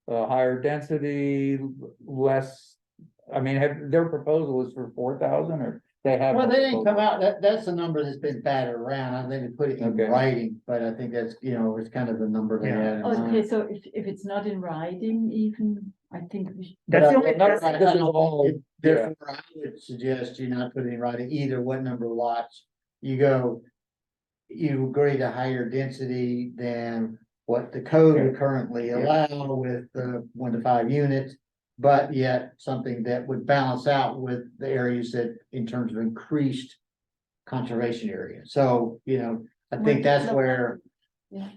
higher density, less, I mean, their proposal is for 4,000 or they have. Well, no they didn't come proposal? out, that's the number that's been batted around, I think they put it in Okay. writing, but I think that's, it's kind of the number they had in Okay, mind. so if it's not in writing even, I think we should. That's the But only, not- that's- this is all- Therefore, I would suggest you not put it in writing either what number of lots, you agree to higher density than what the code would currently allow with the 1 to 5 units. But yet something that would balance out with the areas that in terms of increased conservation area. So, I think that's where, Yeah,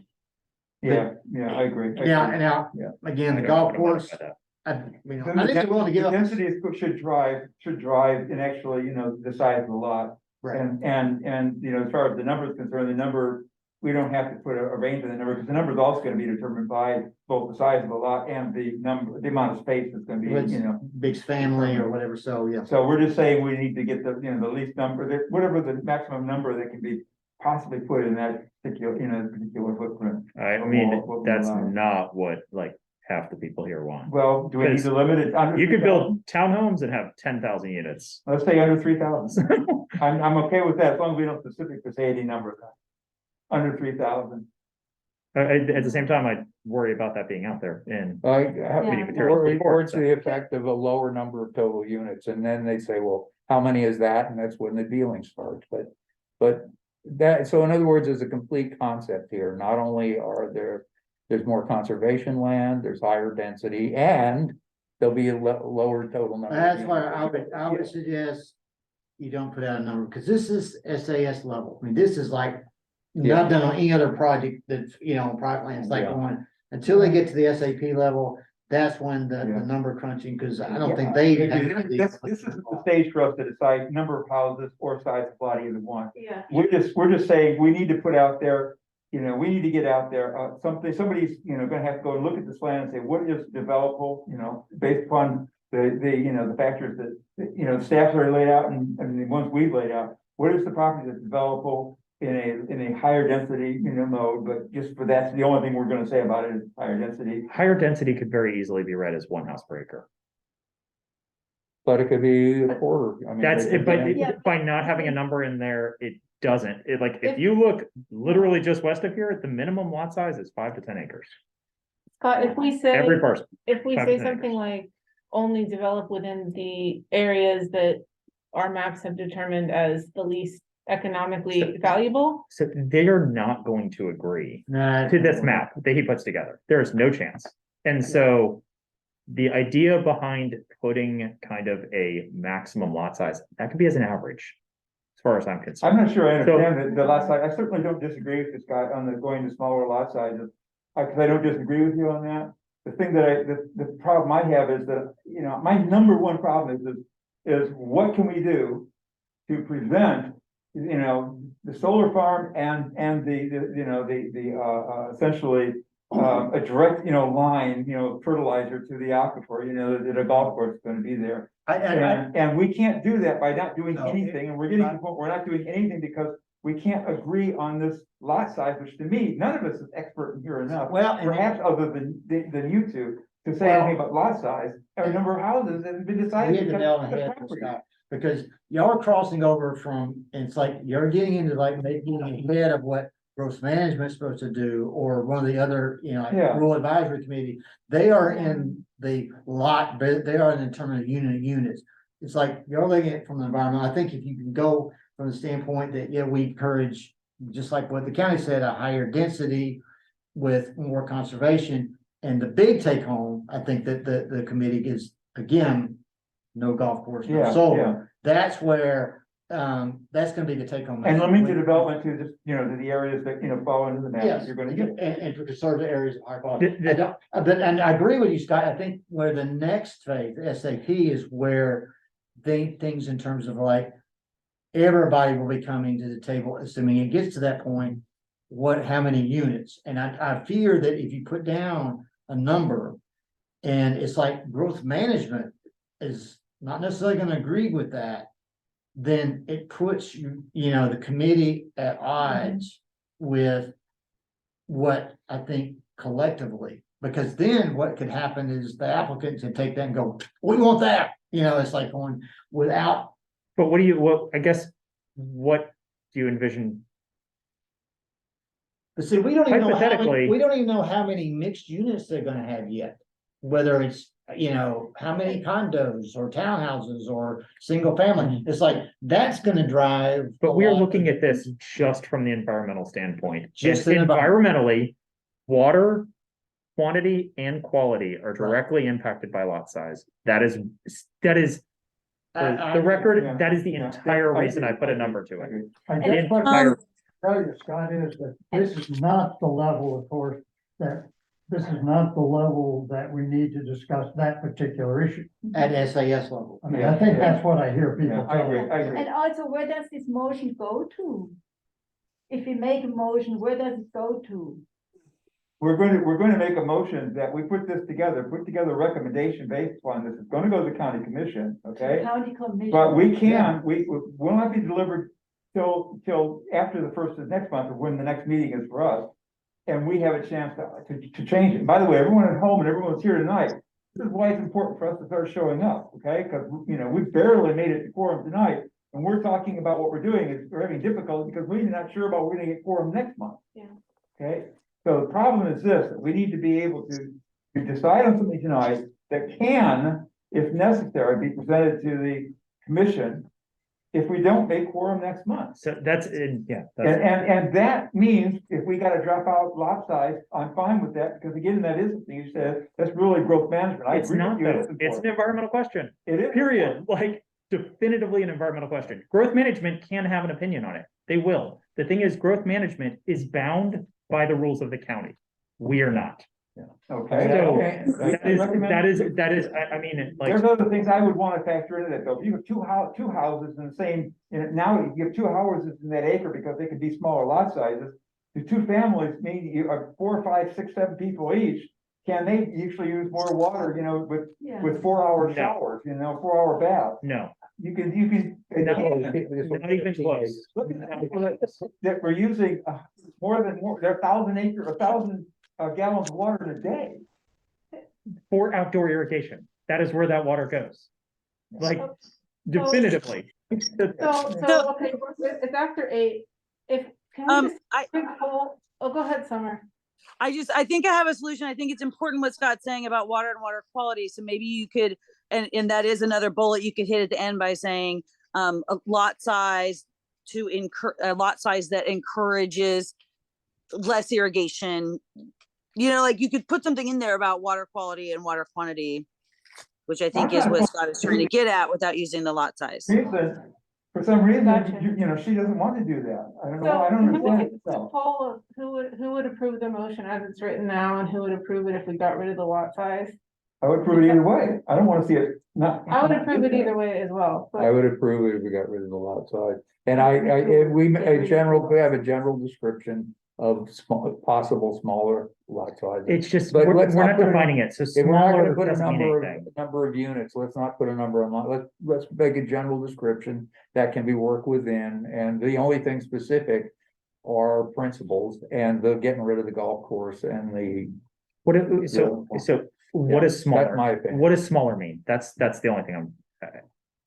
I agree. now, Yeah. again, I the don't know golf what I meant course, by that. I think they're willing to give The up. density should drive, and actually, the size of the lot. Right. And, as far as the number is concerned, the number we don't have to put a range in the number, because the number is also gonna be determined by both the size of the lot and the number, the amount of space that's gonna be, you know. Big family or whatever, so, yeah. So we're just saying we need to get the, the least number, whatever the maximum number that can be possibly put in that particular, particular footprint. I Or mean, what we that's allow. not what like half the people here want. Well, do we need to limit it? Under You could 3,000? build townhomes and have 10,000 units. Let's say under 3,000. I'm okay with that, as long as we don't specifically say any number. Under 3,000. At the same time, I worry about that being out there and Like, reading materials or before, to so. the effect of a lower number of total units, and then they say, well, how many is that? And that's when the dealing starts, but that, so in other words, there's a complete concept here. Not only there's more conservation land, there's higher density, and there'll be a lower total number. of That's why units. I would suggest you don't put out a number, because this is SAS level. I mean, this is like not done on any other project that's, on private land. It's like Yeah. going, until they get to the SAP level, that's when the Yeah. number crunching, because I don't think they. This is the stage for us to decide number of houses or size of lot either one. Yeah. We're just saying, we need to put out there, we need to get out there, somebody's, gonna have to go and look at this land and say, what is developable, based upon the factors that, the staff's already laid out and the ones we've laid out. What is the property that's developable in a higher density, mode, but just for that's the only thing we're gonna say about it is higher density. Higher density could very easily be read as 1 house per acre. But it could be a quarter. I mean, That's it it, could but be- Yeah. by not having a number in there, it doesn't. It like, if If- you look literally just west of here, the minimum lot size is 5 to 10 acres. Scott, if we say, Every parcel. if we 5 say to 10 something acres. like only develop within the areas that our maps have determined as the least economically valuable, So they are not going to agree Nah, to this map that he puts together. There is no chance. And so the idea behind putting kind of a maximum lot size, that could be as an average, as far as I'm concerned. I'm not sure I understand the lot size. I certainly don't disagree with this guy on the going to smaller lot sizes. Cause I don't disagree with you on that. The thing that the problem I have is that, my number one problem is what can we do to prevent, the solar farm and the essentially a direct, line, fertilizer to the aquifer, that a golf course is gonna be there. And we can't do that by not doing No. anything, and we're getting to the point, we're not doing anything because we can't agree on this lot size, which to me, none of us is expert in here enough. Well, and- Perhaps other than you two, to say anything about lot size, or number of houses that have been decided. We hit the because nail on the of head, property. Scott, because y'all are crossing over from, and it's like, you're getting into like making ahead of what gross management's supposed to do, or one of the other, like Yeah. rural advisory committee. They are in the lot, but they are in terms of units. It's like, you're looking at it from the environment. I think if you can go from the standpoint that, yeah, we encourage, just like what the county said, a higher density with more conservation. And the big take home, I think that the committee is, again, no golf course, no Yeah, solar. yeah. That's where, that's gonna be the take home. And limiting the development to just, to the areas that, fall into the map, Yes, you're gonna and, get. and to conserve the areas of high quality. The- the- And I agree with you, Scott. I think where the next phase, SAP, is where things in terms of like, everybody will be coming to the table, assuming it gets to that point, how many units? And I fear that if you put down a number, and it's like growth management is not necessarily gonna agree with that, then it puts the committee at odds with what I think collectively, because then what could happen is the applicant can take that and go, we want that, it's like going without. But I guess, what do you envision? But see, we don't even know Hypothetically- we don't even know how many mixed units they're gonna have yet. Whether it's, how many condos or townhouses or single family, it's like, that's gonna drive. But we a are lot looking of- at this just from the environmental standpoint. Just Just the environmentally, water quantity and quality are directly impacted by lot size. That is, I- the record, Yeah. that is the Yeah. entire I reason I agree. put a agree. number to it. agree. I The guess what entire, I'm tell you, Scott, is that this is not the level, of course, that this is not the level that we need to discuss that particular issue. At SAS level. I mean, I think that's what I hear Yeah, people I tell agree, me. I agree. And also, where does this motion go to? if we make a motion, where does it go to? We're going to make a motion that we put together a recommendation based on this. It's gonna go to the county commission, okay? County commission. But we will not be delivered till after the first of next month, or when the next meeting is for us. And we have a chance to change it. By the way, everyone at home and everyone that's here tonight, this is why it's important for us to start showing up, okay? Because, you know, we barely made it to quorum tonight, and we're talking about what we're doing, we're having difficulty because we're not sure about we're gonna get quorum next month. Yeah. Okay, so the problem is this, that we need to be able to decide on something tonight that can, if necessary, be presented to the commission if we don't make quorum next month. So that's, yeah. And that means if we gotta drop out lot size, I'm fine with that, because again, that is something you said, that's really growth management. I It's agree with not you, though, it's it's an important. environmental question, It is. period, like definitively an environmental question. Growth management can have an opinion on it, they will. The thing is, growth management is bound by the rules of the county. We are not. Okay. So, okay. that is, I mean, like, There's other things I would wanna factor into that though. If you have two houses in the same, now you have two houses in that acre because they could be smaller lot sizes. The two families, maybe you are 4, 5, 6, 7 people each. Can they usually use more water, you know, Yeah. with 4-hour No. showers, you know, 4-hour baths? no, You can. not even close. Look at that, that we're using they're 1,000 gallons of water in a day. For outdoor irrigation, that is where that water goes. Like, definitively. So, okay, it's after 8. Can we just quick poll? Oh, go ahead, Summer. I think I have a solution. I think it's important what Scott's saying about water and water quality. So maybe you could, and that is another bullet you could hit at the end by saying, a lot size a lot size that encourages less irrigation. You know, like you could put something in there about water quality and water quantity, which I think is what Scott is trying to get at without using the lot size. For some reason, Gotcha. you know, she doesn't want to do that. I don't know, So, I don't can we understand get it. the So, poll of who would approve the motion as it's written now, and who would approve it if we got rid of the lot size? I would approve it either way. I don't want to see it not. I would approve it either way as well. but- I would approve it if we got rid of the lot size. And we have a general description of possible smaller lot sizes. It's just, But we're let's not not put a defining it, so If we're not gonna smaller put a doesn't mean anything. number of units, let's not put a number on lot, let's make a general description that can be worked within, and the only thing specific are principles and the getting rid of the golf course and the. What, so what is That's smaller? my opinion. What does smaller mean? That's the only thing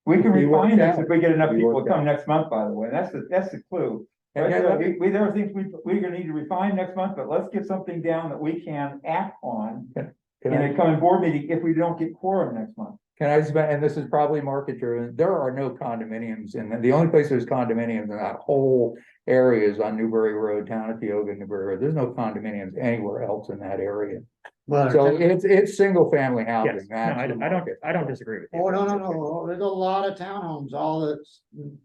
We can We worked refine this out. if we get enough We people worked to come out. next month, by the way. That's the clue. And But, yeah, there are things we're gonna need to refine next month, but let's get something down that we can act on Can in I- a coming board meeting if we don't get quorum next month. Can I just, and this is probably market driven, there are no condominiums, and the only place there's condominiums in that whole area is on Newbury Road, town of Tioga, Newbury Road. There's no condominiums anywhere else in that area. Well, So it's single family of. Yes, housing. no, that's the market. I don't disagree with you. oh, no, there's a lot of townhomes, all the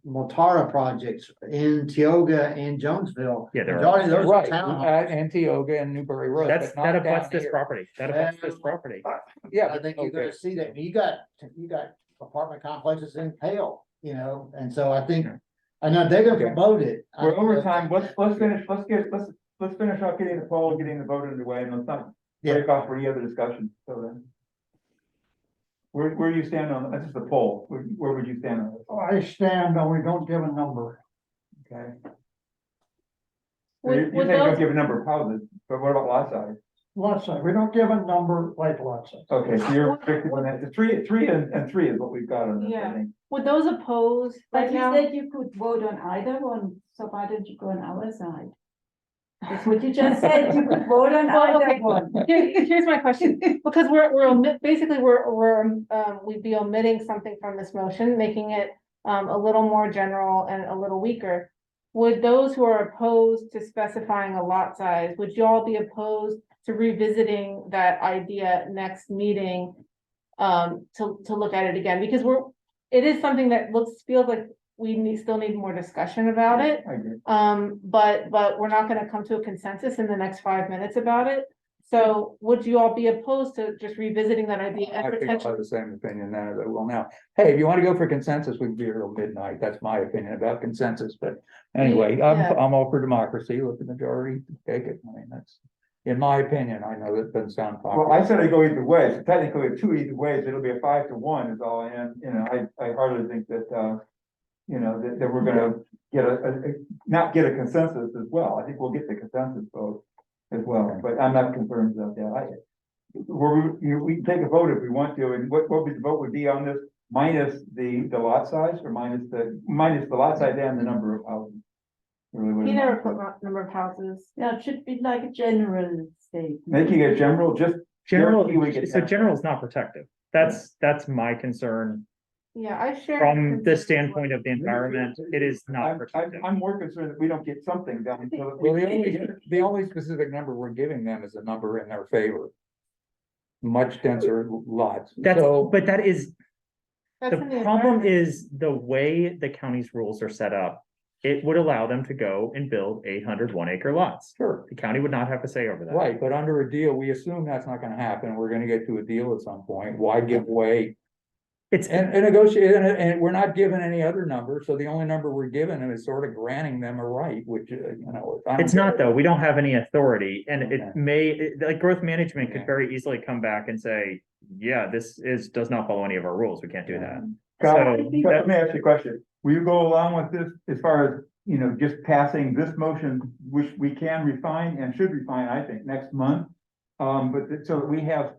Motara projects in Tioga and Jonesville. Yeah, there are. Majority of those are Right, townhomes. at Antioga and Newbury Road. That's, but that not down abuts this here. property, that abuts this property. Yeah, I but think you're okay. gonna see that, you got apartment complexes in Pale, you know, and so I think, I know they're gonna Okay. promote it. We're over time. Let's finish off getting the poll, getting the vote underway, and let's not break off for any other discussion. So then. Where do you stand on, this is the poll. Where would you stand on this? I stand on, we don't give a number. Okay. Would- You would say you don't those- give a number of houses, but what about lot size? Lot size, we don't give a number like lot size. Okay, so you're restricted on that. The three and three is what we've got on this, I Yeah. think. Would those oppose But right you now? said you could vote on either one, so why don't you go on our side? That's what you just said, you could vote on Well, either okay. one. Here's my question, because basically we'd be omitting something from this motion, making it a little more general and a little weaker. Would those who are opposed to specifying a lot size, would you all be opposed to revisiting that idea next meeting? To look at it again, because it is something that feels like we still need more discussion about it. I agree. But we're not gonna come to a consensus in the next 5 minutes about it. So would you all be opposed to just revisiting that idea? and I think I potentially- have the same opinion then as I will now. Hey, if you want to go for consensus, we can be here till midnight. That's my opinion about consensus, but anyway, Yeah. I'm all for democracy. Let the majority take it. I mean, that's, in my opinion, I know that doesn't sound popular. Well, I said I go either way, so technically two either ways, it'll be a 5-1 is all, and, you know, I hardly think that, you know, that we're gonna get not get a consensus as well. I think we'll get the consensus vote as well, but I'm not concerned about that. We can take a vote if we want to, and what would the vote would be on this, minus the lot size, or minus the lot size and the number of houses? Really wouldn't You never mind. put number of houses. Yeah, it should be like a general statement. Making it general, just. General, guarantee we get so 10. general is not protective. That's my concern. Yeah, I share. From the standpoint of the environment, it is not I'm protective. more concerned that we don't get something done. so that we Well, can- the only specific number we're giving them is a number in their favor. Much denser lots, That's, so. but that is, That's the in the problem environment. is the way the county's rules are set up. It would allow them to go and build 800 1-acre lots. Sure. The county would not have to say over that. Right, but under a deal, we assume that's not gonna happen, we're gonna get to a deal at some point, why give away? It's, And negotiate, and we're not given any other number, so the only number we're given them is sort of granting them a right, which, you know. I don't it's not get it. though, we don't have any authority, and Okay. it may, like, growth management could Okay. very easily come back and say, yeah, does not follow any of our rules, we can't do that. Scott, So let me ask you a question. Will you go along with this as far as, you know, just passing this motion, which we can refine and should refine, I think, next month? So that we have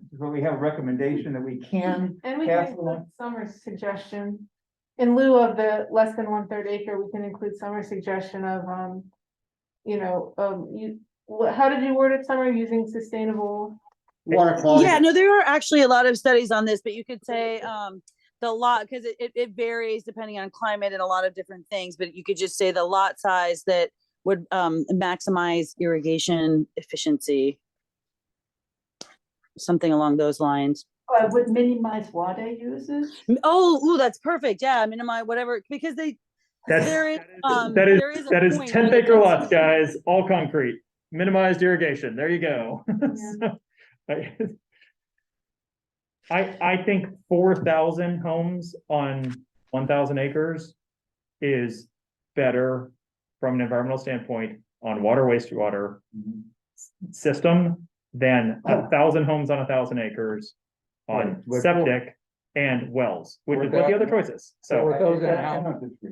a recommendation that we can And we can pass include along. Summer's suggestion. In lieu of the less than 1/3 acre, we can include Summer's suggestion of, how did you word it, Summer, using sustainable? Water quality. Yeah, no, there are actually a lot of studies on this, but you could say, the lot, because it varies depending on climate and a lot of different things, but you could just say the lot size that would, maximize irrigation efficiency. Something along those lines. I would minimize water uses. Oh, ooh, that's perfect. Yeah, minimize whatever, because there is, That is, there is a that is point 10th where the acre lots, density- guys, all concrete, minimized irrigation, there you go. So, I think 4,000 homes on 1,000 acres is better from an environmental standpoint on water wastewater system than 1,000 homes on 1,000 acres on Right, but septic and wells, which is what the other choices, so.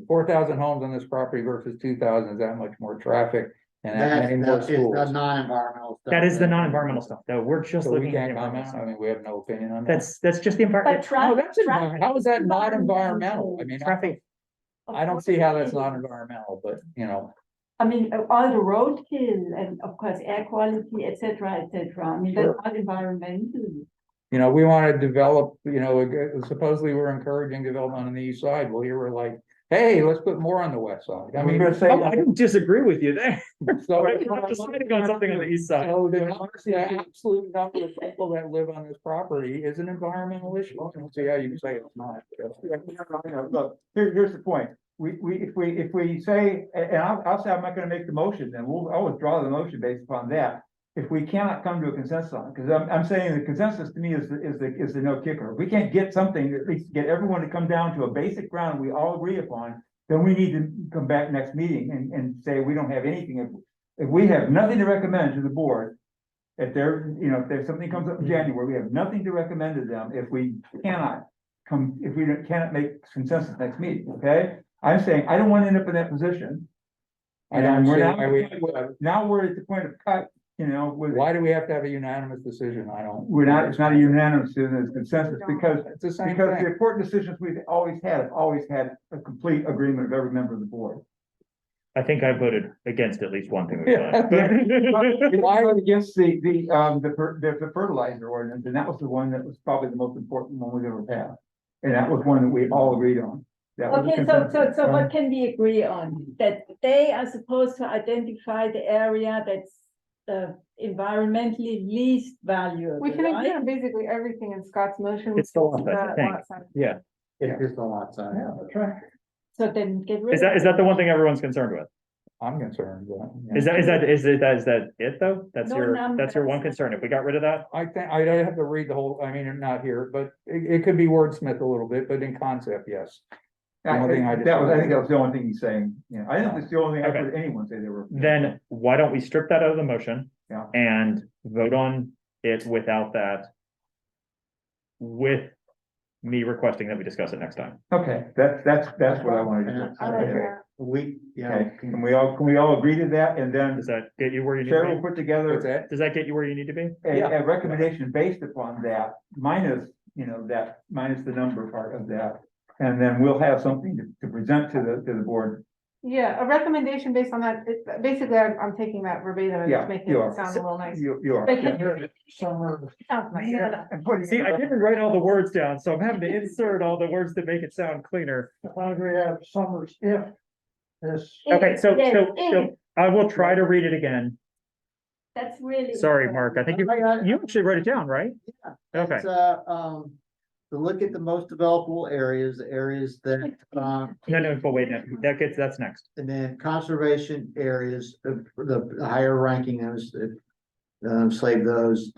4,000 homes on this property versus 2,000 is that much more traffic and that many more That's the schools. non-environmental stuff. That is the non-environmental stuff, though, we're just So we looking at the can't comment, environmental I stuff. mean, we have no opinion on that. That's just the But environment, No, that's environmental, how is that not environmental? I mean, traffic, I don't see how that's not environmental, but, you know. I mean, all the roadkill and of course air quality, et cetera, et cetera. I mean, that's not environmental. You know, we want to develop, you know, supposedly we're encouraging development on the east side. Well, here we're like, hey, let's put more on the west side. I We're mean, gonna say- oh, I don't disagree with you there. so. Right, we're not deciding on something on the east side. So the absolute number of people that live on this property is an environmental issue. I don't see how you can say it's not. Look, here's the point. If we say, and I'll say I'm not gonna make the motion, then I'll withdraw the motion based upon that. If we cannot come to a consensus on it, because I'm saying the consensus to me is the no kicker. If we can't get something, at least get everyone to come down to a basic ground we all agree upon, then we need to come back next meeting and say we don't have anything. If we have nothing to recommend to the board, if there's something comes up in January, we have nothing to recommend to them if we cannot cannot make consensus next meeting, okay? I'm saying, I don't want to end up in that position. I don't And we're see now, why we- now we're at the point of cut, with. Why do we have to have a unanimous decision? I don't. It's not a unanimous decision, it's consensus, because It's the same the thing. important decisions we've always had have always had a complete agreement of every member of the board. I think I voted against at least one thing we've Yeah. done. Why against the fertilizer ordinance, and that was the one that was probably the most important one we've ever passed. And that was one that we all agreed on. That was the Okay, consensus. so what can we agree on? That they are supposed to identify the area that's environmentally least valuable, We can agree right? on basically everything in Scott's motion. It's the lot size, I think. lot size. Yeah, It's just a lot size. Yeah, that's right. So then get rid is of that it. the one thing everyone's concerned with? I'm concerned. Is that it though? That's No your numbers. one concern. If we got rid of that? I think, I don't have to read the whole, I mean, I'm not here, but it could be wordsmith a little bit, but in concept, yes. The only thing I just- That was, I think that was the only thing he's saying, yeah, I think it's the only thing I've Okay. heard anyone say they were. Then why don't we strip that out of the motion? Yeah. And vote on it without that. With me requesting that we discuss it next time. Okay, that's what I wanted to do. I like Okay. that. We, yeah. Okay, can we all agree to that, and then Does that get you where you need Chair will to put What's together that? be? Does that get you where you need to be? a recommendation based upon that, minus, minus the number part of that. And then we'll have something to present to the board. Yeah, a recommendation based on that, basically, I'm taking that verbatim and Yeah, just making you it are. sound a little nice. You are. Like, yeah. Summer, sounds nice. And putting- See, I didn't write all the words down, so I'm having to insert all the words to make it sound cleaner. why don't we have summers if this, Okay, so Yes, I will try to read it again. That's really. Sorry, important. Mark. I think you actually wrote it down, right? Okay. It's, to look at the most developable areas, the areas that, No, but wait, no, that's next. and then conservation areas, the higher ranking those, save those,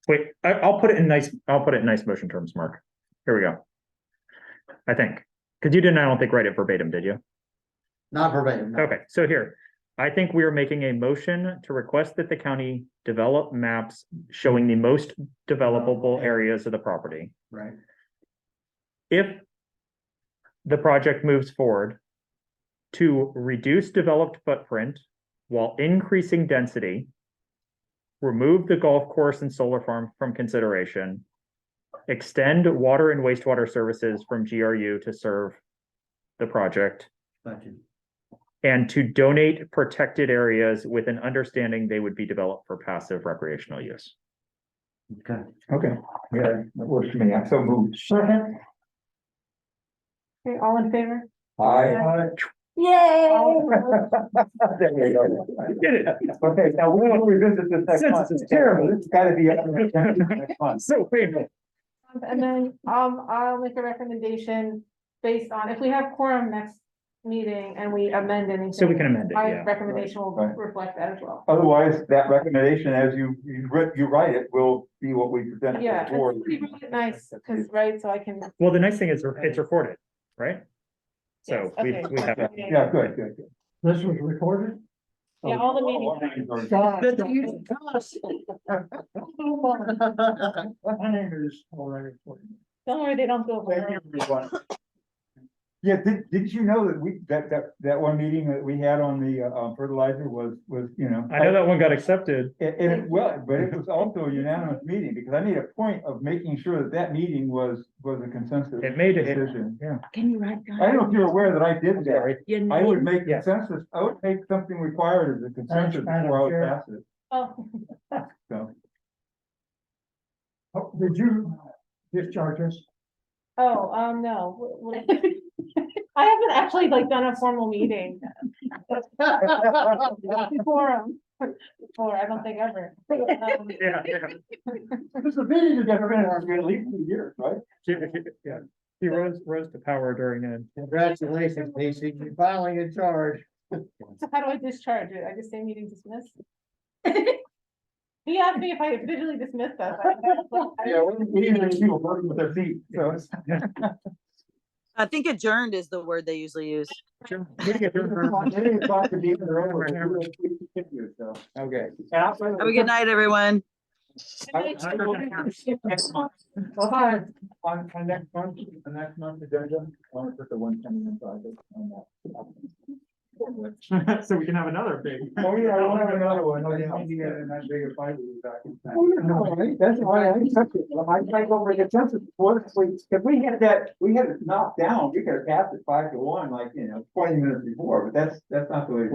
Wait, I'll put it in nice motion terms, Mark. Here we go. I think, because you didn't, I don't think, write it verbatim, did you? not verbatim, no. Okay, so here, I think we are making a motion to request that the county develop maps showing the most developable areas of the property. Right. If the project moves forward to reduce developed footprint while increasing density, remove the golf course and solar farm from consideration, extend water and wastewater services from GRU to serve the project, Gotcha. and to donate protected areas with an understanding they would be developed for passive recreational use. Okay. Okay, yeah, that works for me, I'm so moved. second, Okay, all in favor? Yay! There you go. Okay, now we'll revisit this next month. This is terrible. It's gotta be up next month. So painful. And then, I'll make a recommendation based on, if we have quorum next meeting and we amend anything. So we can amend it, My yeah. recommendation will Right. reflect that as well. Otherwise, that recommendation, as you write it, will be what we present to Yeah, the board. it's really nice, because, right, so I can. Well, the nice thing is it's recorded, right? So Yes, we okay. have. Yeah, good. this was recorded. Yeah, all the meetings. God, That my name is already. Don't worry, they don't go. Thank you, everyone. Yeah, did you know that that one meeting that we had on the fertilizer was, I know that one got accepted. Well, but it was also a unanimous meeting, because I made a point of making sure that meeting was a consensus It made it, decision. yeah. Can you write down? I don't know if you're aware that I did that. Sorry. Your I would name? make Yes. consensus, I would make something required as a consensus Madam before I would Chair. pass it, Oh, so. Oh, did you discharge us? No. I haven't actually done a formal meeting. Before, I don't think ever. Yeah. This is a meeting together, we're gonna leave 2 years, right? Yeah. He rose to power during it. Congratulations, Casey, you're finally in charge. So how do I discharge it? I just say meeting dismissed? He asked me if I visually dismissed us. Yeah, we need people voting with their feet, so it's. I think adjourned is the word they usually use. They didn't talk to me, they're over. So, okay. Have a good night, everyone. On next month, the next month agenda, I'll put the 110 project on that. So we can have another big. Oh, yeah, I will have another one. Oh, yeah, maybe that bigger fight we'll be back in time. All right, that's why I accepted it. I tried over the consensus. If we had it knocked down, we could have passed it 5-1, 20 minutes before, but that's not the way.